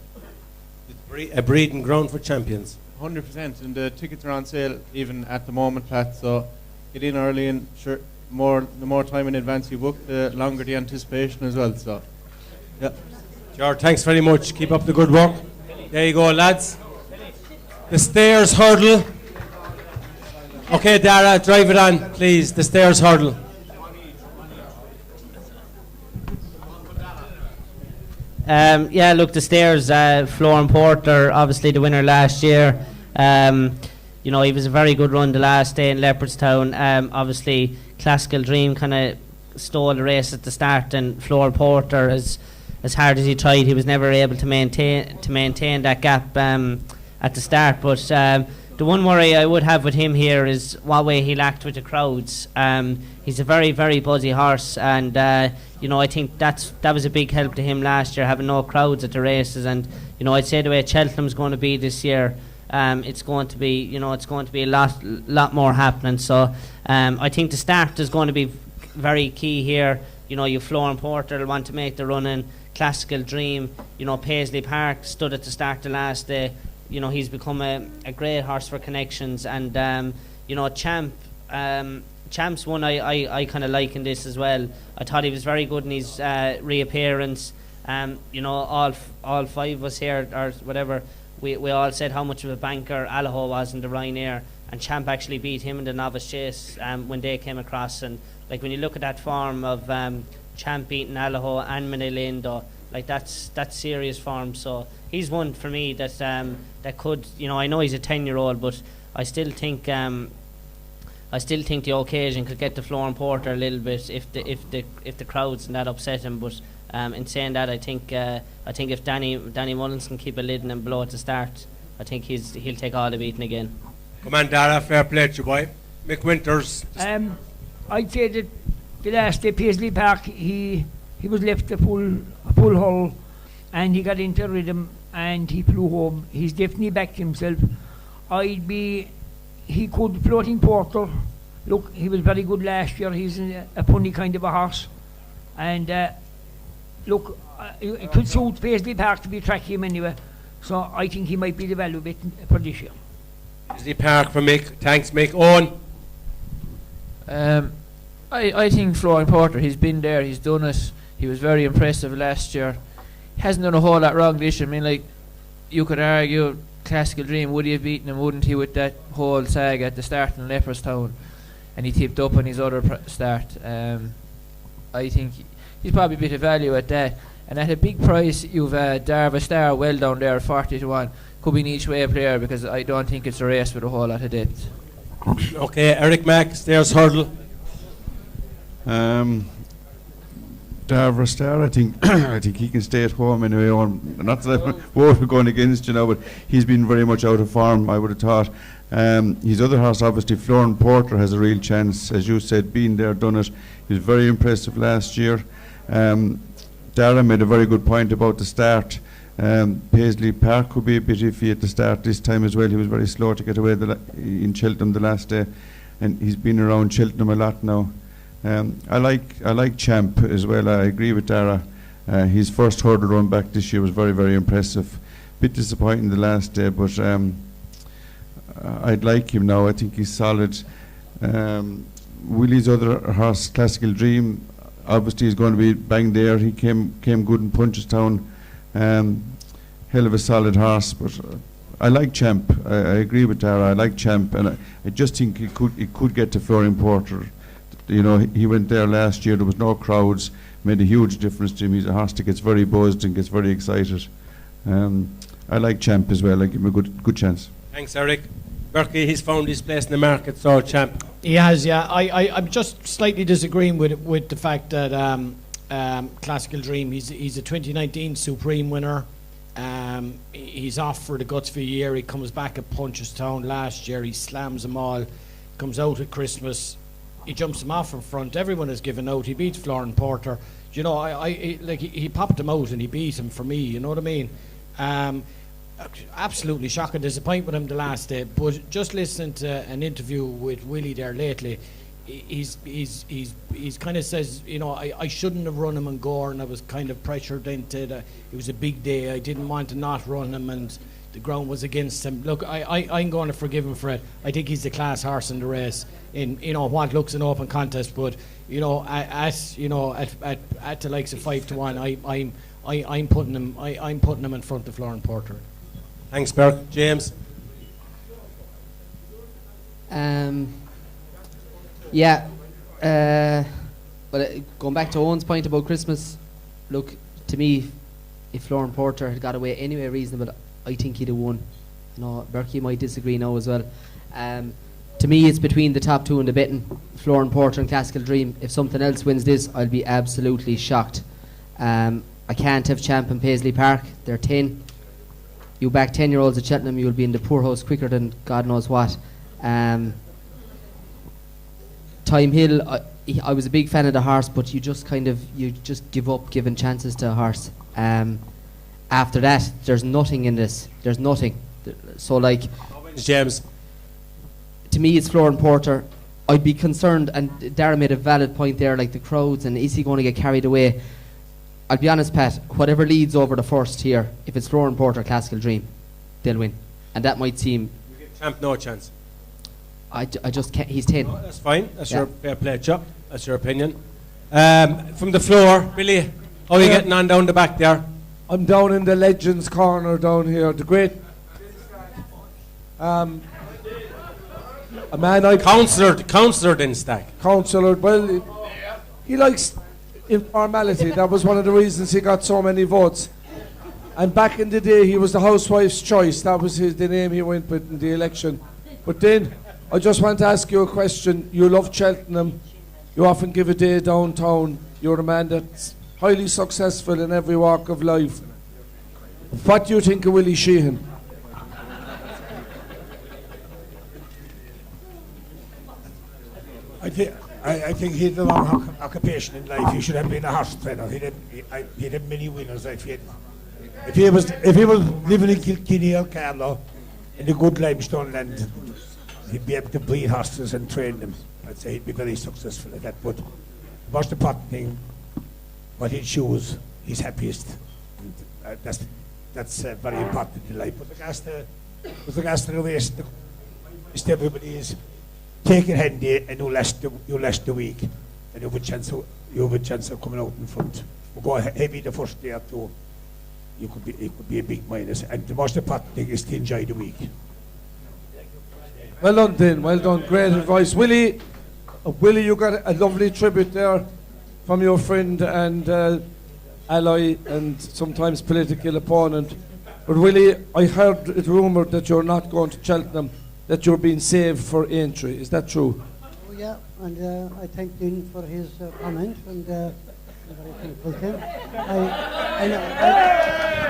A: it's a breeding ground for champions.
Q: 100%, and the tickets are on sale even at the moment, Pat. So get in early, and sure, the more time in advance you book, the longer the anticipation as well. So, yeah.
A: George, thanks very much. Keep up the good work. There you go, lads. The stairs hurdle. Okay, Dara, drive it on, please. The stairs hurdle.
I: Yeah, look, the stairs, Florian Porter, obviously the winner last year. You know, he was a very good run the last day in Leopardstown. Obviously, Classical Dream kind of stole the race at the start, and Florian Porter, as hard as he tried, he was never able to maintain that gap at the start. But the one worry I would have with him here is what way he lacked with the crowds. He's a very, very buzzy horse, and you know, I think that was a big help to him last year, having no crowds at the races. And you know, I'd say the way Cheltenham's going to be this year, it's going to be a lot more happening. So I think the start is going to be very key here. You know, you Florian Porter will want to make the run in. Classical Dream, you know, Paisley Park stood at the start the last day. You know, he's become a great horse for connections. And you know, Champ Champs one, I kind of like in this as well. I thought he was very good in his reappearance. You know, all five of us here, or whatever, we all said how much of a banker Allaho was in the Ryanair, and Champ actually beat him in the novice chase when they came across. And like when you look at that form of Champ beating Allaho and Manilindo, like that's serious form. So he's one for me that that could, you know, I know he's a 10-year-old, but I still think the occasion could get the Flooring Porter a little bit if the crowds and that upset him. But in saying that, I think if Danny Mullins can keep a lid and blow at the start, I think he'll take all the beating again.
A: Come on, Dara, fair play to you, boy. Mick Winters.
H: I'd say that the last day Paisley Park, he was left a full hull, and he got into rhythm and he flew home. He's definitely backed himself. He could Floating Porter. Look, he was very good last year. He's a funny kind of a horse, and look, it could suit Paisley Park to be tracking him anyway. So I think he might be the value of it for this year.
A: Paisley Park for Mick. Thanks, Mick. Owen.
E: I think Floating Porter, he's been there, he's done it. He was very impressive last year. He hasn't done a whole lot wrong this year. I mean, like, you could argue Classical Dream, would he have beaten him, wouldn't he, with that whole saga at the start in Leopardstown, and he tipped up on his other start. I think he's probably a bit of value at that. And at a big price, you've Darva Star well down there, 40-1. Could be an each way player, because I don't think it's a race with a whole lot of depth.
A: Okay, Eric Mack, Stairs Hurdle.
D: Darva Star, I think I think he can stay at home anyway. Not that we're going against, you know, but he's been very much out of form, I would have thought. His other horse, obviously, Florin Porter, has a real chance. As you said, been there, done it. He was very impressive last year. Dara made a very good point about the start. Paisley Park could be a bit iffy at the start this time as well. He was very slow to get away in Cheltenham the last day, and he's been around Cheltenham a lot now. I like Champ as well. I agree with Dara. His first hurdle run back this year was very, very impressive. Bit disappointing the last day, but I'd like him now. I think he's solid. Willie's other horse, Classical Dream, obviously is going to be bang there. He came good in Punchestown. Hell of a solid horse, but I like Champ. I agree with Dara. I like Champ, and I just think he could get to Florin Porter. You know, he went there last year. There was no crowds. Made a huge difference to him. He's a horse that gets very buzzed and gets very excited. I like Champ as well. I give him a good chance.
A: Thanks, Eric. Berkey, he's found his place in the market, so Champ.
F: He has, yeah. I'm just slightly disagreeing with the fact that Classical Dream, he's a 2019 Supreme winner. He's off for the guts for a year. He comes back at Punchestown last year. He slams them all. Comes out at Christmas. He jumps him off in front. Everyone has given out. He beats Florin Porter. You know, he popped him out and he beat him for me. You know what I mean? Absolutely shocking disappointment with him the last day. But just listening to an interview with Willie there lately, he's kind of says, you know, I shouldn't have run him in Gore, and I was kind of pressured into it was a big day. I didn't want to not run him, and the ground was against him. Look, I'm going to forgive him for it. I think he's the class horse in the race, in, you know, what looks an open contest. But you know, at the likes of 5-1, I'm putting him in front of Florin Porter.
A: Thanks, Burke. James.
G: Yeah. But going back to Owen's point about Christmas, look, to me, if Florin Porter had got away anyway reasonable, I think he'd have won. You know, Berkey might disagree now as well. To me, it's between the top two in the betting, Florin Porter and Classical Dream. If something else wins this, I'll be absolutely shocked. I can't have Champ and Paisley Park. They're 10. You back 10-year-olds at Cheltenham, you'll be in the poorhouse quicker than God knows what. Time Hill, I was a big fan of the horse, but you just give up giving chances to a horse. After that, there's nothing in this. There's nothing. So, like,
A: James,
G: to me, it's Florin Porter. I'd be concerned, and Dara made a valid point there, like the crowds, and is he going to get carried away? I'll be honest, Pat, whatever leads over the first here, if it's Florin Porter, Classical Dream, they'll win. And that might seem...
A: You give Champ no chance.
G: I just can't. He's 10.
A: No, that's fine. That's your fair play, Chuck. That's your opinion. From the floor, Billy, how are you getting on down the back there?
B: I'm down in the Legends corner down here. The great a man I
A: Councillor Dinstack.
B: Councillor. Well, he likes informality. That was one of the reasons he got so many votes. And back in the day, he was the housewife's choice. That was the name he went with in the election. But then, I just want to ask you a question. You love Cheltenham. You often give a day downtown. You're a man that's highly successful in every walk of life. What do you think of Willie Sheehan?
R: I think he had the wrong occupation in life. He should have been a horse trainer. He had many winners. If he was living in Kilkenny or Carlow in the good limestone land, he'd be able to breed horses and train them. I'd say he'd be very successful at that. But the most important thing, what he'd choose, he's happiest. And, that's very important in life. But the gas to the waste, just everybody is take it handy and you last the week, and you have a chance of coming out in front. We'll go heavy the first day or two. It could be a big minus, and the most important thing is to enjoy the week.
B: Well done, Din. Well done. Great advice, Willie. Willie, you got a lovely tribute there from your friend and ally, and sometimes political opponent. But Willie, I heard it rumoured that you're not going to Cheltenham, that you're being saved for Aintree. Is that true?
S: Oh, yeah, and I thank Dean for his comment, and I'm very thankful to him.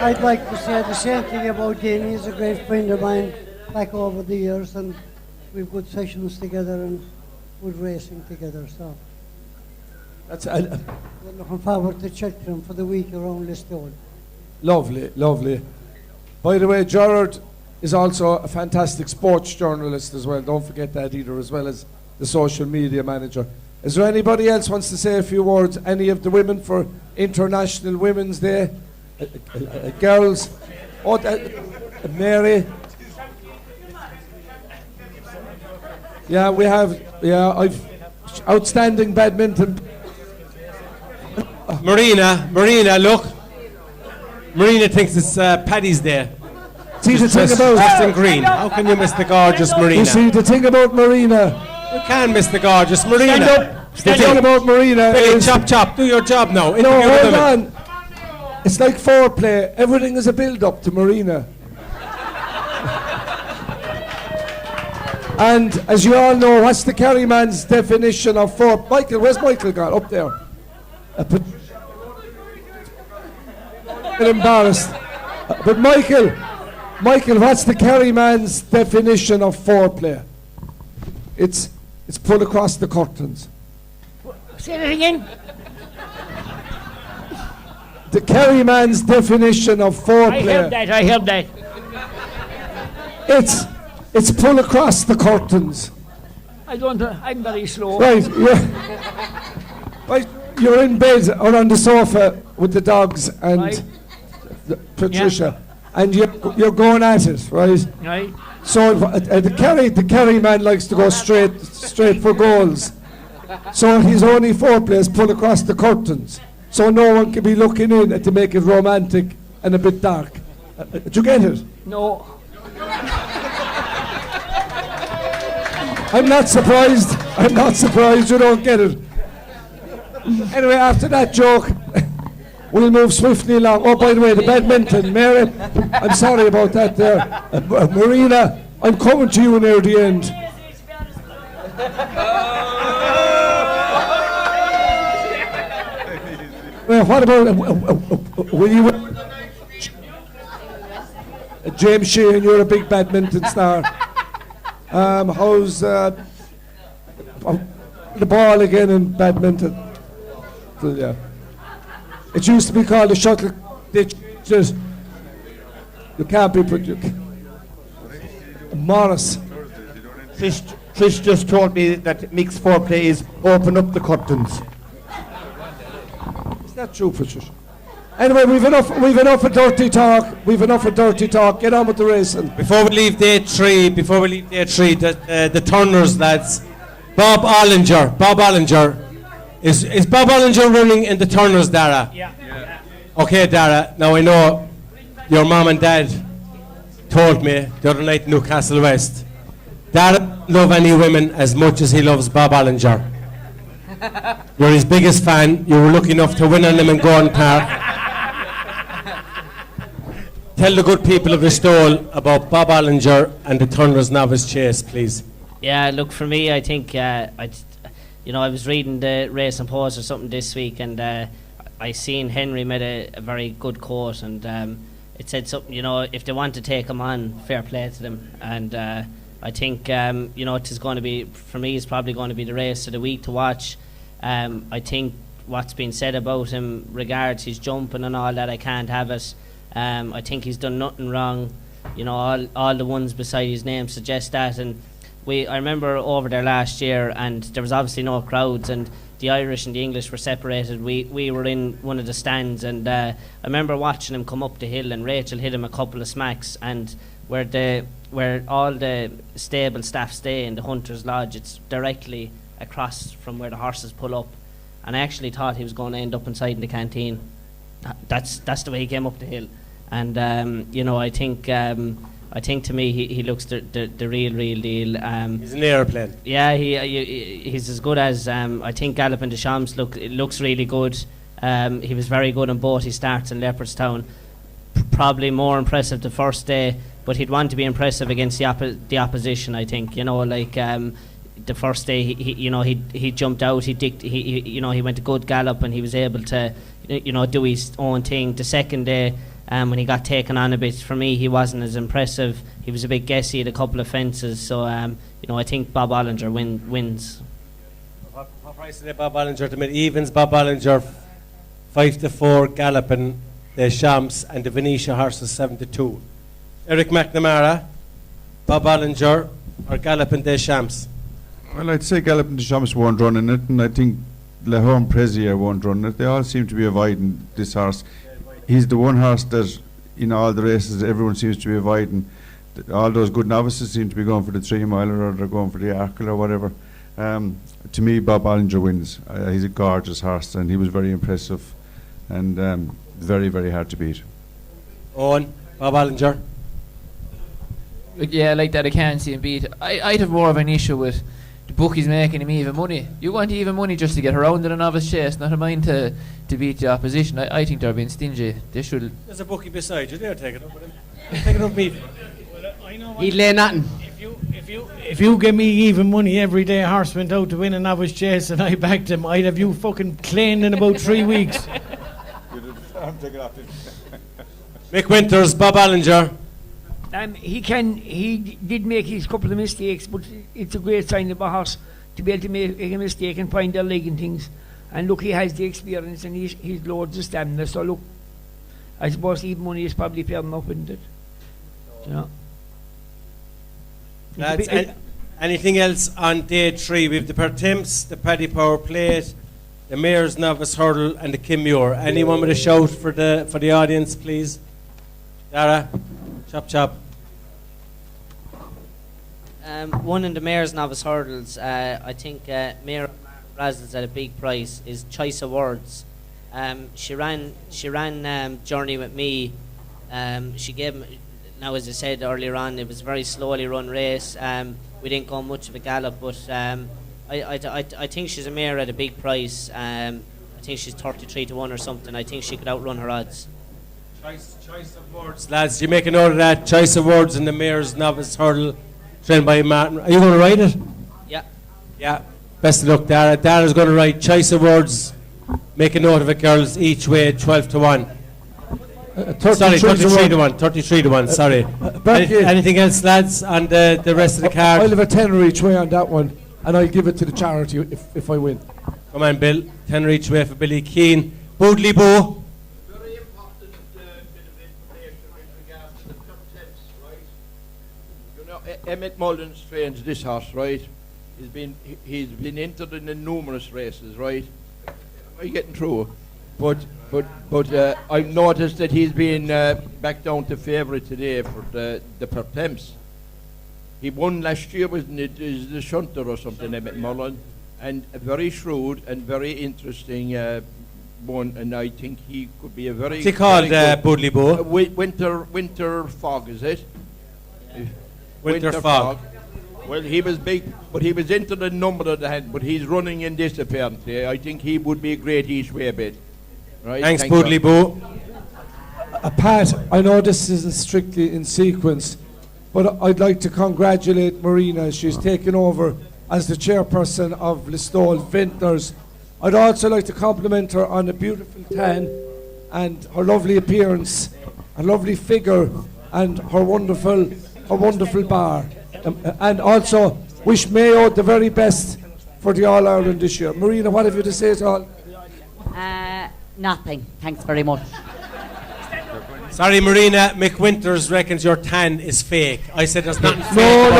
S: I'd like to say the same thing about Dean. He's a great friend of mine back over the years, and we've good sessions together and good racing together. So
B: that's
S: we're looking forward to Cheltenham for the week around Listowel.
B: Lovely, lovely. By the way, Gerard is also a fantastic sports journalist as well. Don't forget that either, as well as the social media manager. Is there anybody else wants to say a few words? Any of the women for International Women's Day? Girls? Oh, Mary? Yeah, we have. Yeah, I've outstanding badminton.
A: Marina, look. Marina thinks it's Paddy's Day.
B: See the thing about
A: dressed in green. How can you miss the gorgeous Marina?
B: You see the thing about Marina.
A: You can miss the gorgeous Marina.
B: Stand up. The thing about Marina
A: Billy,
B: is
A: chop. Do your job now.
B: No, hold on. It's like foreplay. Everything is a build-up to Marina. And as you all know, what's the Kerryman's definition of foreplay? Michael, where's Michael gone? Up there. Embarrassed. But Michael, what's the Kerryman's definition of foreplay? It's pull across the curtains.
H: Say that again.
B: The Kerryman's definition of foreplay.
H: I heard that.
B: It's pull across the curtains.
H: I'm very slow.
B: Right, you're in bed or on the sofa with the dogs and
H: right.
B: Patricia, and you're going at it, right?
H: Right.
B: So the Kerry man likes to go straight for goals. So his only foreplay is pull across the curtains, so no one can be looking in to make it romantic and a bit dark. Do you get it?
H: No.
B: I'm not surprised you don't get it. Anyway, after that joke, we'll move swiftly along. Oh, by the way, the badminton, Mary, I'm sorry about that there. Marina, I'm coming to you near the end. Well, what about, will you, James Sheehan, you're a big badminton star. How's the ball again in badminton? Yeah. It used to be called a shuttle. You can't be produced. Morris.
J: Trish just told me that mixed foreplay is open up the curtains.
B: Is that true, Patricia? Anyway, we've enough of dirty talk. We've enough of dirty talk. Get on with the racing.
A: Before we leave day three, the turners, lads. Bob Ollinger. Is Bob Ollinger running in the turners, Dara?
H: Yeah.
A: Okay, Dara. Now I know your mom and dad told me the other night in Newcastle West. Dara doesn't love any women as much as he loves Bob Ollinger. You're his biggest fan. You were lucky enough to win on him in Gordon Park. Tell the good people of Listowel about Bob Ollinger and the Thunder's Novice Chase, please.
I: Yeah, look, for me, I think, I was reading the Race and Post or something this week, and I seen Henry made a very good quote, and it said something, if they want to take him on, fair play to them. And I think, it is going to be, for me, it's probably going to be the race of the week to watch. I think what's been said about him regards his jumping and all that, I can't have it. I think he's done nothing wrong. All the ones beside his name suggest that. And I remember over there last year, and there was obviously no crowds, and the Irish and the English were separated. We were in one of the stands, and I remember watching him come up the hill, and Rachel hit him a couple of smacks, and where all the stable staff stay in the Hunter's Lodge, it's directly across from where the horses pull up, and I actually thought he was going to end up inside in the canteen. That's the way he came up the hill, and I think to me he looks the real deal.
A: He's an airplane.
I: Yeah, he's as good as I think Galloping the Shams looks really good. He was very good on both his starts in Leopardstown. Probably more impressive the first day, but he'd want to be impressive against the opposition. I think the first day he jumped out. He went a good gallop, and he was able to do his own thing. The second day, when he got taken on a bit, for me he wasn't as impressive. He was a bit guessy, had a couple of fences. So I think Bob Ollinger wins.
A: What price is Bob Ollinger to mid evens? Bob Ollinger 5-4, Galloping the Shams, and the Venetia horses 7-2. Eric McNamara, Bob Ollinger, or Galloping the Shams?
D: Well, I'd say Galloping the Shams won't run in it, and I think Lahore Prezier won't run it. They all seem to be avoiding this horse. He's the one horse that, in all the races, everyone seems to be avoiding. All those good novices seem to be going for the 3-miler, or they're going for the Arkle or whatever. To me, Bob Ollinger wins. He's a gorgeous horse, and he was very impressive, and very, very hard to beat.
A: Owen, Bob Ollinger.
E: Yeah, like that I can't see him beat. I'd have more of an issue with the bookies making him even money. You want even money just to get around in a novice chase, not a mind to beat the opposition. I think they're being stingy. They should.
A: There's a bookie beside you. They're taking up with him. Taking up me.
F: He'd lay nothing. If you give me even money every day a horse went out to win a novice chase and I backed him, I'd have you fucking cleaned in about 3 weeks.
A: Mick Winters, Bob Ollinger.
H: He did make his couple of mistakes, but it's a great sign of a horse to be able to make a mistake and find their leg and things. And look, he has the experience, and he's loads of stamina. So look, I suppose even money is probably fair enough, isn't it?
A: Lads, anything else on day 3? We have the Pertimps, the Paddy Power Plate, the Mayor's Novice Hurdle, and the Kim Muir. Anyone with a shout for the audience, please? Dara? Chop.
I: One in the Mayor's Novice Hurdles, I think Mayor Razzles at a big price is Choice of Words. She ran Journey with me. She gave, now as I said earlier on, it was a very slowly run race. We didn't go much of a gallop, but I think she's a mare at a big price. I think she's 33-1 or something. I think she could outrun her odds.
A: Choice of Words, lads. You make a note of that. Choice of Words in the Mayor's Novice Hurdle, trained by Martin. Are you going to ride it? Yeah. Best of luck, Dara. Dara's going to ride Choice of Words. Make a note of it, girls. Each way 12-1. 33-1. Sorry. Anything else, lads, on the rest of the card?
B: I'll have a tenner each way on that one, and I'll give it to the charity if I win.
A: Come on, Bill. Tenner each way for Billy Keane. Boodley Bow.
K: Emmett Mullins trains this horse, right? He's been entered in numerous races, right? Am I getting through? But I've noticed that he's been back down to favourite today for the Pertemps. He won last year, wasn't it? Is the Shunter or something, Emmett Mullen, and a very shrewd and very interesting one. And I think he could be a very.
A: What's he called, Budley Bo?
K: Winter Fog, is it?
A: Winter Fog.
K: Well, he was big, but he was into the number of the hand. But he's running in this apparently. I think he would be a great each way bit. Right?
A: Thanks, Budley Bo.
B: Pat, I know this isn't strictly in sequence, but I'd like to congratulate Marina. She's taken over as the chairperson of Listowel Vintners. I'd also like to compliment her on a beautiful tan and her lovely appearance, her lovely figure, and her wonderful bar. And also wish Mayo the very best for the All-Ireland this year. Marina, what have you to say at all?
T: Nothing. Thanks very much.
A: Sorry, Marina, Mick Winters reckons your tan is fake. I said there's nothing fake.
B: No.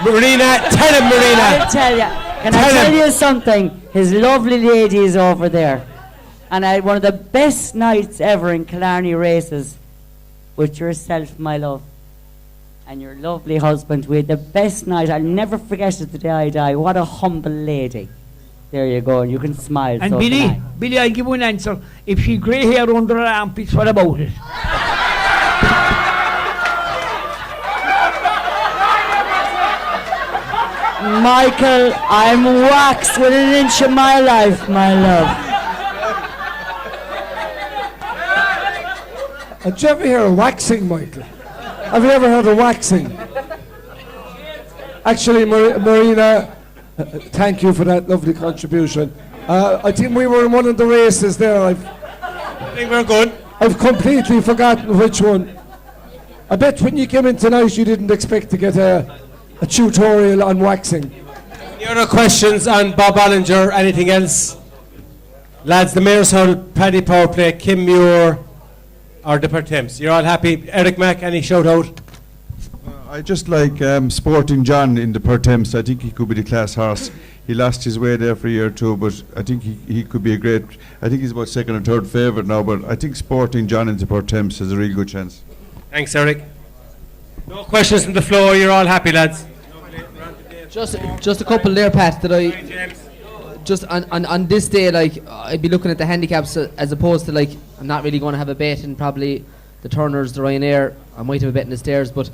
A: Marina, tell him, Marina.
T: I'll tell you. Can I tell you something? His lovely lady is over there. And I had one of the best nights ever in Killarney races with yourself, my love, and your lovely husband. We had the best night. I'll never forget it the day I die. What a humble lady. There you go, and you can smile.
H: And
T: so
H: Billy, I'll give you an answer. If she grey hair under her armpits, what about it?
T: Michael, I'm waxed with an inch of my life, my love.
B: Did you ever hear of waxing, Michael? Have you ever heard of waxing? Actually, Marina, thank you for that lovely contribution. I think we were in one of the races there. I
A: think we're good.
B: I've completely forgotten which one. I bet when you came in tonight you didn't expect to get a tutorial on waxing.
A: Any other questions on Bob Ollinger? Anything else? Lads, the Mayor's Hall, Paddy Power Play, Kim Muir, or the Pertemps. You're all happy? Eric Mack, any shout out?
D: I just like Sporting John in the Pertemps. I think he could be the class horse. He lost his way there for a year or two, but I think he could be a great. I think he's about second or third favourite now, but I think Sporting John in the Pertemps has a real good chance.
A: Thanks, Eric. No questions from the floor. You're all happy, lads.
G: Just a couple there, Pat, that I just on this day, like I'd be looking at the handicaps as opposed to like I'm not really going to have a bet in probably the Turners, the Ryanair. I might have a bet in the Stairs, but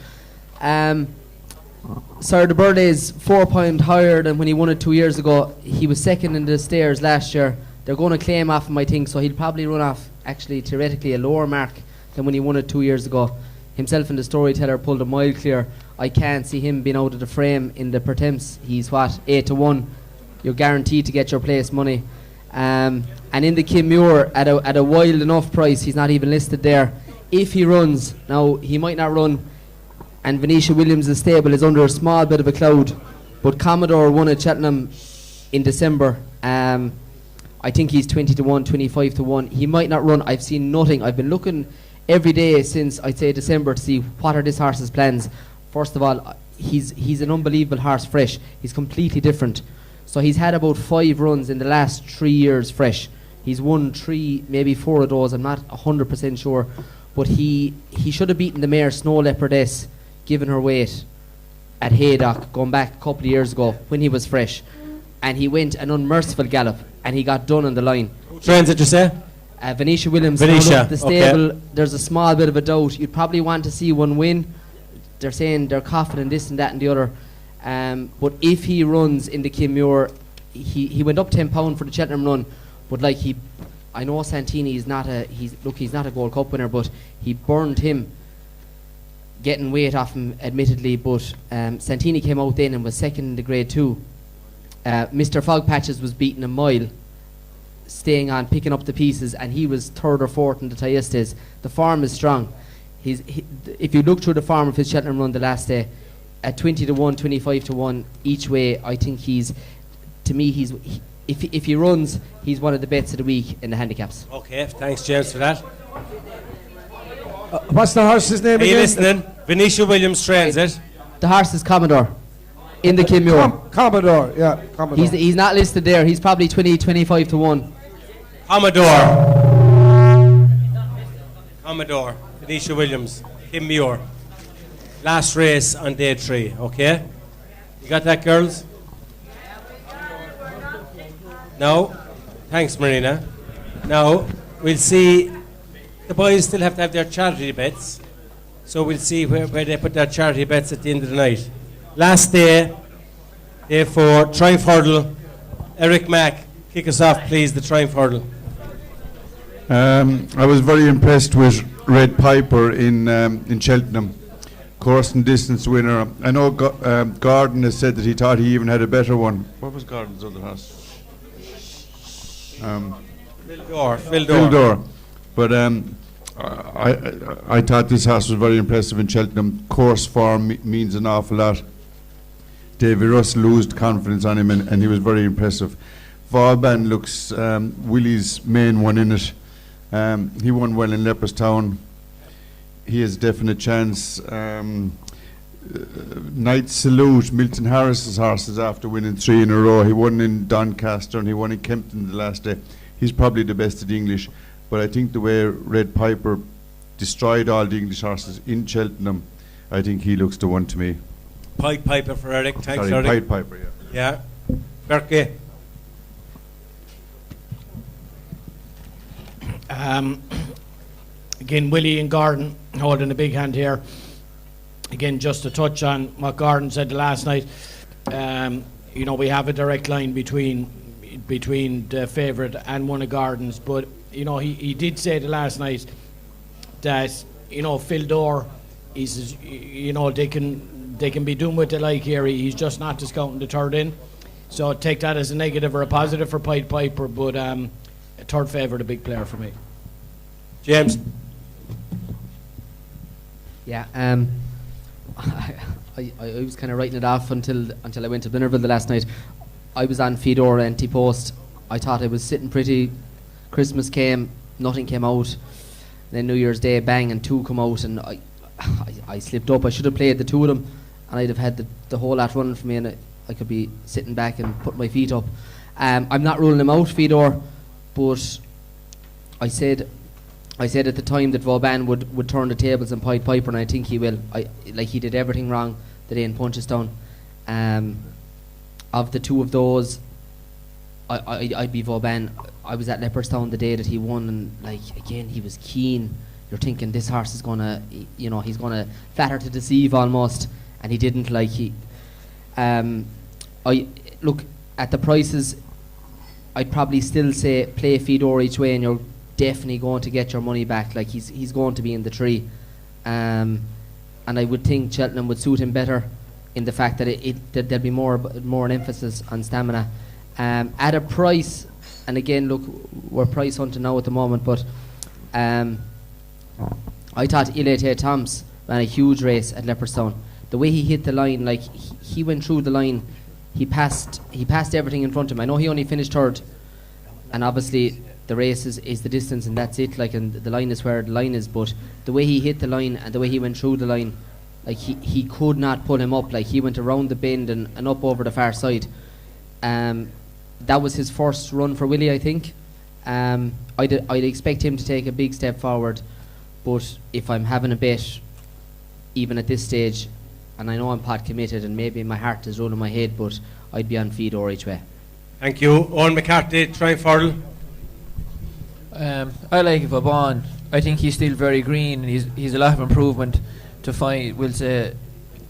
G: Sir De Burday's 4 pound higher than when he won it 2 years ago. He was second in the Stairs last year. They're going to claim off him, I think, so he'll probably run off actually theoretically a lower mark than when he won it 2 years ago. Himself and the Storyteller pulled a mile clear. I can't see him being out of the frame in the Pertemps. He's 8-1. You're guaranteed to get your place money. And in the Kim Muir at a wild enough price, he's not even listed there. If he runs, now he might not run, and Venetia Williams' stable is under a small bit of a cloud, but Commodore won at Cheltenham in December. I think he's 20-1, 25-1. He might not run. I've seen nothing. I've been looking every day since I'd say December to see what are this horse's plans. First of all, he's an unbelievable horse fresh. He's completely different. So he's had about 5 runs in the last 3 years fresh. He's won 3, maybe 4 of those. I'm not 100% sure, but he should have beaten the mare Snow Leopardess, given her weight, at Haydock going back a couple of years ago when he was fresh, and he went an unmerciful gallop and he got done on the line.
A: Who trains it, you say?
G: Venetia Williams.
A: Venetia,
G: now look, the stable,
A: okay.
G: There's a small bit of a doubt. You'd probably want to see one win. They're saying they're confident this and that and the other. But if he runs in the Kim Muir, he went up £10 for the Cheltenham run, but like I know Santini is not he's not a Gold Cup winner, but he burned him getting weight off him, admittedly, but Santini came out then and was second in the Grade 2. Mr. Fog Patches was beaten a mile, staying on, picking up the pieces, and he was 3rd or 4th in the Tayestes. The form is strong. If you look through the form of his Cheltenham run the last day, at 20-1, 25-1 each way, I think if he runs, he's one of the bets of the week in the handicaps.
A: Okay, thanks, James, for that.
B: What's the horse's name
A: Are
B: again?
A: you listening? Venetia Williams trains it.
G: The horse is Commodore in the Kim Muir.
B: Commodore, yeah, Commodore.
G: He's not listed there. He's probably 25-1.
A: Commodore, Tanisha Williams, Kim Muir. Last race on day 3, okay? You got that, girls? No? Thanks, Marina. Now, we'll see. The boys still have to have their charity bets. So we'll see where they put their charity bets at the end of the night. Last day, day 4, Triumph Hurdle. Eric Mack, kick us off, please, the Triumph Hurdle.
D: I was very impressed with Red Piper in Cheltenham. Course and distance winner. I know Gordon has said that he thought he even had a better one. What was Gordon's other horse? Fildor. But I thought this horse was very impressive in Cheltenham. Course form means an awful lot. Davy Russell lost confidence on him, and he was very impressive. Vauban looks Willie's main one in it. He won well in Leopardstown. He has a definite chance. Night Salute, Milton Harris's horses after winning 3 in a row. He won in Doncaster and he won in Kempton the last day. He's probably the best of the English, but I think the way Red Piper destroyed all the English horses in Cheltenham, I think he looks the one to me.
A: Pied Piper for Eric. Thanks,
D: Sorry,
A: Eric.
D: Pied Piper, yeah.
A: Yeah. Berkey.
F: Again, Willie and Gordon holding a big hand here. Again, just to touch on what Gordon said last night, you know, we have a direct line between the favourite and one of Gordon's, but you know, he did say the last night that, you know, Fildor is, you know, they can be doing what they like here. He's just not discounting the third in, so take that as a negative or a positive for Pied Piper, but a third favourite, a big player for me.
A: James.
G: Yeah, I was kind of writing it off until I went to Binnerville the last night. I was on Fedor and T-Post. I thought I was sitting pretty. Christmas came, nothing came out. Then New Year's Day, bang, and 2 come out, and I slipped up. I should have played the 2 of them, and I'd have had the whole lot running for me, and I could be sitting back and putting my feet up. I'm not ruling him out, Fedor, but I said at the time that Vauban would turn the tables on Pied Piper, and I think he will. He did everything wrong the day in Punchestown. Of the 2 of those, I'd be Vauban. I was at Leopardstown the day that he won, and again, he was keen. You're thinking this horse is gonna, you know, he's gonna flatter to deceive almost, and he didn't. I look at the prices. I'd probably still say play Fedor each way, and you're definitely going to get your money back. He's going to be in the 3, and I would think Cheltenham would suit him better in the fact that that there'll be more an emphasis on stamina at a price. And again, look, we're price hunting now at the moment, but I thought Ilete Toms ran a huge race at Leopardstown. The way he hit the line, he went through the line, he passed everything in front of him. I know he only finished 3rd, and obviously the race is the distance, and that's it. And the line is where the line is. But the way he hit the line and the way he went through the line, he could not pull him up. He went around the bend and up over the far side. That was his first run for Willie, I think. I'd expect him to take a big step forward, but if I'm having a bet, even at this stage, and I know I'm pot committed, and maybe my heart is rolling my head, but I'd be on Fedor each way.
A: Thank you. Owen McCarthy, Triumph Hurdle.
E: I like Vauban. I think he's still very green. He's a lot of improvement to find. We'll say,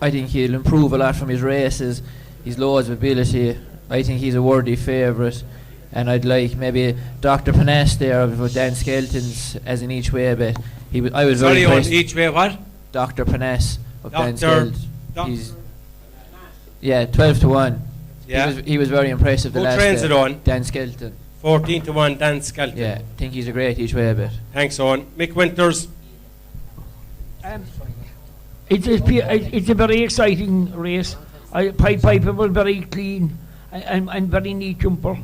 E: I think he'll improve a lot from his races. He's loads of ability. I think he's a worthy favourite, and I'd like maybe Dr. Paness there with Dan Skelton's as an each way bet. I was very impressed.
A: Each way what?
E: Dr. Paness of Dan Skelton. He's 12-1.
A: Yeah.
E: He was very impressive the last day.
A: Who trains it on?
E: Dan Skelton.
A: 14-1, Dan Skelton.
E: Yeah, I think he's a great each way bet.
A: Thanks, Owen. Mick Winters.
H: It's a very exciting race. Pied Piper was very clean and very neat jumper.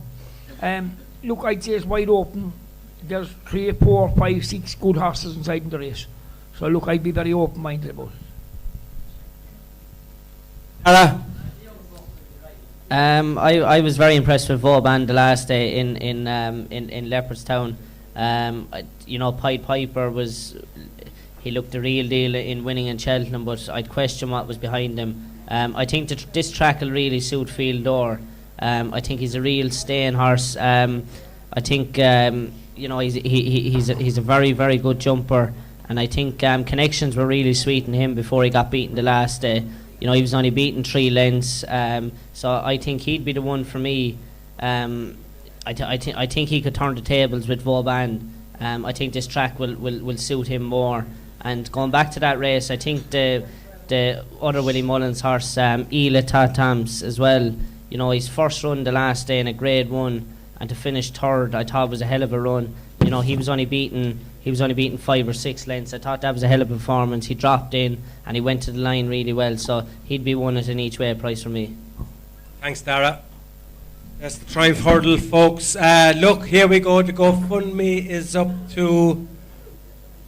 H: Look, I'd say it's wide open. There's 3, 4, 5, 6 good horses inside in the race. So look, I'd be very open-minded about it.
I: I was very impressed with Vauban the last day in Leopardstown. Pied Piper he looked the real deal in winning in Cheltenham, but I'd question what was behind him. I think this track will really suit Field Door. I think he's a real staying horse. I think he's a very, very good jumper, and I think connections were really sweeting him before he got beaten the last day. He was only beaten 3 lengths, so I think he'd be the one for me. I think he could turn the tables with Vauban. I think this track will suit him more. And going back to that race, I think the other Willie Mullins horse, Ela Tatams as well. His first run the last day in a Grade 1, and to finish third, I thought was a hell of a run. He was only beaten 5 or 6 lengths. I thought that was a hell of a performance. He dropped in and he went to the line really well, so he'd be one at an each way price for me.
A: Thanks, Dara. That's the Triumph Hurdle, folks. Look, here we go. The GoFundMe is up to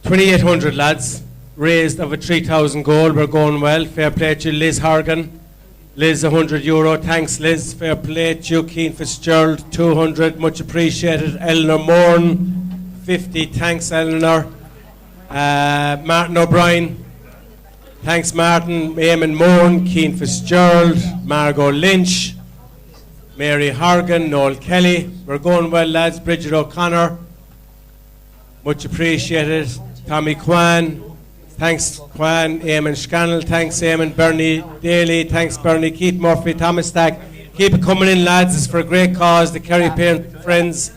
A: 2,800, lads. Raised of a 3,000 goal. We're going well. Fair play to Liz Hargan. Liz, €100. Thanks, Liz. Fair play to you. Keane Fitzgerald, 200. Much appreciated. Eleanor Morn, 50. Thanks, Eleanor. Martin O'Brien. Thanks, Martin. Eamon Morn, Keane Fitzgerald, Margot Lynch, Mary Hargan, Noel Kelly. We're going well, lads. Bridget O'Connor. Much appreciated. Tommy Kwan. Thanks, Kwan. Eamon Scannell. Thanks, Eamon. Bernie Daly. Thanks, Bernie. Keith Murphy. Thomas Stack. Keep it coming in, lads. It's for a great cause. The Kerry Parent Friends.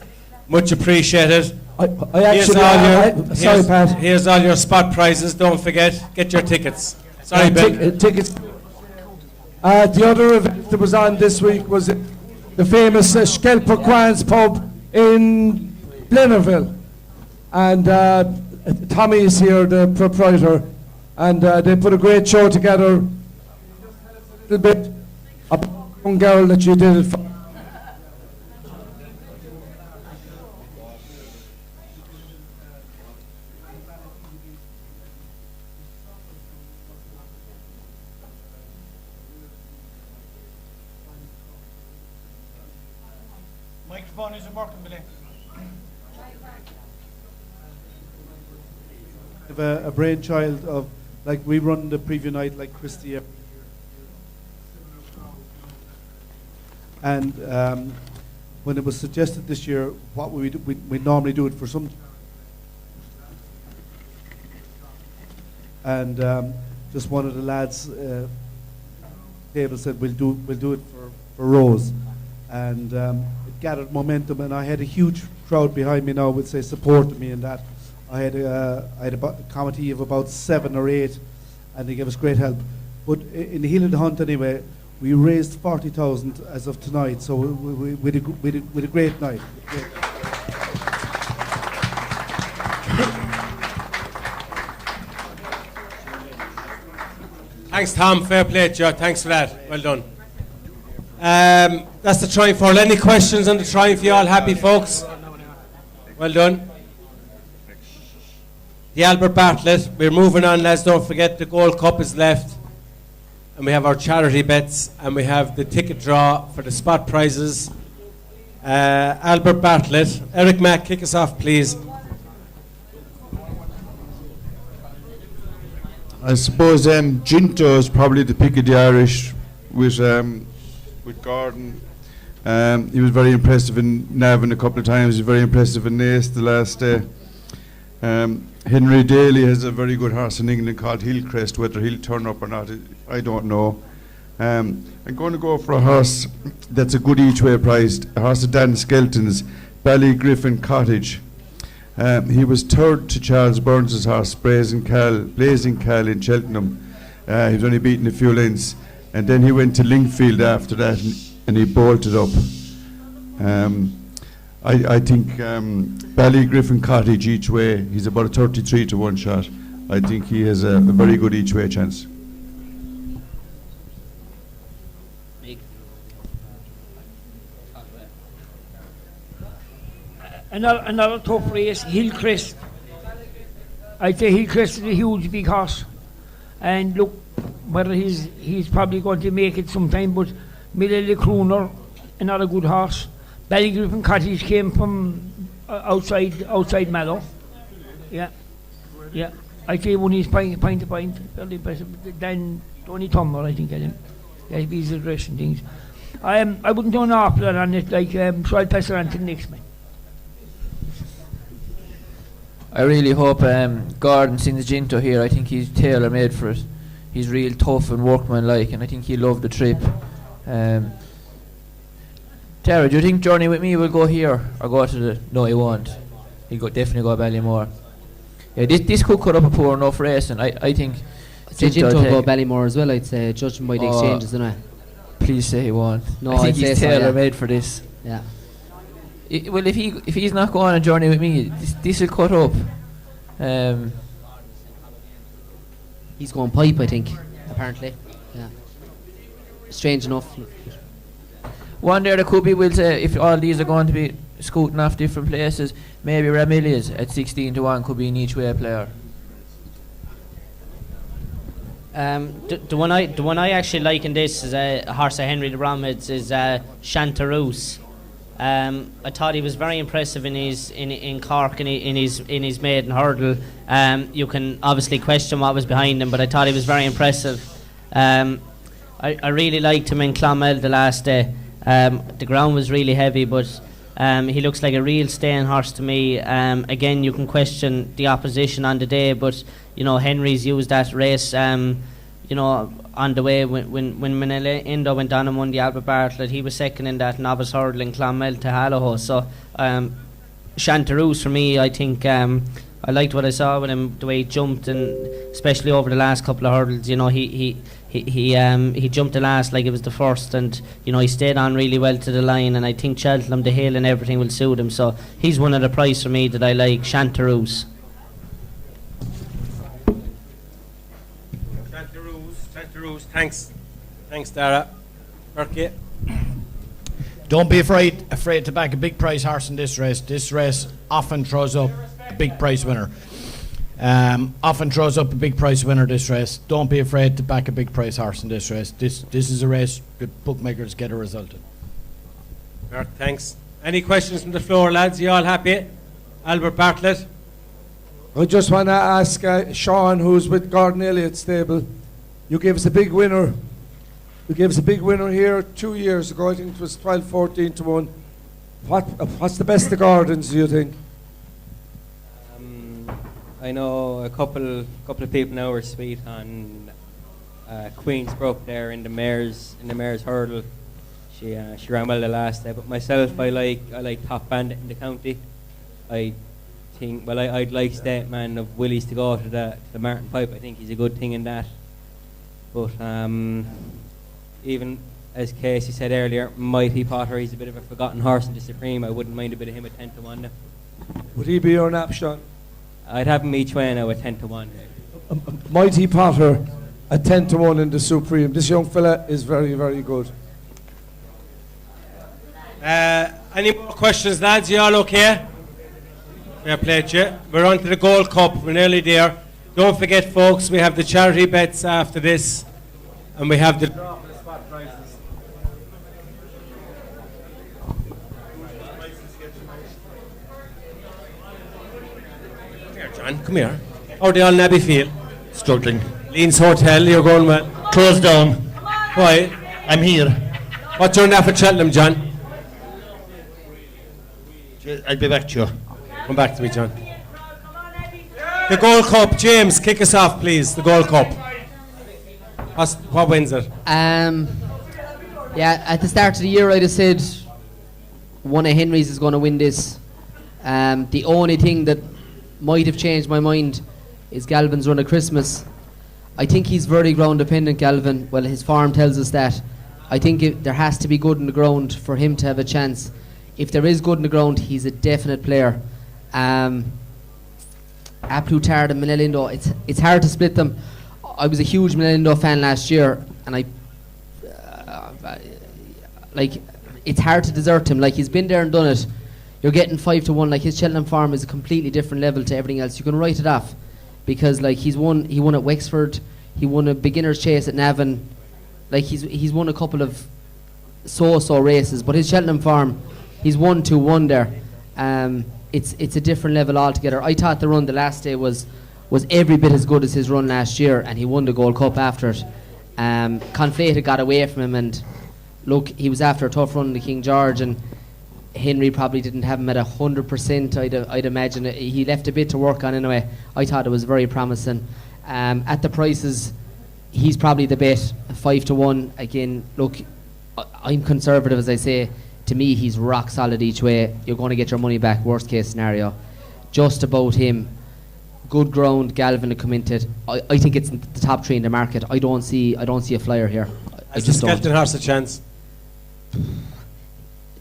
A: Much appreciated.
B: Sorry, Pat.
A: Here's all your spot prizes. Don't forget. Get your tickets. Sorry, Ben.
B: Tickets. The other event that was on this week was the famous Skelper Quan's pub in Blennerville. And Tommy is here, the proprietor, and they put a great show together. A little bit about a young girl that you did it for.
F: Microphone isn't working, Billy.
U: A brainchild of, like, we run the preview night like Christy, and when it was suggested this year, what we do, we normally do it for some, and just one of the lads table said we'll do it for Rose, and it gathered momentum, and I had a huge crowd behind me now would say supported me in that. I had a committee of about 7 or 8, and they gave us great help. But in the Healy and Hunt anyway, we raised 40,000 as of tonight, so we had a great night.
A: Thanks, Tom. Fair play to you. Thanks for that. Well done. That's the Triumph Hurl. Any questions on the Triumph? You all happy, folks? Well done. The Albert Bartlett, we're moving on, lads. Don't forget the Gold Cup is left, and we have our charity bets, and we have the ticket draw for the spot prizes. Albert Bartlett, Eric Mack, kick us off, please.
D: I suppose Ginto is probably the pick of the Irish with Gordon. He was very impressive in Navan a couple of times. He was very impressive in Naas the last day. Henry Daly has a very good horse in England called Hillcrest. Whether he'll turn up or not, I don't know. I'm going to go for a horse that's a good each-way priced, a horse of Dan Skelton's, Ballygriffin Cottage. He was third to Charles Burns' horse, Blazing Cal in Cheltenham. He was only beaten a few lengths. And then he went to Lingfield after that, and he bolted up. I think Ballygriffin Cottage each way, he's about a 33 to 1 shot. I think he has a very good each way chance.
H: Another tough race, Hillcrest. I'd say Hillcrest is a huge big horse. And look, whether he's probably going to make it sometime, but Millelly Crooner, another good horse. Ballygriffin Cottage came from outside Mallow. Yeah. I say one is point to point, very impressive. Then Tony Tummer, I think, him. Yeah, he's addressing things. I wouldn't do an awful lot on it, so I'll pass it on to the next man.
E: I really hope Gordon sends Ginto here. I think he's tailor-made for it. He's real tough and workmanlike, and I think he'll love the trip. Tara, do you think Journey with Me will go here or go to the? No, he won't. He'll definitely go Ballymore. Yeah, this could cut up a poor enough race, and I think.
G: Ginto will go Ballymore as well. I'd say, judging by the exchanges, don't I?
E: Please say he won't.
G: No,
E: I think
G: I'd
E: he's
G: say
E: tailor-made for this.
G: Yeah.
E: Well, if he's not going on a Journey with Me, this will cut up.
G: He's going pipe, I think. Apparently, yeah. Strange enough.
E: One there that could be, we'll say, if all these are going to be scooting off different places, maybe Ramilias at 16-1 could be an each way player.
I: The one I actually like in this is a horse of Henry de Bromhead's is Chanterouse. I thought he was very impressive in Cork in his maiden hurdle. You can obviously question what was behind him, but I thought he was very impressive. I really liked him in Clonmel the last day. The ground was really heavy, but he looks like a real staying horse to me. Again, you can question the opposition on the day, but Henry's used that race. On the way when Menelindo went on and won the Albert Bartlett, he was second in that novice hurdle in Clonmel to Halloho. So Chanterouse for me, I think I liked what I saw with him, the way he jumped, and especially over the last couple of hurdles. He jumped the last like it was the first, and he stayed on really well to the line. And I think Cheltenham, the hill, and everything will suit him. So he's one of the prize for me that I like, Chanterouse.
A: Thanks, Dara. Berkey.
F: Don't be afraid to back a big prize horse in this race. This race often throws up a big prize winner. This race. Don't be afraid to back a big prize horse in this race. This is a race that bookmakers get a result in.
A: Bert, thanks. Any questions from the floor, lads? You all happy? Albert Bartlett.
B: I just want to ask Sean, who's with Gordon Elliott's stable. You gave us a big winner. You gave us a big winner here 2 years ago. I think it was 12-14-1. What's the best of Gordon's, do you think?
L: I know a couple of people now are sweet on Queensbrook there in the mare's hurdle. She ran well the last day. But myself, I like Top Bandit in the county. I'd like Stateman of Willie's to go to the Martin Pipe. I think he's a good thing in that. But even as Casey said earlier, Mighty Potter, he's a bit of a forgotten horse in the Supreme. I wouldn't mind a bit of him at 10-1 now.
B: Would he be your nap, Sean?
L: I'd have him each way now at 10-1.
B: Mighty Potter at 10-1 in the Supreme. This young fella is very, very good.
A: Any more questions, lads? You all okay? Fair play to you. We're on to the Gold Cup. We're nearly there. Don't forget, folks, we have the charity bets after this, and we have the draw for the spot prizes. Come here, John. Come here. How are they on Abbeyfield?
C: Struggling.
A: Lean's Hotel, you're going well.
C: Closed down.
A: Why?
C: I'm here.
A: What's your nap at Cheltenham, John?
C: I'll be back to you.
A: Come back to me, John. The Gold Cup, James, kick us off, please. The Gold Cup. What wins it?
G: Yeah, at the start of the year, I'd have said one of Henry's is going to win this. The only thing that might have changed my mind is Galvin's run of Christmas. I think he's very ground dependent, Galvin. Well, his form tells us that. I think there has to be good in the ground for him to have a chance. If there is good in the ground, he's a definite player. Plutard and Menelindo, it's hard to split them. I was a huge Menelindo fan last year, and it's hard to desert him. Like, he's been there and done it. You're getting 5-1. Like, his Cheltenham farm is a completely different level to everything else. You can write it off because, like, he won at Wexford, he won a beginner's chase at Navan. Like, he's won a couple of so races, but his Cheltenham form, he's 1-2-1 there. It's a different level altogether. I thought the run the last day was every bit as good as his run last year, and he won the Gold Cup after it. Conflated got away from him, and look, he was after a tough run in the King George, and Henry probably didn't have him at 100%. I'd imagine he left a bit to work on anyway. I thought it was very promising. At the prices, he's probably the bet, 5-1. Again, look, I'm conservative, as I say. To me, he's rock solid each way. You're going to get your money back, worst case scenario. Just about him. Good ground, Galvin to come into it. I think it's the top 3 in the market. I don't see a flyer here.
A: Has the Skeleton Horse a chance?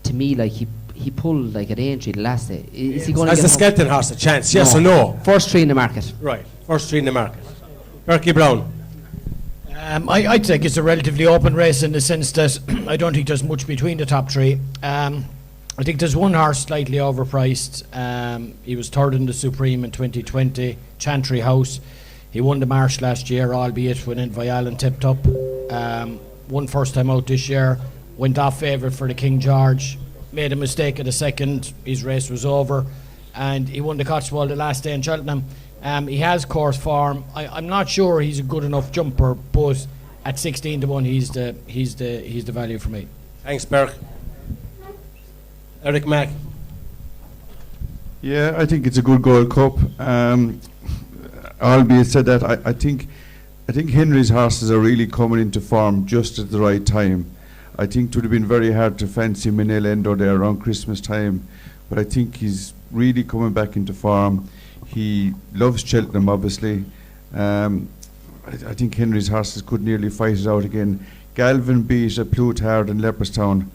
G: To me, like he pulled like at Aintree the last day. Is he going
A: Has
G: to
A: the Skeleton Horse a chance? Yes or no?
G: First 3 in the market.
A: Right. First 3 in the market. Berkey Brown.
F: I think it's a relatively open race in the sense that I don't think there's much between the top 3. I think there's one horse slightly overpriced. He was third in the Supreme in 2020, Chantry House. He won the Marsh last year, albeit when Violent tipped up. Won first time out this year, went off favourite for the King George, made a mistake at the second, his race was over, and he won the Cotswold the last day in Cheltenham. He has course form. I'm not sure he's a good enough jumper, but at 16-1, he's the value for me.
A: Thanks, Berk. Eric Mack.
D: Yeah, I think it's a good Gold Cup. Albeit said that, I think Henry's horses are really coming into form just at the right time. I think it would have been very hard to fancy Manel Endo there around Christmas time, but I think he's really coming back into form. He loves Cheltenham, obviously. I think Henry's horses could nearly fight it out again. Galvin beat a Pluthard in Leopardstown.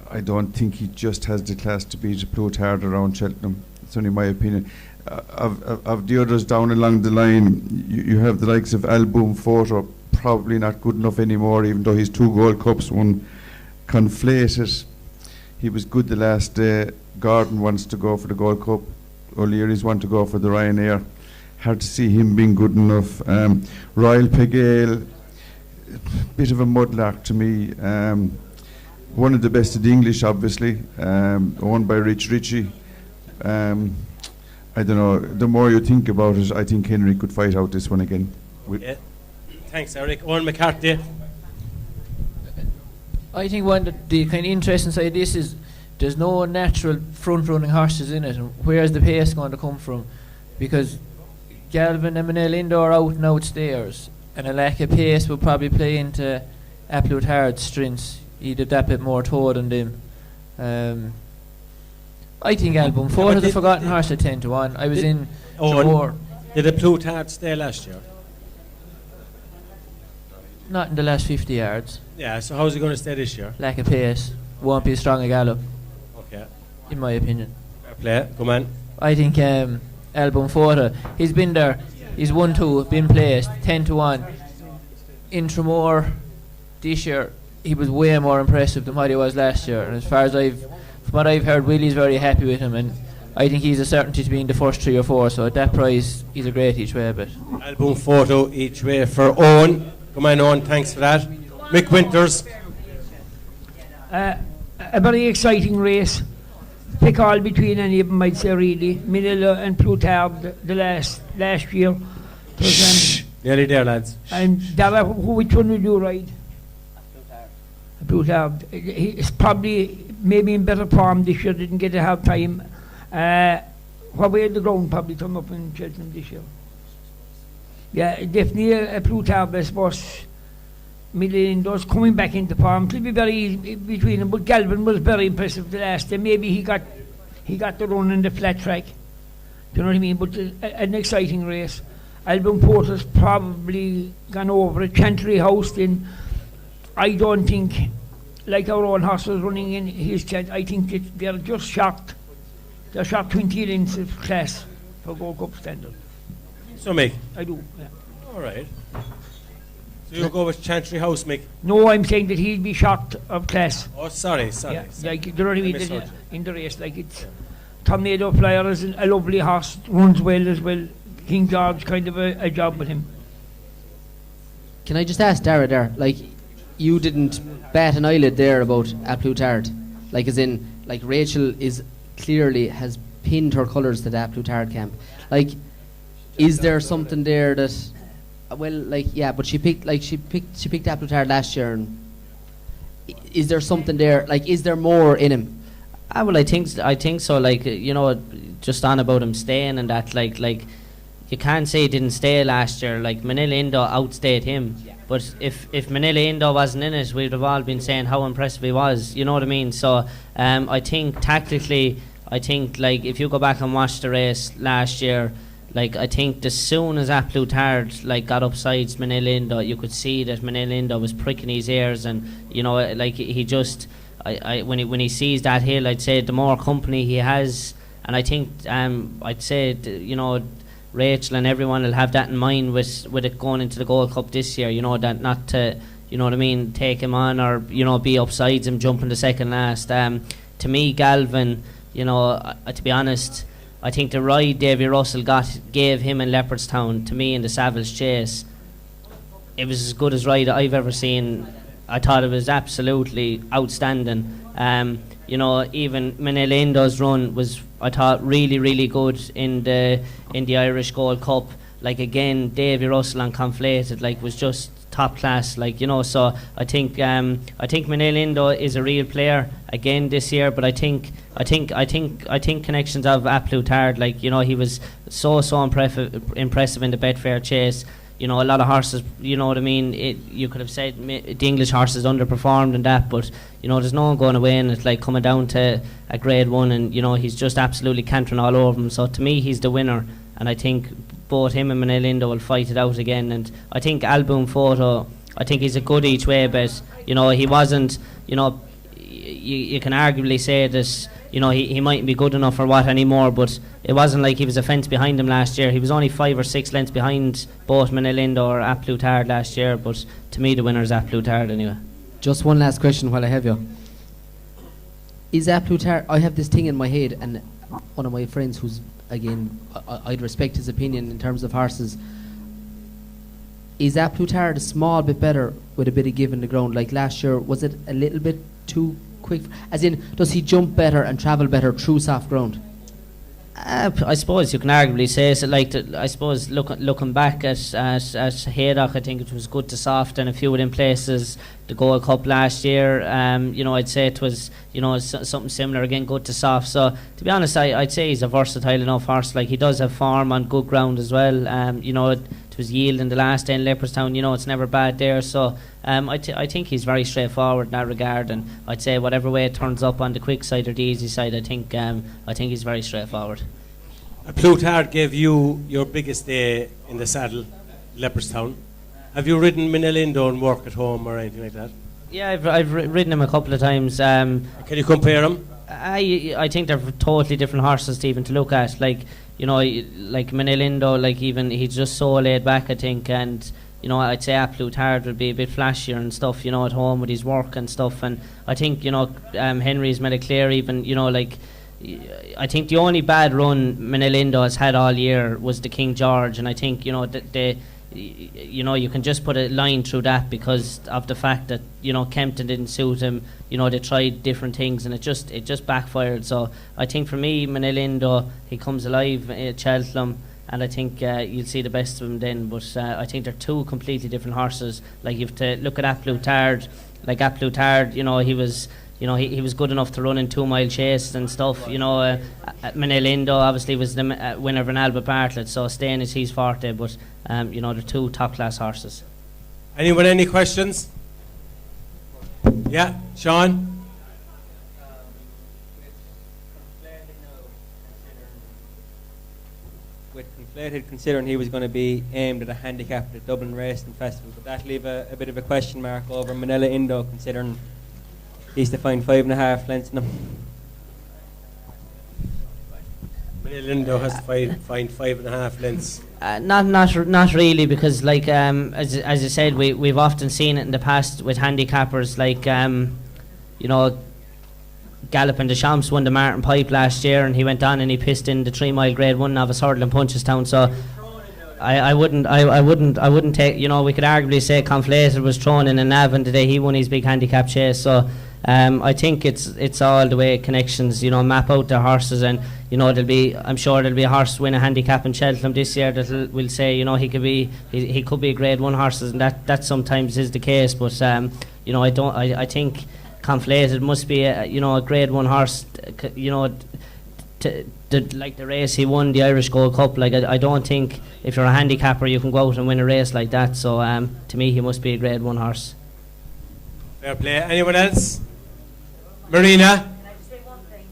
D: I don't think he just has the class to beat a Pluthard around Cheltenham. It's only my opinion. Of the others down along the line, you have the likes of Album Photo, probably not good enough anymore, even though he's 2 Gold Cups won. Conflated, he was good the last day. Gordon wants to go for the Gold Cup. O'Leary's want to go for the Ryanair. Hard to see him being good enough. Royal Pegale, bit of a mudlark to me. One of the best of the English, obviously, owned by Rich Ritchie. I don't know, the more you think about it, I think Henry could fight out this one again.
A: Yeah. Thanks, Eric. Owen McCarthy.
E: I think one of the kind of interesting side of this is there's no natural front-running horses in it. And where's the pace going to come from? Because Galvin and Manel Indo are out and outstairs, and a lack of pace will probably play into Pluthard's strengths. He'd have that bit more toe than them. I think Album Photo the forgotten horse at 10-1. I was in Tremor.
A: Did the Pluthard stay last year?
E: Not in the last 50 yards.
A: Yeah, so how's he going to stay this year?
E: Lack of pace. Won't be as strong a gallop.
A: Okay.
E: In my opinion.
A: Fair play. Come on.
E: I think Album Photo, he's been there. He's 1-2, been placed, 10-1. In Tremor this year, he was way more impressive than what he was last year. And as far as from what I've heard, Willie's very happy with him, and I think he's a certainty to be in the first 3 or 4. So at that price, he's a great each way. But
A: Album Photo each way for Owen. Come on, Owen. Thanks for that. Mick Winters.
H: A very exciting race. Pick all between any of them, I'd say, really. Manila and Pluthard the last year.
A: Nearly there, lads.
H: And Dara, which one would you ride? Pluthard. He's probably maybe in better form this year, didn't get a half time. What way the ground probably come up in Cheltenham this year? Yeah, definitely a Pluthard, I suppose. Does coming back into form. It'll be very easy between them, but Galvin was very impressive the last day. Maybe he got the run in the flat track. Do you know what I mean? But an exciting race. Album Porter's probably gone over at Chantry House. Then I don't think, like our own horses running in his chant, I think that they're just shocked. They're shocked 20 lengths of class for Gold Cup standard.
A: So, Mick?
H: I do, yeah.
A: All right. So you'll go with Chantry House, Mick?
H: No, I'm saying that he'll be shocked of class.
A: Oh, sorry.
H: Yeah, like, you know what I mean? In the race, like it's Tornado Flyer is a lovely horse, runs well as well. King George kind of a job with him.
G: Can I just ask Dara there, like, you didn't bat an eyelid there about A Plus Tard. Like, as in, like, Rachel is clearly has pinned her colours to the A Plus Tard camp. Like, is there something there that, well, like, yeah, but she picked A Plus Tard last year, and is there something there? Like, is there more in him?
I: Well, I think so. Like, you know, just on about him staying and that, like you can't say he didn't stay last year. Like, Manila Indo outstayed him. But if Manila Indo wasn't in it, we'd have all been saying how impressive he was. You know what I mean? So I think tactically, like, if you go back and watch the race last year, like, I think as soon as A Plus Tard like got up sides Manila Indo, you could see that Manila Indo was pricking his ears, and you know, like, he just. When he sees that hill, I'd say the more company he has, and I think I'd say you know, Rachel and everyone will have that in mind with it going into the Gold Cup this year. You know, that not to, you know what I mean, take him on or, you know, be upsides him jumping the second last. To me, Galvin, you know, to be honest, I think the ride Davy Russell gave him in Leopardstown, to me, in the Savage Chase, it was as good as ride I've ever seen. I thought it was absolutely outstanding. You know, even Manila Indo's run was, I thought, really, really good in the Irish Gold Cup. Like, again, Davy Russell and Conflated, like, was just top class. Like, you know, so I think Manila Indo is a real player again this year. But I think connections of A Plus Tard, like, you know, he was so impressive in the Betfair Chase. You know, a lot of horses, you know what I mean, you could have said the English horses underperformed and that, but, you know, there's no one going away, and it's like coming down to a grade 1, and, you know, he's just absolutely cantering all over him. So to me, he's the winner, and I think both him and Manila Indo will fight it out again. And I think Album Photo, I think he's a good each way bet. You know, he wasn't, you know, you can arguably say that, you know, he mightn't be good enough or what anymore, but it wasn't like he was a fence behind him last year. He was only 5 or 6 lengths behind both Manila Indo or A Plus Tard last year, but to me the winner is A Plus Tard anyway.
G: Just one last question while I have you. Is A Plus Tard, I have this thing in my head, and one of my friends who's, again, I'd respect his opinion in terms of horses, is A Plus Tard a small bit better with a bit of give in the ground? Like last year, was it a little bit too quick? As in, does he jump better and travel better through soft ground?
I: I suppose you can arguably say so. Like, I suppose looking back at Haydock, I think it was good to soft, and a few of them places, the Gold Cup last year, you know, I'd say it was, you know, something similar again, good to soft. So to be honest, I'd say he's a versatile enough horse. Like, he does have form on good ground as well. You know, it was yield in the last day in Leopardstown. You know, it's never bad there. So I think he's very straightforward in that regard, and I'd say whatever way it turns up on the quick side or the easy side, I think he's very straightforward.
A: A Plus Tard gave you your biggest day in the saddle, Leopardstown. Have you ridden Manila Indo and work at home or anything like that?
I: Yeah, I've ridden him a couple of times.
A: Can you compare them?
I: I think they're totally different horses to even to look at. Like, you know, like Manila Indo, like, even he's just so laid back, I think, and, you know, I'd say A Plus Tard would be a bit flashier and stuff, you know, at home with his work and stuff. And I think, you know, Henry's made it clear, even, you know, like, I think the only bad run Manila Indo has had all year was the King George, and I think, you know, you know, you can just put a line through that because of the fact that, you know, Kempton didn't suit him. You know, they tried different things and it just backfired. So I think for me, Manila Indo, he comes alive at Cheltenham, and I think you'll see the best of him then. But I think they're two completely different horses. Like, you have to look at A Plus Tard. Like, A Plus Tard, you know, he was good enough to run in 2 mile chases and stuff. You know, Manila Indo obviously was the winner of an Albert Bartlett, so staying is his forte. But you know, they're two top class horses.
A: Anyone, any questions? Yeah, Sean.
L: With Conflated, considering he was going to be aimed at a handicap at the Dublin Racing Festival, would that leave a bit of a question mark over Manila Indo, considering he's to find 5.5 lengths in him?
A: Manila Indo has to find 5.5 lengths.
I: Not really, because, like, as I said, we've often seen it in the past with handicappers, like, you know, Gallopin Deschamps won the Martin Pipe last year, and he went on and he pissed in the 3 mile grade 1 novice hurdle in Punchestown. So I wouldn't take. You know, we could arguably say Conflated was thrown in a nav, and today he won his big handicap chase. So I think it's all the way connections. You know, map out their horses, and you know I'm sure there'll be a horse win a handicap in Cheltenham this year that will say, you know, he could be a Grade 1 horse, and that sometimes is the case. But you know, I think Conflated must be a Grade 1 horse. You know. Like the race he won, the Irish Gold Cup, like I don't think if you're a handicapper you can go out and win a race like that. So to me he must be a Grade 1 horse.
A: Fair play. Anyone else? Marina?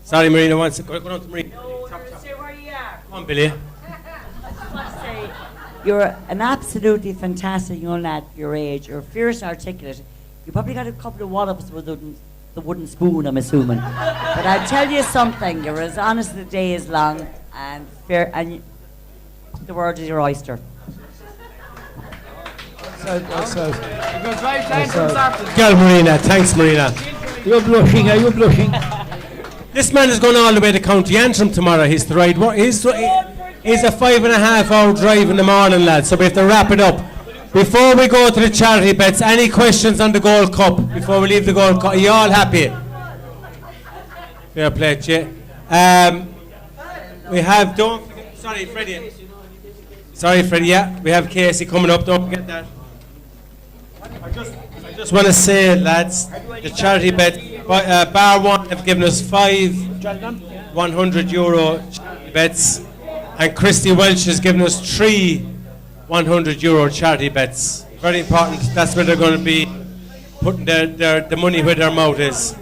A: Sorry, Marina wants to go on to Marina.
T: No, say where you are.
A: Come on, Billy.
T: I just want to say, you're an absolutely fantastic young lad for your age. You're fierce and articulate. You probably got a couple of wallops with the wooden spoon, I'm assuming. But I'll tell you something, you're as honest as the day is long, and fair, and the word is your oyster.
A: Girl, Marina. Thanks, Marina.
H: You're blushing, are you blushing?
A: This man is going all the way to County Antrim tomorrow. He's the right one. He's a 5.5 hour drive in the morning, lads, so we have to wrap it up. Before we go to the charity bets, any questions on the Gold Cup before we leave the Gold Cup? Are you all happy? Fair play, Jay. We have, don't forget, sorry, Freddie, yeah, we have Casey coming up, don't forget that. I just want to say, lads, the charity bet, Bar 1 have given us 5 €100 charity bets, and Christy Welsh has given us 3 €100 charity bets. Very important. That's where they're going to be putting the money where their mouth is.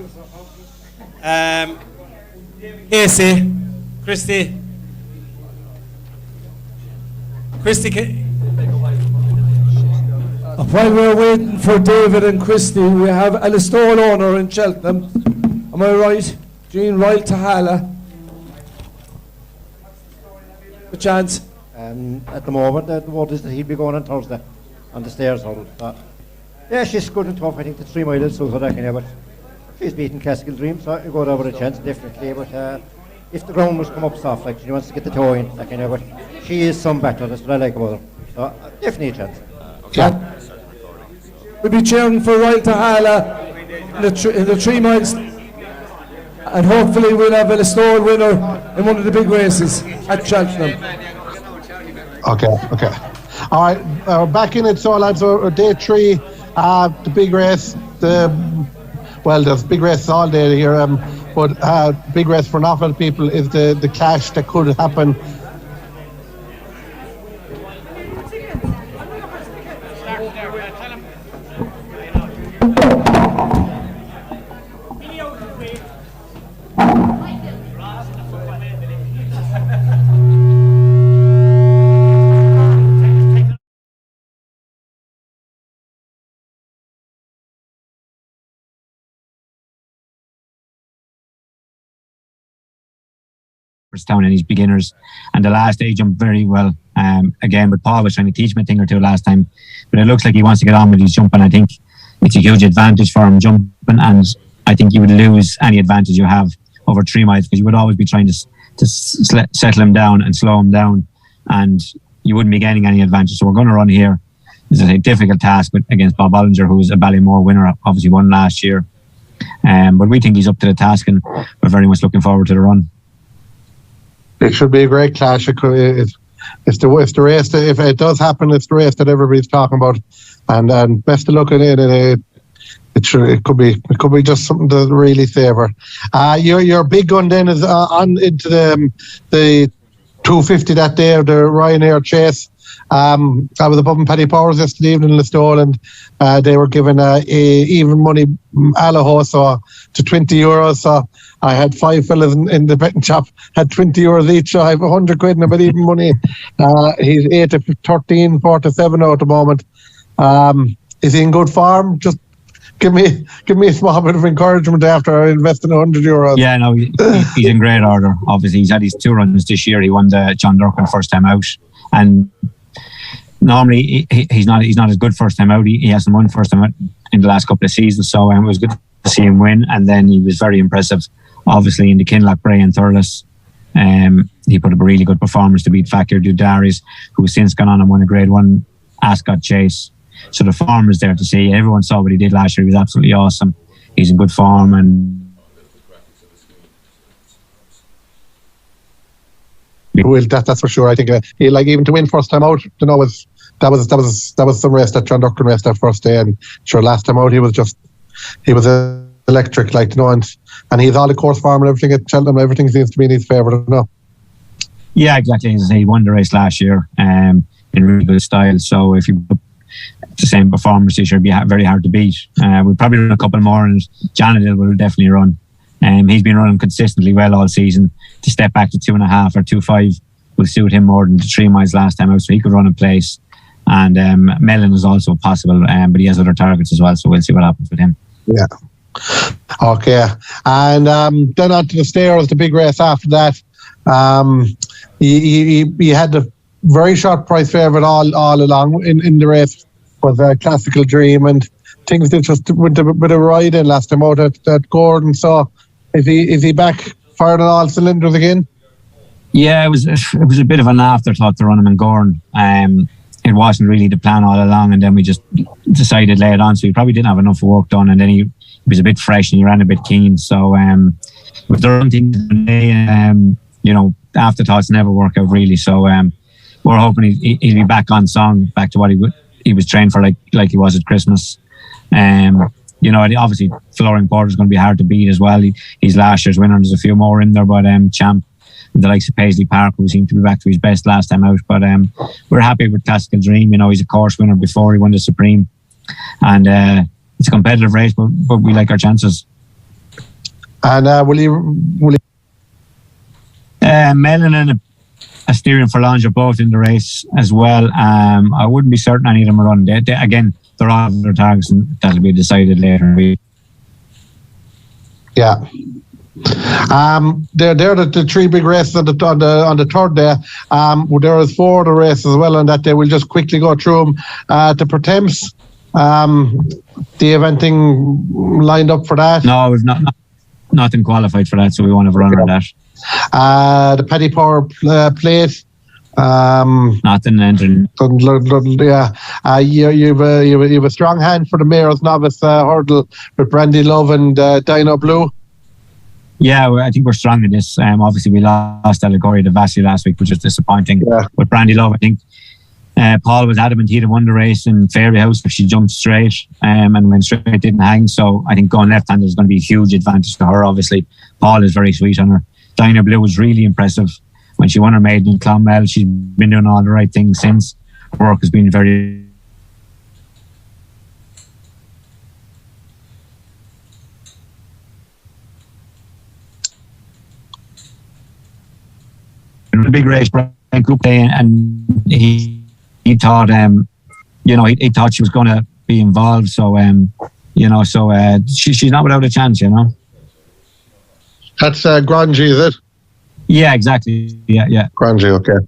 A: Casey, Christy,
B: while we're waiting for David and Christy, we have a Listowel owner in Cheltenham. Am I right? Jean Royal Tahala. A chance.
O: At the moment, the word is that he'll be going on Thursday on the stairs hurdle. Yeah, she's good and tough. I think the 3 mile is so that I can, but she's beaten Castle Dream, so you go over a chance, definitely. But if the ground was come up soft, like she wants to get the toe in, that kind of, but she is some better. That's what I like about her. So definitely a chance.
B: Okay. We'll be cheering for Royal Tahala in the 3 miles, and hopefully we'll have a Listowel winner in one of the big races at Cheltenham.
N: Okay. All right, back in it, so lads, day 3, the big race. There's big races all day here, but big race for an awful people is the clash that could happen.
V: down in his beginners, and the last day jumped very well. Again, but Paul was trying to teach him a thing or two last time, but it looks like he wants to get on with his jumping. I think it's a huge advantage for him jumping, and I think you would lose any advantage you have over 3 miles, because you would always be trying to settle him down and slow him down, and you wouldn't be gaining any advantage. So we're going to run here. This is a difficult task, but against Bob Bollinger, who was a Ballymore winner, obviously won last year. But we think he's up to the task, and we're very much looking forward to the run.
N: It should be a great clash. It's the race that, if it does happen, it's the race that everybody's talking about. And best of luck in it. It could be just something to really savour. Your big gun then is on into the 250 that day, or the Ryanair chase. I was above in Paddy Powers yesterday evening in Listowel, and they were given a even money Alaho, so to €20. So I had 5 fellas in the betting shop, had €20 each. So I have 100 quid in about even money. He's 8 to 13, 4 to 7 now at the moment. Is he in good form? Just give me a small bit of encouragement after investing €100.
V: Yeah, no, he's in great order. Obviously, he's had his 2 runs this year. He won the John Durkin first time out, and normally he's not as good first time out. He hasn't won first time out in the last couple of seasons, so it was good to see him win. And then he was very impressive, obviously, in the Kinloch, Bray and Thurles. He put up a really good performance to beat Fakir Dudaris, who has since gone on and won a Grade 1 Ascot Chase. So the form is there to see. Everyone saw what he did last year. He was absolutely awesome. He's in good form, and
N: well, that's for sure. I think he, like, even to win first time out, you know, that was some race, that John Ducklin race that first day, and sure, last time out he was electric, like, you know, and he's all the course form and everything at Cheltenham. Everything seems to be in his favour, you know.
V: Yeah, exactly. He won the race last year in really good style. So if you put the same performance this year, it'd be very hard to beat. We'll probably run a couple more, and Jonathan will definitely run. He's been running consistently well all season. To step back to 2.5 or 2.5 will suit him more than the 3 miles last time out, so he could run in place. And Mellon is also possible, but he has other targets as well, so we'll see what happens with him.
N: Yeah. Okay. And then on to the Stairs, the big race after that. He had the very short price favourite all along in the race for the Classical Dream, and things did just went a bit of a ride in last time out at Gordon. So is he back firing on all cylinders again?
V: Yeah, it was a bit of an afterthought to run him in Gordon. It wasn't really the plan all along, and then we just decided late on, so he probably didn't have enough work done, and then he was a bit fresh and he ran a bit keen. So with the run thing today, you know, afterthoughts never work out really. So we're hoping he'll be back on song, back to what he was trained for, like he was at Christmas. You know, obviously Flooring Porter is going to be hard to beat as well. He's last year's winner. There's a few more in there, but Champ, the likes of Paisley Park, who seemed to be back to his best last time out. But we're happy with Classical Dream. You know, he's a course winner before he won the Supreme, and it's a competitive race, but we like our chances.
N: And will he?
V: Mellon and Asterion Forlange are both in the race as well. I wouldn't be certain any of them are on. Again, they're all their targets, and that'll be decided later.
N: Yeah. They're the 3 big races on the third day. There is 4 other races as well on that day. We'll just quickly go through them. The Pertemps, the eventing lined up for that?
V: No, we've nothing qualified for that, so we won't have a run on that.
N: The Paddy Power Plate.
V: Nothing entering.
N: Yeah, you have a strong hand for the Mayor's Novice Hurdle with Brandy Love and Dino Blue.
V: Yeah, I think we're strong in this. Obviously, we lost Allegoria to Vassie last week, which was disappointing.
N: Yeah.
V: With Brandy Love, I think Paul was adamant he'd have won the race in Fairy House if she jumped straight and went straight, didn't hang. So I think going left-handed is going to be a huge advantage to her, obviously. Paul is very sweet on her. Dinah Blue was really impressive when she won her maiden in Clonmel. She's been doing all the right things since. Her work has been very... A big race, Brian Coupe, and he thought, you know, he thought she was going to be involved. So, you know, so she's not without a chance, you know.
N: That's Grangy, is it?
V: Yeah, exactly. Yeah.
N: Grangy, okay.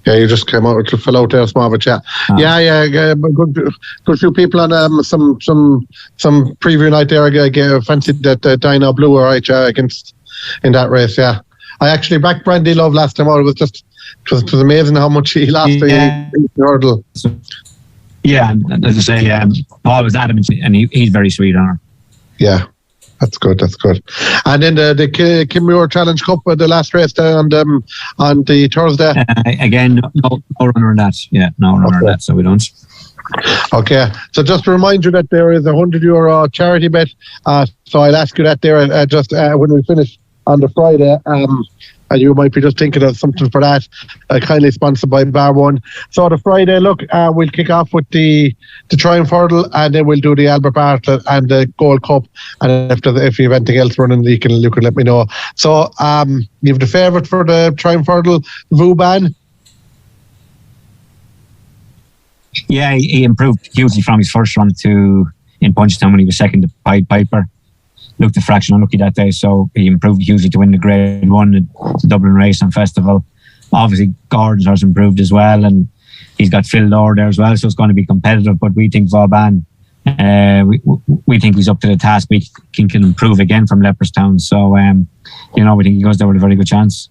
N: Yeah, you just came out, fell out there, small of a chat. Yeah, good few people on some preview night there. I fancied that Dino Blue were right against in that race. Yeah, I actually backed Brandy Love last time out. It was amazing how much he lost the hurdle.
V: Yeah, and as I say, Paul was adamant, and he's very sweet on her.
N: Yeah. That's good. And then the Kim Muir Challenge Cup, the last race there on the Thursday.
V: Again, no runner on that. Yeah, no runner on that, so we don't.
N: Okay, so just to remind you that there is a €100 charity bet. So I'll ask you that there just when we finish on the Friday. And you might be just thinking of something for that. Kindly sponsored by Bar One. So the Friday, look, we'll kick off with the Triumph Hurdle, and then we'll do the Albert Bartlett and the Gold Cup. And if you have anything else running, you can let me know. So you have the favourite for the Triumph Hurdle, Vauban.
V: Yeah, he improved hugely from his first run in Punchestown when he was second to Pied Piper. Looked a fraction unlucky that day, so he improved hugely to win the Grade 1 at the Dublin Race and Festival. Obviously, Gordon has improved as well, and he's got Phil Lord there as well, so it's going to be competitive. But we think Vauban, we think he's up to the task. We can improve again from Leopardstown, so you know, we think he goes there with a very good chance.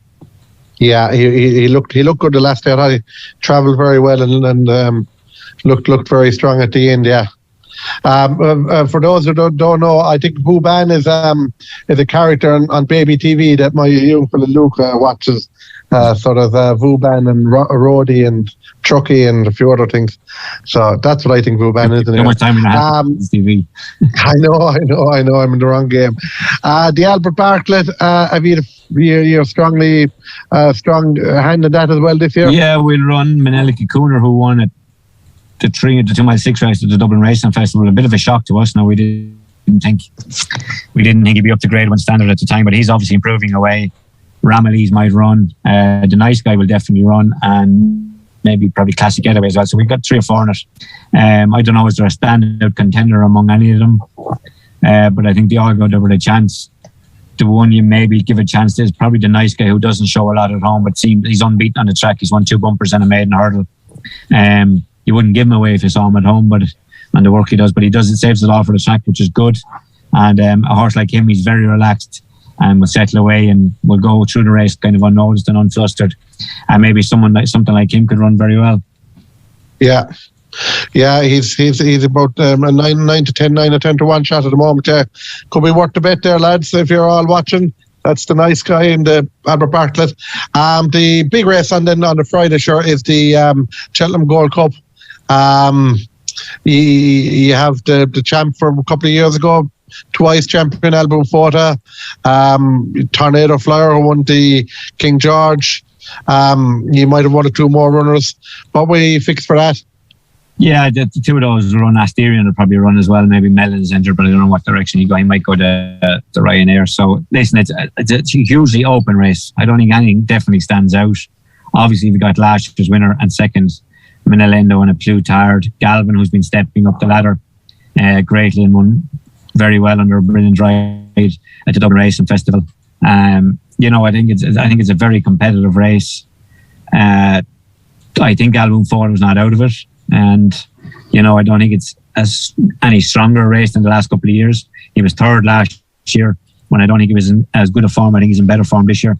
N: Yeah, he looked good the last day. I thought he travelled very well and looked very strong at the end. Yeah. For those who don't know, I think Bhuban is a character on Baby TV that my young fella Luke watches. Sort of Bhuban and Rhodey and Chucky and a few other things. So that's what I think Bhuban is.
V: Too much time in TV.
N: I know. I'm in the wrong game. The Albert Bartlett, have you're strongly strong hand in that as well this year?
V: Yeah, we'll run Maneliki Cooner, who won at the 2 mile 6 race at the Dublin Racing Festival. A bit of a shock to us. Now we didn't think he'd be up to grade 1 standard at the time, but he's obviously improving away. Ramillies might run. The Nice Guy will definitely run, and maybe probably Classic Getaway as well. So we've got 3 or 4 in it. I don't know, is there a standout contender among any of them? But I think they all got over the chance. The one you maybe give a chance to is probably the Nice Guy, who doesn't show a lot at home, but he's unbeaten on the track. He's won 2 bumpers and a maiden hurdle. You wouldn't give him away if you saw him at home, but and the work he does, but he saves it all for the track, which is good. And a horse like him, he's very relaxed and will settle away and will go through the race kind of unnoticed and unflustered. And maybe something like him could run very well.
N: Yeah, he's about a 9 to 10, 9 or 10 to 1 shot at the moment. Could be worth the bet there, lads, if you're all watching. That's the Nice Guy in the Albert Bartlett. The big race on the Friday, sure, is the Cheltenham Gold Cup. You have the champ from a couple of years ago, twice champion Album Fota, Tornado Flyer, who won the King George. You might have 1 or 2 more runners. What were you fixed for that?
V: Yeah, the 2 of those will run. Asterion will probably run as well. Maybe Mellon's injured, but I don't know what direction he might go to the Ryanair. So listen, it's a hugely open race. I don't think anything definitely stands out. Obviously, we got last year's winner and second, Menelendo and a Plutard. Galvin, who's been stepping up the ladder greatly and won very well under a brilliant ride at the Dublin Racing Festival. I think it's a very competitive race. I think Album Ford was not out of it. And, I don't think it's any stronger race than the last couple of years. He was 3rd last year when I don't think he was in as good a form. I think he's in better form this year.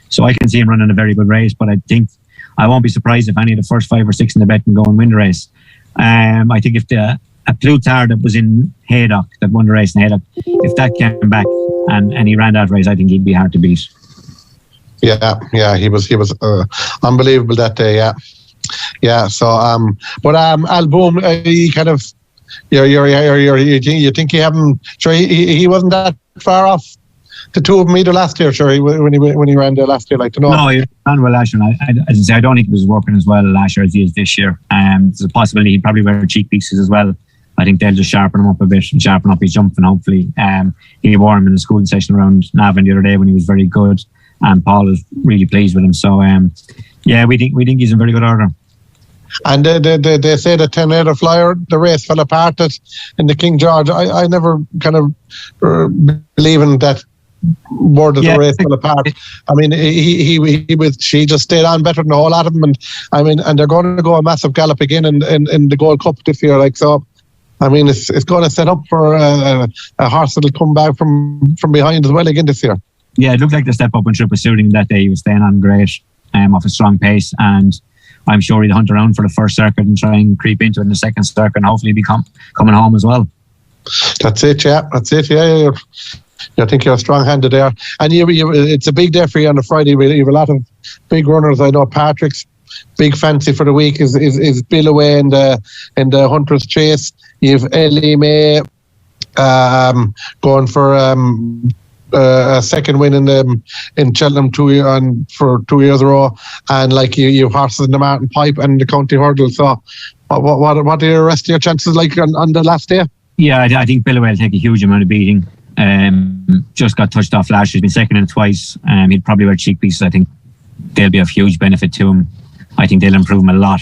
V: So I can see him running a very good race, but I think I won't be surprised if any of the first 5 or 6 in the bet can go and win the race. I think if a Plutard that was in Haydock, that won the race in Haydock, if that came back and he ran that race, I think he'd be hard to beat.
N: Yeah, he was unbelievable that day. Yeah. So, but Album, he kind of, you think he haven't? Sure, he wasn't that far off the 2 of them either last year. Sure, when he ran there last year,
V: No, he ran well last year. I don't think he was working as well last year as he is this year. There's a possibility he'd probably wear cheek pieces as well. I think they'll just sharpen him up a bit and sharpen up his jumping. Hopefully, he wore him in the school session around Navan the other day when he was very good, and Paul is really pleased with him. So, we think he's in very good order.
N: And they say the Tornado Flyer, the race fell apart in the King George. I never kind of believe in that word that the race fell apart. I mean, she just stayed on better than a whole lot of them, and they're going to go a massive gallop again in the Gold Cup this year. So, I mean, it's going to set up for a horse that'll come back from behind as well again this year.
V: Yeah, it looked like the step up and trip was suiting that day. He was staying on great, off a strong pace, and I'm sure he'd hunt around for the first circuit and try and creep into it in the second circuit and hopefully be coming home as well.
N: That's it, yeah. I think you're strong-handed there. And it's a big day for you on a Friday. You have a lot of big runners. I know Patrick's big fancy for the week is Bill away in the Hunter's Chase. You have Ellie May going for a second win in Cheltenham for 2 years in a row, and you have horses in the Martin Pipe and the County Hurdle. So, what are the rest of your chances like on the last day?
V: Yeah, I think Billaway will take a huge amount of beating. Just got touched off last year. He's been second in it twice. He'd probably wear cheek pieces. I think they'll be of huge benefit to him. I think they'll improve him a lot,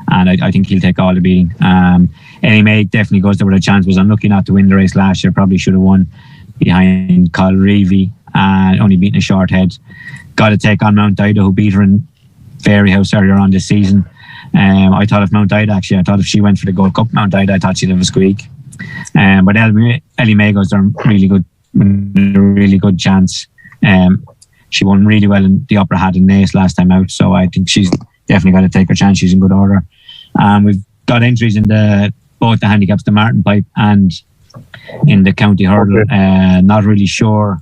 V: and I think he'll take all the beating. Ellie May definitely goes there with a chance. Was unlucky not to win the race last year. Probably should have won behind Kyle Reevy, only beating a short head. Got to take on Mount Ida, who beat her in Fairyhouse earlier on this season. I thought if she went for the Gold Cup, Mount Ida, I thought she'd have a squeak. But Ellie May goes there really good chance. she won really well in the upper hat in Naas last time out. So I think she's definitely got to take her chance. She's in good order. We've got entries in both the handicaps, the Martin Pipe and in the county hurdle. Not really sure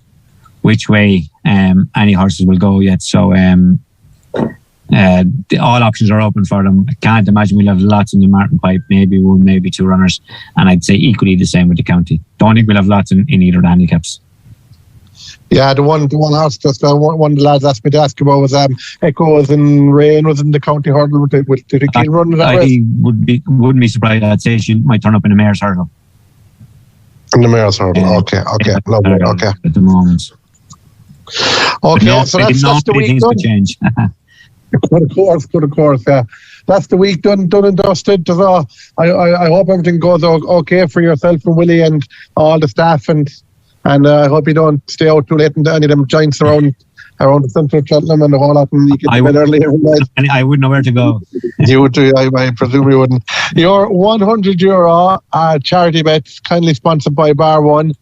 V: which way any horses will go yet. So all options are open for them. I can't imagine we'll have lots in the Martin Pipe, maybe one, maybe two runners, and I'd say equally the same with the county. Don't think we'll have lots in either of the handicaps.
N: Yeah, the one horse just one of the lads asked me to ask about was Echoes and Rain was in the county hurdle. Did he keep running that race?
V: I wouldn't be surprised. I'd say she might turn up in the mare's hurdle.
N: In the mare's hurdle, okay, lovely, okay.
V: At the moment.
N: Okay, so that's the week
V: things
N: done.
V: could change.
N: Of course, yeah. That's the week done and dusted. So I hope everything goes okay for yourself and Willie and all the staff, and I hope you don't stay out too late into any of them joints around the centre of Cheltenham and the whole lot, and you get to bed early every night.
V: I wouldn't know where to go.
N: You would do, I presume you wouldn't. Your €100 charity bet, kindly sponsored by Bar One.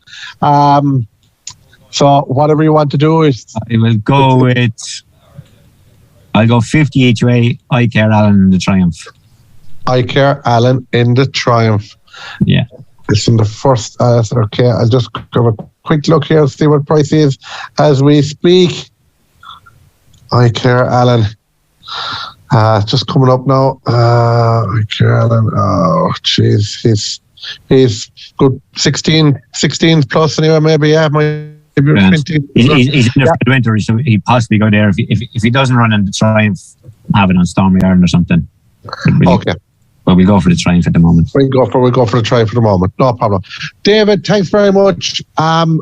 N: So whatever you want to do is...
V: I will go with... I'll go 50 each way. I Care Alan in the Triumph.
N: I Care Alan in the Triumph.
V: Yeah.
N: It's in the first. Okay, I'll just give a quick look here, see what price is as we speak. I Care Alan. Just coming up now. I Care Alan. Oh, jeez. He's good 16 plus anyway, maybe, yeah. He's in the
V: winter, so he'd possibly go there if he doesn't run in the Triumph, have it on Stormy Ireland or something.
N: Okay.
V: But we'll go for the Triumph at the moment.
N: We'll go for the Triumph at the moment. No problem. David, thanks very much. And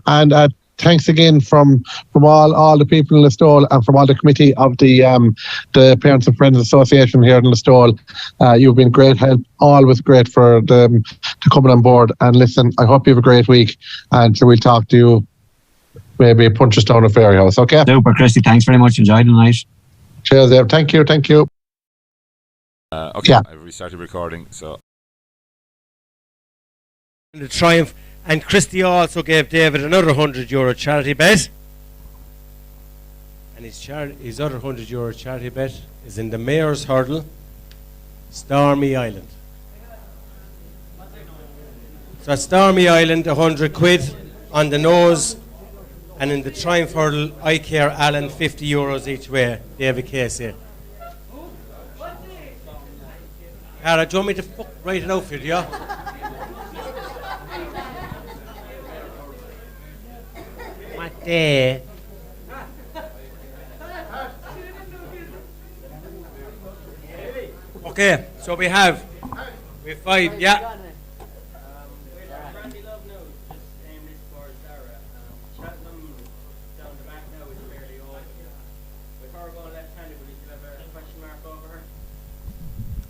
N: thanks again from all the people in Listowel and from all the committee of the Parents and Friends Association here in Listowel. You've been great help. Always great for them to come on board. And listen, I hope you have a great week. And so we'll talk to you maybe Punchestown or Fairyhouse, okay?
V: Super, Christy. Thanks very much. Enjoyed the night.
N: Cheers, Dave. Thank you.
M: Okay, yeah. I've restarted recording, so...
A: The Triumph, and Christy also gave David another €100 charity bet. And his other €100 charity bet is in the Mayor's Hurdle, Stormy Island. So at Stormy Island, £100 on the nose. And in the Triumph Hurdle, I Care Alan, €50 each way. David Casey. Cara, do you want me to write it out for you, yeah? What day? Okay, so we have 5, yeah.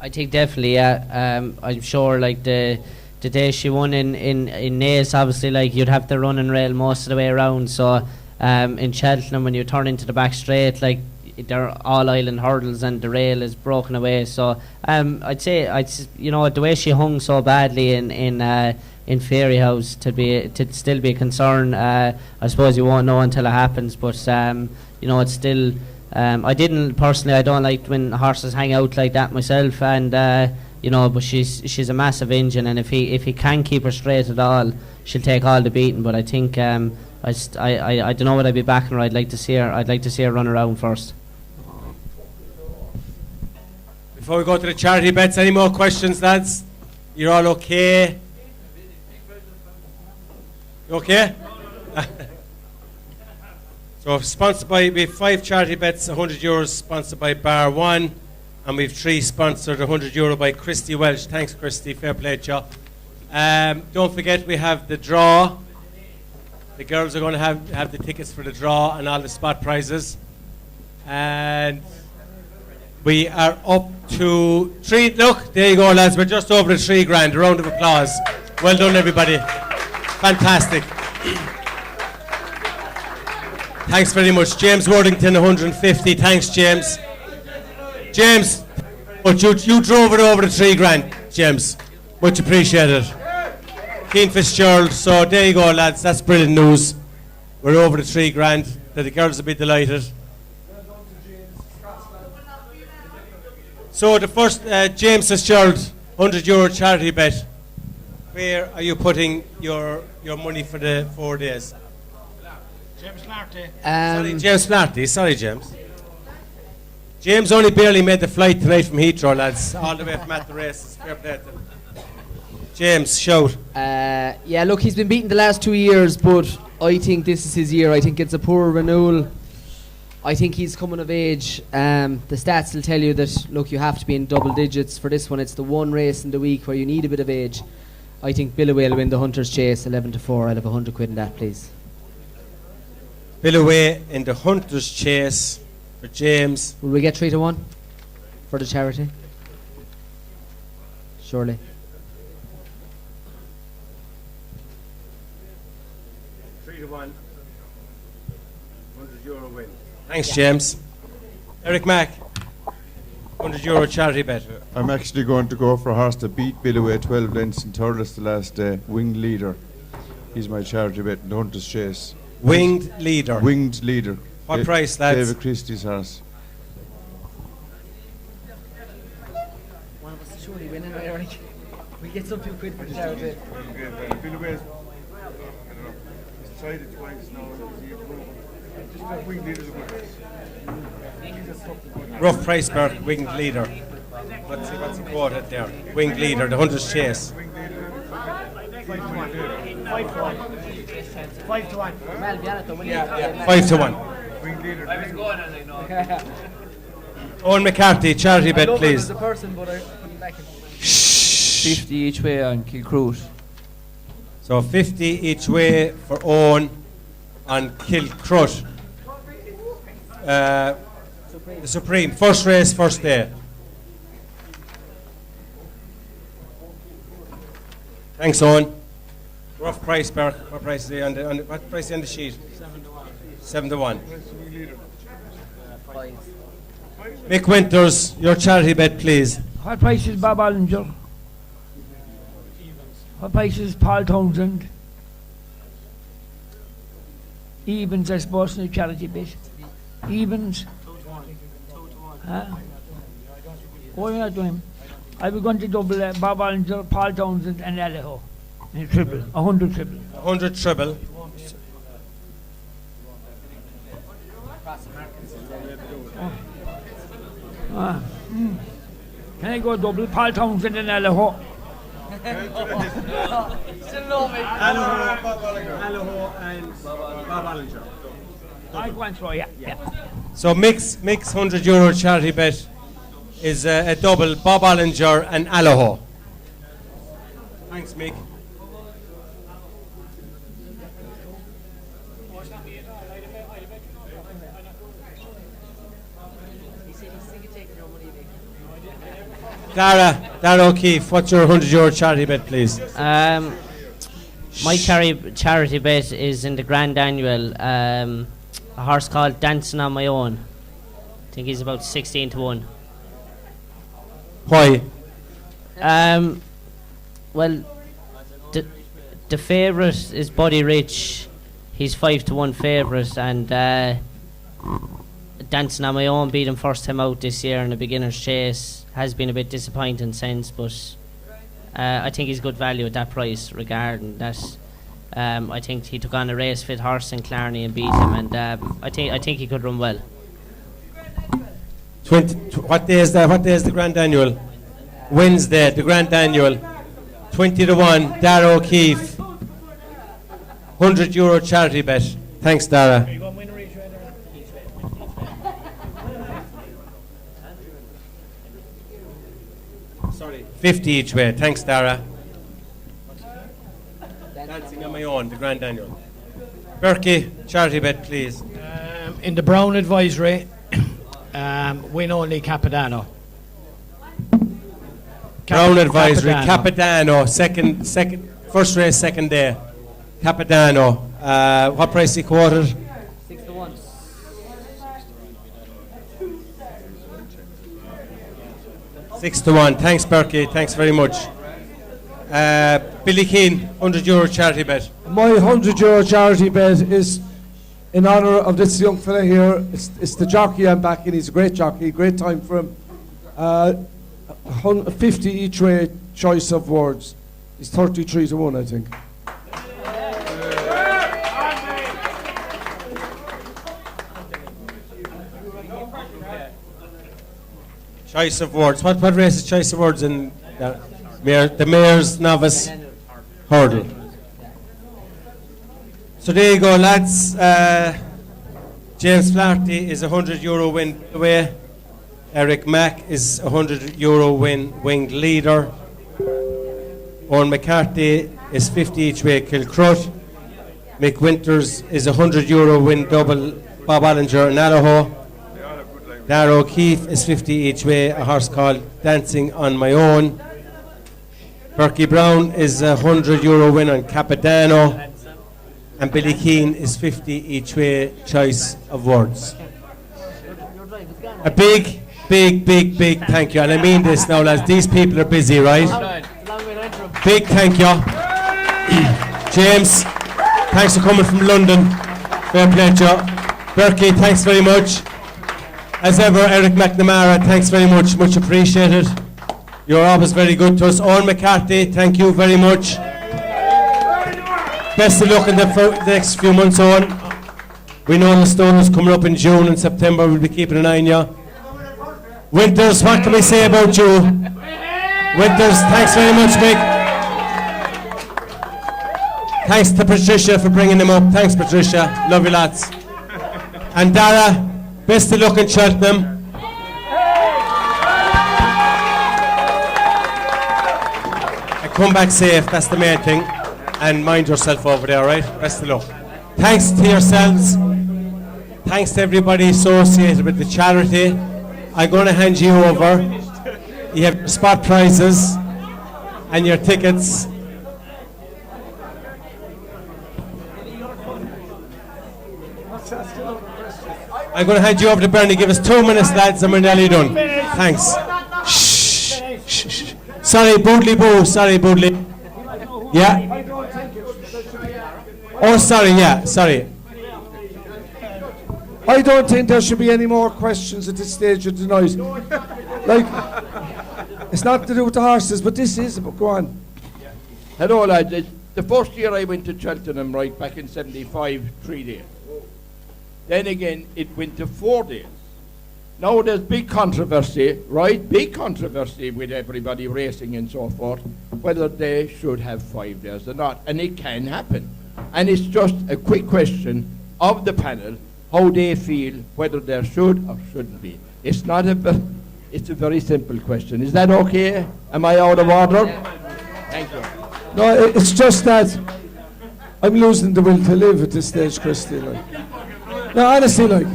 I: I think definitely, yeah. I'm sure, like the day she won in Naas, obviously, like you'd have to run and rail most of the way around. So in Cheltenham, when you turn into the back straight, like they're all island hurdles and the rail is broken away. So I'd say, the way she hung so badly in Fairyhouse to still be a concern. I suppose you won't know until it happens, but it's still. I don't like when horses hang out like that myself, and but she's a massive engine, and if he can keep her straight at all, she'll take all the beating. But I think I don't know what I'd be backing her. I'd like to see her run around first.
A: Before we go to the charity bets, any more questions, lads? You're all okay? You okay? So sponsored by, we have 5 charity bets, €100 sponsored by Bar One, and we have 3 sponsored, €100 by Christy Welsh. Thanks, Christy. Fair play to you. Don't forget, we have the draw. The girls are going to have the tickets for the draw and all the spot prizes. And we are up to 3. Look, there you go, lads. We're just over the $3,000. A round of applause. Well done, everybody. Fantastic. Thanks very much. James Worthington, 150. Thanks, James. James, but you drove it over the $3,000, James. Much appreciated. Keane Fitzgerald. So there you go, lads. That's brilliant news. We're over the $3,000. that the girls will be delighted. So the first, James Fitzgerald, €100 charity bet. Where are you putting your money for the 4 days?
F: James Larty.
A: Sorry, James Larty. Sorry, James. James only barely made the flight tonight from Heathrow, lads. All the way from at the races. Fair play to him. James, shout.
P: Yeah, look, he's been beaten the last 2 years, but I think this is his year. I think it's a poor renewal. I think he's coming of age. The stats will tell you that, look, you have to be in double digits for this one. It's the one race in the week where you need a bit of age. I think Billaway will win the Hunter's Chase, 11-4. I'll have £100 in that, please.
A: Billaway in the Hunter's Chase for James.
P: Will we get 3-1 for the charity? Surely.
A: €3-1. €100 win. Thanks, James. Eric Mack, €100 charity bet.
D: I'm actually going to go for a horse that beat Billaway 12 lengths in Thurles the last day. Winged Leader. He's my charity bet in the Hunter's Chase.
A: Winged Leader.
D: Winged Leader.
A: What price, lads?
D: David Christie's horse.
P: One of us is surely winning, right, Eric? We get some £2 for the charity.
D: Billaway's decided twice now. Just Winged Leader's a good race.
A: Rough price per Winged Leader. Let's see what's the quoted there. Winged Leader, the Hunter's Chase.
P: 5-1. Well, be honest, though,
A: Yeah, 5-1.
P: I was going and I know.
A: Owen McCarthy, charity bet,
P: I love him
A: please.
P: as a person, but I couldn't back him.
E: 50 each way on Kilcruit.
A: So 50 each way for Owen on Kilcruit. The Supreme. First race, first day. Thanks, Owen. Rough price, Burke. What price is he on the what price is he on the sheet? 7-1. Mick Winters, your charity bet, please.
H: What price is Bob Ollinger? What price is Paul Townsend? Evans, I suppose, in the charity bet. Evans. Huh? Oh, you're not doing him. I was going to double Bob Ollinger, Paul Townsend, and Allaho. In triple, 100 triple.
A: 100 triple.
H: Can I go double Paul Townsend and Allaho?
A: Allaho and Bob Ollinger.
H: I go and throw, yeah.
A: So Mick's €100 charity bet is a double Bob Ollinger and Allaho. Thanks, Mick. Dara O'Keefe, what's your €100 charity bet, please?
I: My charity bet is in the Grand Annual. A horse called Dancing on My Own. I think he's about 16-1.
A: Why?
I: Well, the favourite is Buddy Rich. He's 5-1 favourite, and Dancing on My Own beat him first time out this year in the beginner's chase. Has been a bit disappointing since, but I think he's good value at that price regarding that. I think he took on a race fit horse in Clarny and beat him, and I think he could run well.
A: What day is that? What day is the Grand Annual? Wednesday, the Grand Annual. 20-1, Dara O'Keefe. €100 charity bet. Thanks, Dara. 50 each way. Thanks, Dara. Dancing on My Own, the Grand Annual. Berkey, charity bet, please.
F: In the Brown Advisory, win only Capadano.
A: Brown Advisory, Capadano, second, first race, second day. Capadano. What price he quoted?
P: 6-1.
A: $6-1. Thanks, Berkey. Thanks very much. Billy Keane, €100 charity bet.
B: My €100 charity bet is in honour of this young fella here, it's the jockey I'm backing. He's a great jockey, great time for him. 50 each way choice of words. He's 33 to 1, I think.
A: Choice of words. What race is choice of words in the Mayor's Novice Hurdle? So there you go, lads. James Flaherty is €100 win away. Eric Mack is €100 win winged leader. Owen McCarthy is 50 each way Kilcrut. Mick Winters is €100 win double Bob Allinger and Allaho. Dara O'Keefe is 50 each way, a horse called Dancing on My Own. Berkey Brown is €100 win on Capadano. And Billy Keane is 50 each way, choice of words. A big thank you. And I mean this now, lads. These people are busy, right? Big thank you. James, thanks for coming from London. Fair play to you. Berkey, thanks very much. As ever, Eric McNamara, thanks very much. Much appreciated. You're always very good to us. Owen McCarthy, thank you very much. Best of luck in the next few months, Owen. We know the Stone is coming up in June and September. We'll be keeping an eye on you. Winters, what can we say about you? Winters, thanks very much, Mick. Thanks to Patricia for bringing them up. Thanks, Patricia. Love you, lads. And Dara, best of luck in Cheltenham. And come back safe, that's the main thing. And mind yourself over there, right? Best of luck. Thanks to yourselves. Thanks to everybody associated with the charity. I'm going to hand you over. You have your spot prizes and your tickets. I'm going to hand you over to Bernie. Give us 2 minutes, lads, and we're nearly done. Thanks. Shh. Sorry, Boodley Boo. Sorry, Boodley. Yeah? Oh, sorry, yeah, sorry.
B: I don't think there should be any more questions at this stage of the night. Like, it's not to do with the horses, but this is, but go on.
K: Hello, lads. The first year I went to Cheltenham, right, back in 75, 3 days. Then again, it went to 4 days. Now there's big controversy, right? Big controversy with everybody racing and so forth, whether they should have 5 days or not. And it can happen. And it's just a quick question of the panel, how they feel, whether there should or shouldn't be. It's not it's a very simple question. Is that okay? Am I out of order? Thank you.
B: No, it's just that I'm losing the will to live at this stage, Christy. Like. No, honestly, like,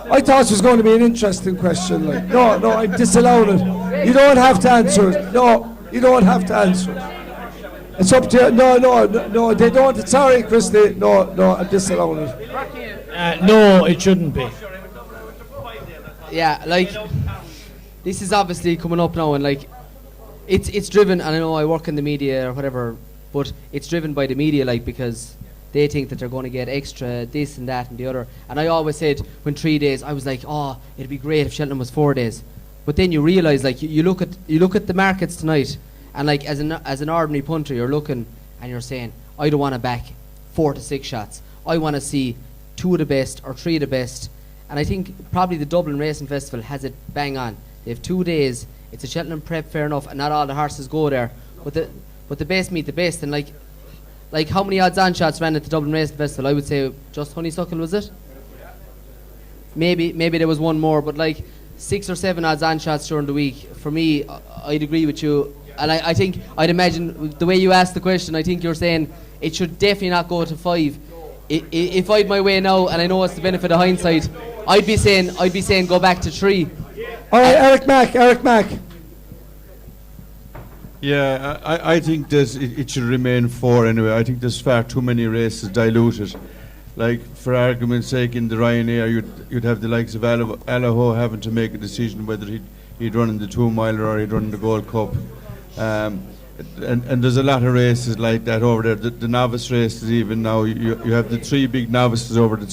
B: I thought it was going to be an interesting question. Like, no, I disallowed it. You don't have to answer it. No, you don't have to answer it. It's up to you. No, they don't. Sorry, Christy. No, I disallowed it.
F: No, it shouldn't be.
P: Yeah, like, this is obviously coming up now, and like, it's driven, and I know I work in the media or whatever, but it's driven by the media, like, because they think that they're going to get extra this and that and the other. And I always said, when 3 days, I was like, oh, it'd be great if Cheltenham was 4 days. But then you realise, like, you look at the markets tonight, and like, as an ordinary punter, you're looking and you're saying, I don't want to back 4 to 6 shots. I want to see 2 of the best or 3 of the best. And I think probably the Dublin Racing Festival has it bang on. They have 2 days. It's a Cheltenham prep, fair enough, and not all the horses go there. But the best meet the best. And like how many odds-on shots ran at the Dublin Racing Festival? I would say just Honeysuckle, was it? Maybe there was one more, but like 6 or 7 odds-on shots during the week. For me, I'd agree with you. And I'd imagine the way you asked the question, I think you're saying it should definitely not go to 5. If I'd my way now, and I know it's the benefit of hindsight, I'd be saying go back to 3.
B: All right, Eric Mack.
D: Yeah, I think it should remain 4 anyway. I think there's far too many races diluted. Like, for argument's sake, in the Ryanair, you'd have the likes of Allaho having to make a decision whether he'd run in the 2 miler or he'd run in the Gold Cup. And there's a lot of races like that over there. The novice races even now, you have the 3 big novices over the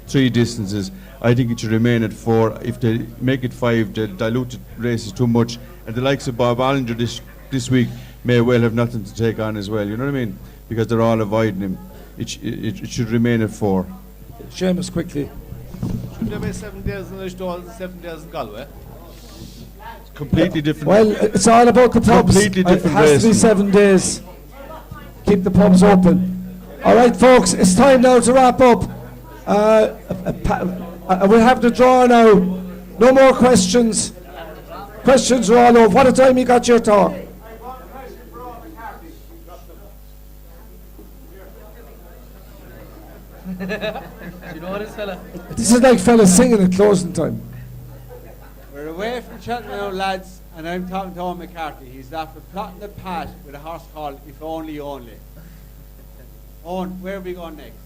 D: three distances. I think it should remain at 4. If they make it 5, they'll dilute the races too much. And the likes of Bob Ollinger this week may well have nothing to take on as well, you know what I mean? Because they're all avoiding him. It should remain at 4.
B: Seamus, quickly.
Q: Should there be 7 days in Listowel and 7 days in Galway?
D: Completely different.
B: Well, it's all about the pubs.
D: Completely different
B: It has to be
D: racing.
B: 7 days. Keep the pubs open. All right, folks, it's time now to wrap up. We'll have the draw now. No more questions. Questions are all over. What a time you got your talk.
E: Do you know this fella?
B: This is like fellas singing at closing time.
R: We're away from Cheltenham now, lads, and I'm talking to Owen McCarthy. He's after plotting the path with a horse called If Only Only. Owen, where are we going next?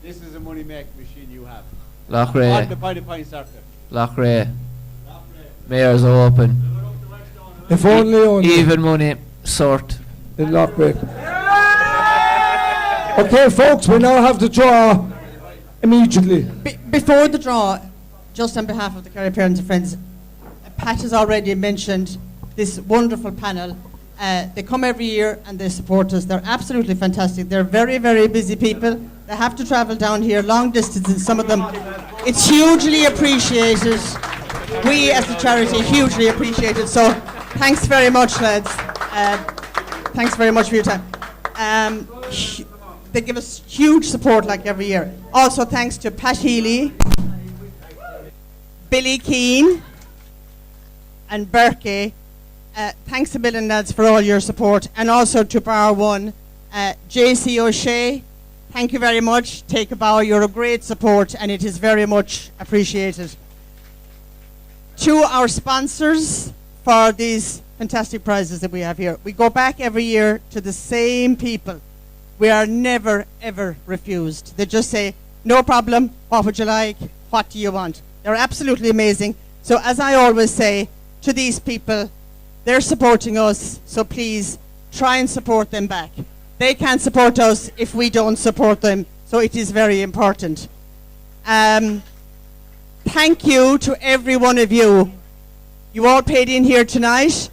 R: This is a money-making machine you have.
E: Loughrea.
R: On the By the Pine Circuit.
E: Loughrea. Mayor's open.
B: If only.
E: Even money, sort.
B: In Loughrea. Okay, folks, we now have the draw immediately.
W: Before the draw, just on behalf of the Kerry Parents and Friends, Pat has already mentioned this wonderful panel. They come every year and they support us. They're absolutely fantastic. They're very, very busy people. They have to travel down here long distances, some of them. It's hugely appreciated. We as a charity hugely appreciate it. So thanks very much, lads. Thanks very much for your time. They give us huge support like every year. Also thanks to Pat Healy, Billy Keane and Berkey. Thanks a million, lads, for all your support. And also to Bar 1, JC O'Shea, thank you very much. Take a bow, you're a great support and it is very much appreciated. To our sponsors for these fantastic prizes that we have here. We go back every year to the same people. We are never, ever refused. They just say, no problem, what would you like, what do you want? They're absolutely amazing. So as I always say to these people, they're supporting us, so please try and support them back. They can't support us if we don't support them, so it is very important. Thank you to every one of you. You all paid in here tonight.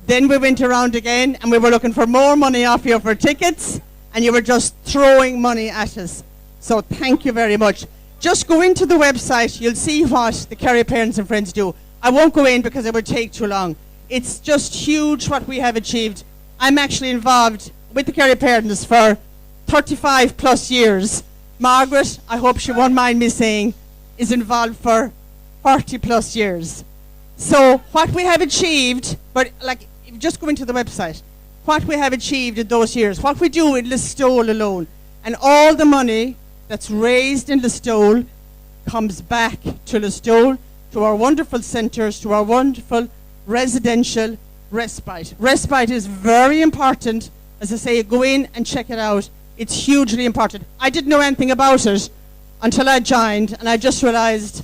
W: Then we went around again and we were looking for more money off you for tickets, and you were just throwing money at us. So thank you very much. Just go into the website, you'll see what the Kerry Parents and Friends do. I won't go in because it would take too long. It's just huge what we have achieved. I'm actually involved with the Kerry Parents for 35 plus years. Margaret, I hope she won't mind me saying, is involved for 40 plus years. So what we have achieved, but like, just go into the website, what we have achieved in those years, what we do in Listowel alone, and all the money that's raised in Listowel comes back to Listowel, to our wonderful centres, to our wonderful residential respite. Respite is very important. As I say, go in and check it out. It's hugely important. I didn't know anything about it until I joined, and I just realised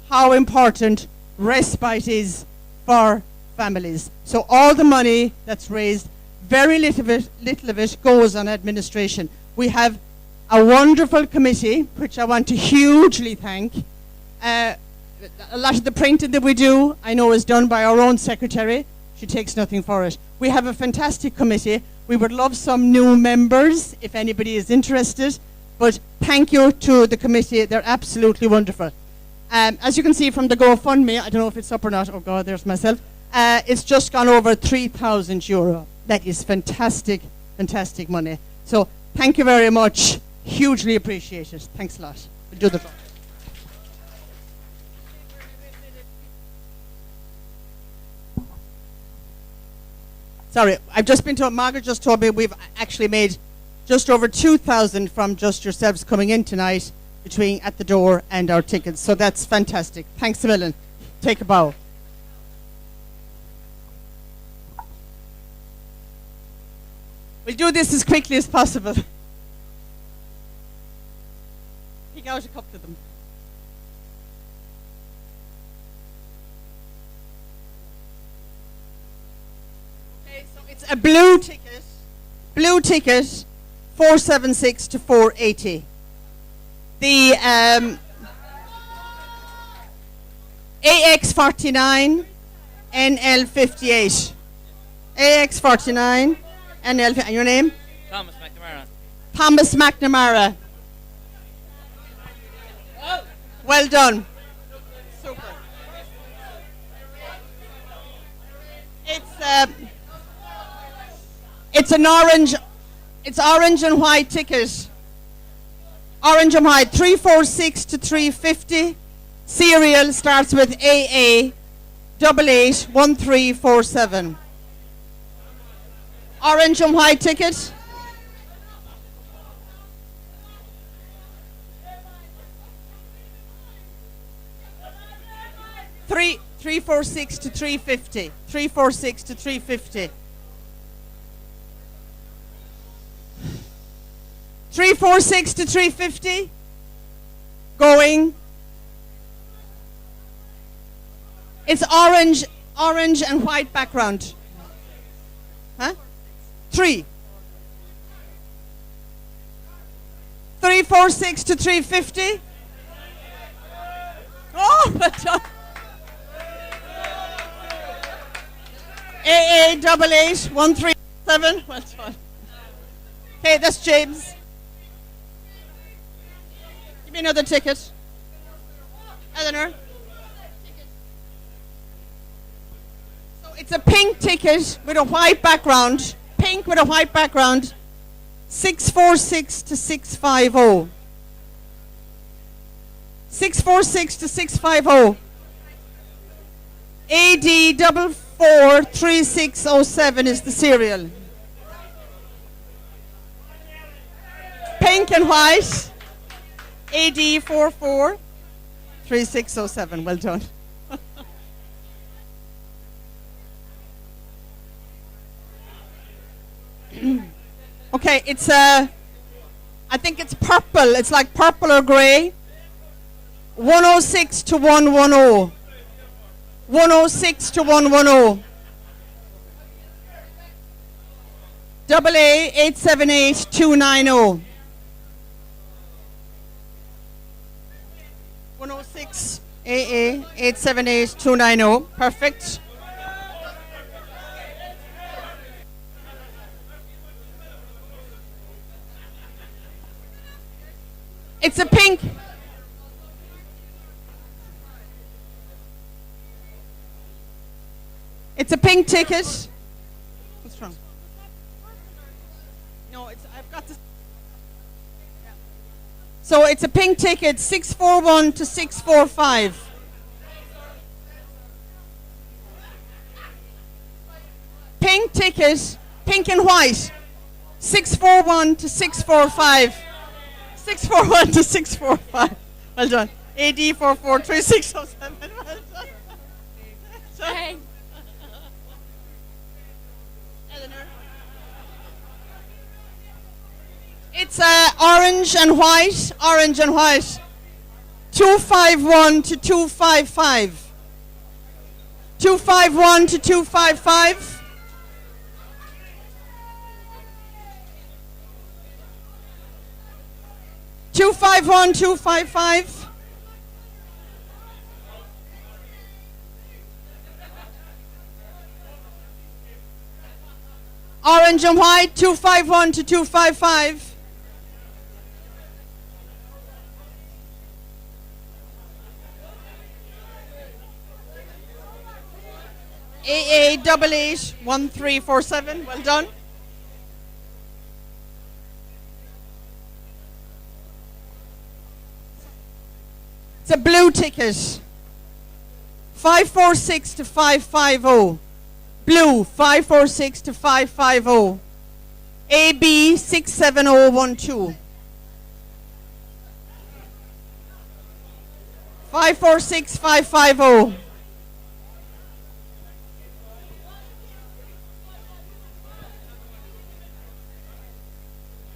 W: how important respite is for families. So all the money that's raised, very little of it goes on administration. We have a wonderful committee, which I want to hugely thank. A lot of the printing that we do, I know, is done by our own secretary. She takes nothing for it. We have a fantastic committee. We would love some new members if anybody is interested. But thank you to the committee. They're absolutely wonderful. As you can see from the GoFundMe, I don't know if it's up or not. Oh God, there's myself. It's just gone over €3,000. That is fantastic, fantastic money. So thank you very much. Hugely appreciated. Thanks a lot. We'll do the draw. Sorry, I've just been told, Margaret just told me we've actually made just over 2,000 from just yourselves coming in tonight between at the door and our tickets. So that's fantastic. Thanks a million. Take a bow. We'll do this as quickly as possible. Pick out a couple of them. Okay, so it's a blue ticket, 476 to 480. The AX49 NL58. AX49 NL. And your name?
J: Thomas McNamara.
W: Thomas McNamara. Well done. Super. It's an orange. It's orange and white ticket. Orange and white. 346 to 350. Serial starts with AA 881347. Orange and white ticket. Three 346 to 350. 346 to 350. 346 to 350. Going. It's orange and white background. Huh? 346 to 350. Oh, well done. AA 881337. Well done. Okay, that's James. Give me another ticket. Eleanor. So it's a pink ticket with a white background. Pink with a white background. 646 to 650. 646 to 650. AD 443607 is the serial. Pink and white. AD 443607. Well done. Okay, it's I think it's purple. It's like purple or grey. 106 to 110. 106 to 110. AA 878290. 106 AA 878290. Perfect. It's a pink. It's a pink ticket. What's wrong? No, I've got this. So it's a pink ticket, 641 to 645. Pink ticket, pink and white, 641 to 645. 641 to 645. Well done. AD 443607. Well done. Thanks. Eleanor. It's orange and white. Orange and white. 251 to 255. 251 to 255. 251, 255. Orange and white, 251 to 255. AA 881347. Well done. It's a blue ticket. 546 to 550. Blue 546 to 550. AB 67012. 546 550.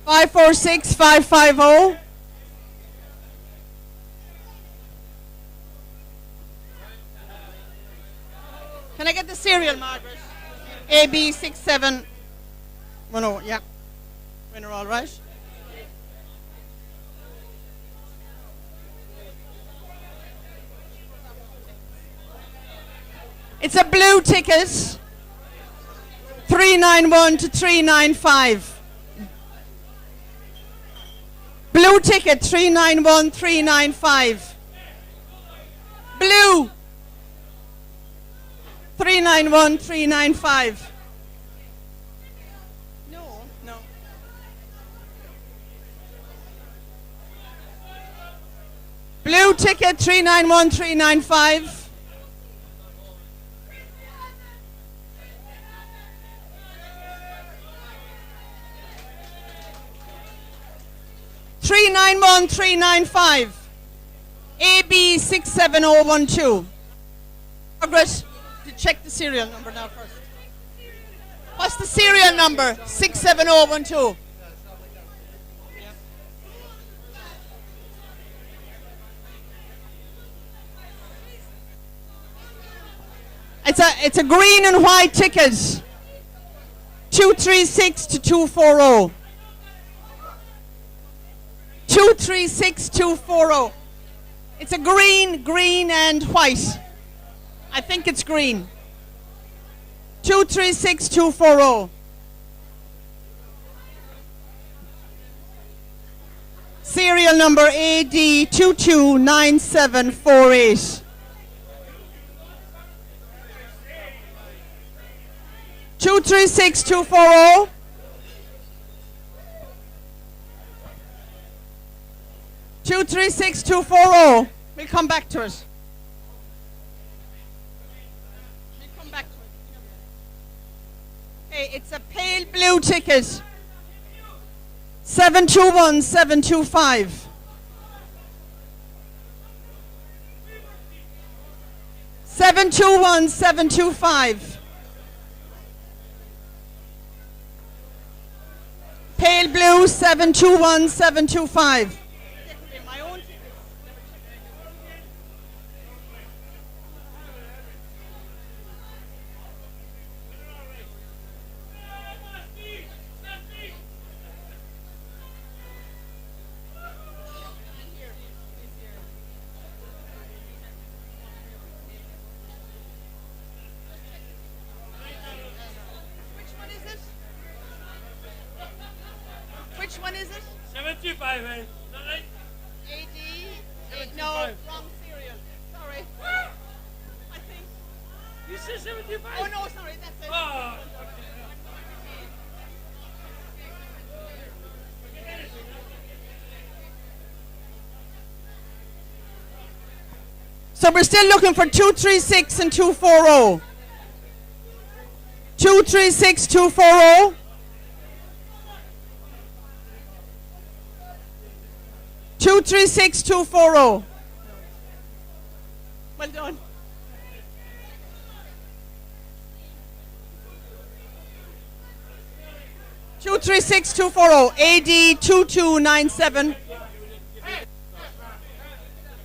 W: Five four six 550. Can I get the serial, Margaret? AB 67 1-0, yeah. Winner, all right. It's a blue ticket. 391 to 395. Blue ticket 391 395. Blue 391 395. No. Blue ticket 391 395. 391 395. AB 67012. Progress to check the serial number now first. What's the serial number? 67012. It's a green and white ticket. 236 to 240. 236 240. It's a green and white. I think it's green. 236 240. Serial number AD 229748. 236 240. 236 240. We'll come back to it. Okay, it's a pale blue ticket. 721 725. 721 725. Pale blue 721 725. Which one is it?
J: 75, eh?
W: AD. No, wrong serial. Sorry. I think.
J: You said 75?
W: Oh no, sorry, that's it.
J: Oh.
W: So we're still looking for 236 and 240. 236 240. 236 240. Well done. Two 236 240. AD 2297.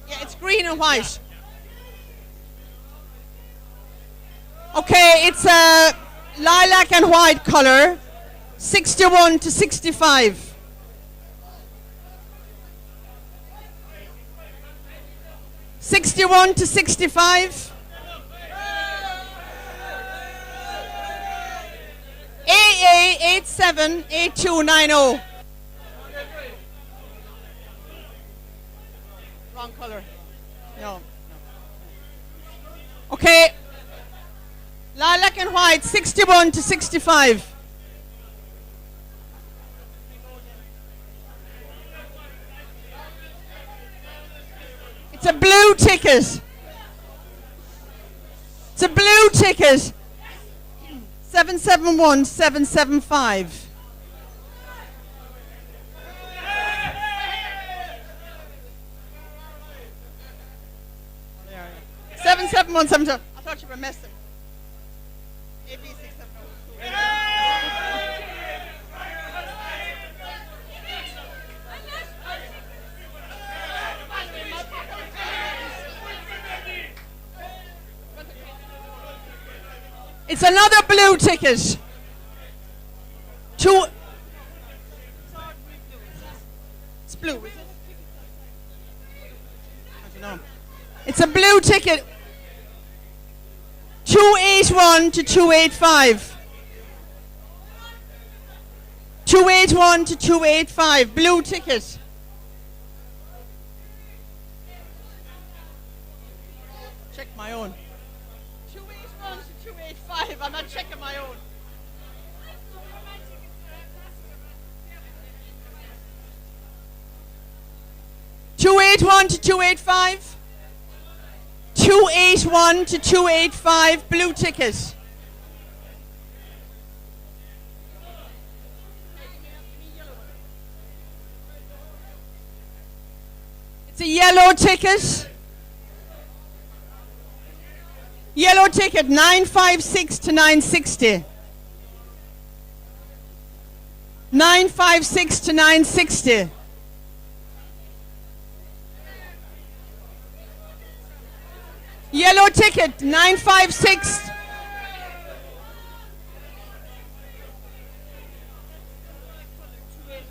W: Yeah, it's green and white. Okay, it's a lilac and white color. 61 to 65. 61 to 65. AA 878290. Wrong color. No. Okay. Lilac and white, 61 to 65. It's a blue ticket. It's a blue ticket. 771 775. Seven seven one seven two. I thought you were messing. AB 670. It's another blue ticket. It's blue, is it? I don't know. It's a blue ticket. 281 to 285. 281 to 285. Blue ticket. Check my own. 281 to 285. I'm not checking my own. $281 to 285. 281 to 285. Blue ticket. It's a yellow ticket. Yellow ticket, 956 to 960. 956 to 960. Yellow ticket, 956.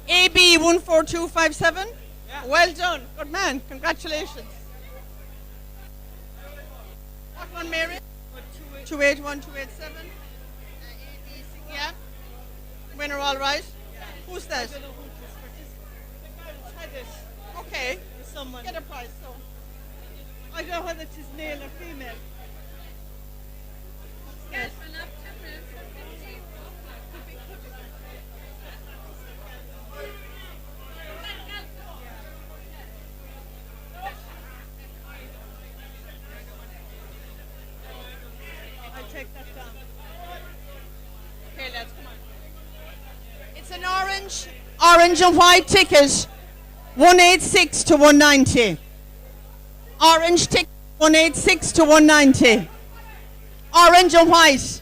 W: AB 14257. Well done. Good man. Congratulations. What one, Mary? 281, 287. Yeah. Winner, all right. Who's that? Okay. Someone. Get a prize. So. I don't know whether it is male or female. Yes. I'll take that down. Okay, lads, come on. It's an orange and white ticket, 186 to 190. Orange ticket, 186 to 190. Orange and white.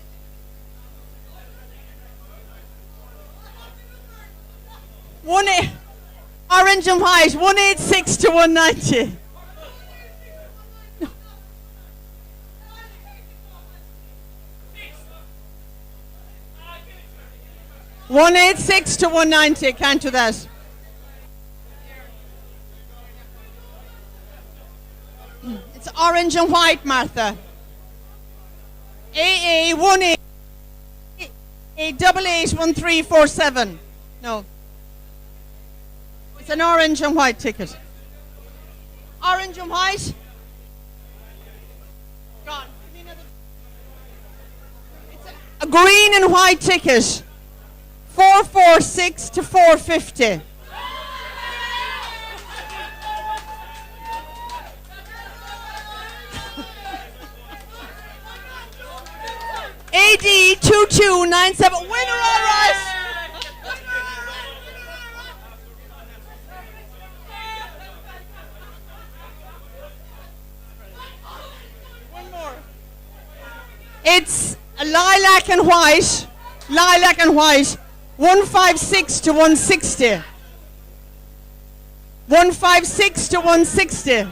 W: Orange and white, 186 to 190. $186 to $190. Can't do that. It's orange and white, Martha. AA 18881347. No. It's an orange and white ticket. Orange and white. Gone. It's a green and white ticket. 446 to 450. AD 2297. Winner, all right. One more. It's a lilac and white. Lilac and white. 156 to 160. 156 to 160.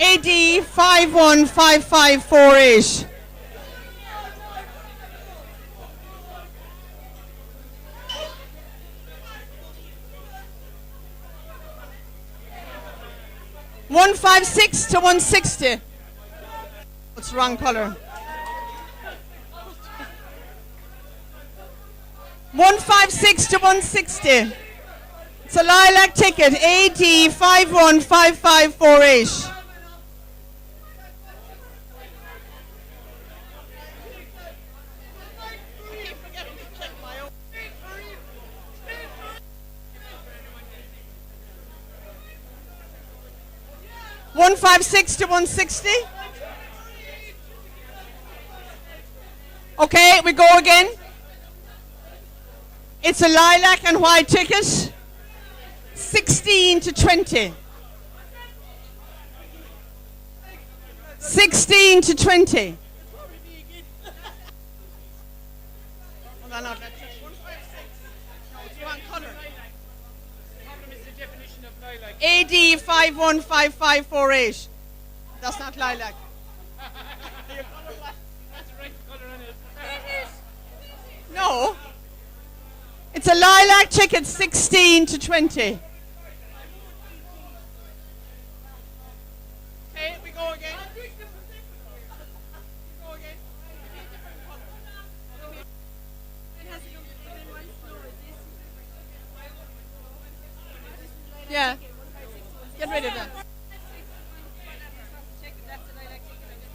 W: AD 515548. $156 to $160. What's the wrong color? 156 to 160. It's a lilac ticket. AD 515548. $156 to $160. Okay, we go again. It's a lilac and white ticket. 16 to 20. 16 to 20. Hold on, no, that's it. 156. No, it's wrong color. AD 515548. That's not lilac. That's the right color on it. No. It's a lilac ticket, 16 to 20. Okay, we go again. Yeah. Get rid of that.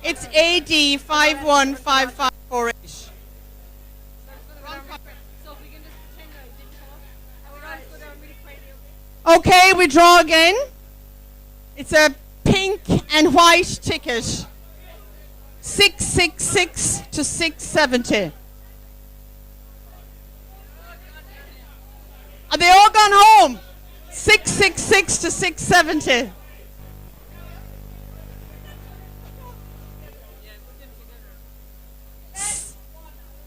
W: It's AD 515548. Okay, we draw again. It's a pink and white ticket. 666 to 670. Are they all gone home? 666 to 670.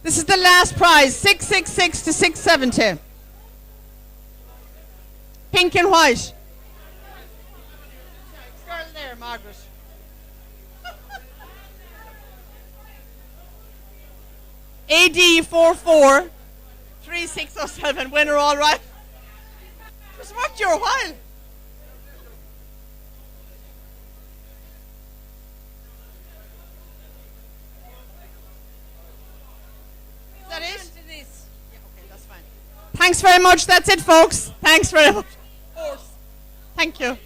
W: This is the last prize. 666 to 670. Pink and white. Girl there, Margaret. AD 443607. Winner, all right. It's worked you a while. Is that it? Yeah, okay, that's fine. Thanks very much. That's it, folks. Thanks very much. Thank you.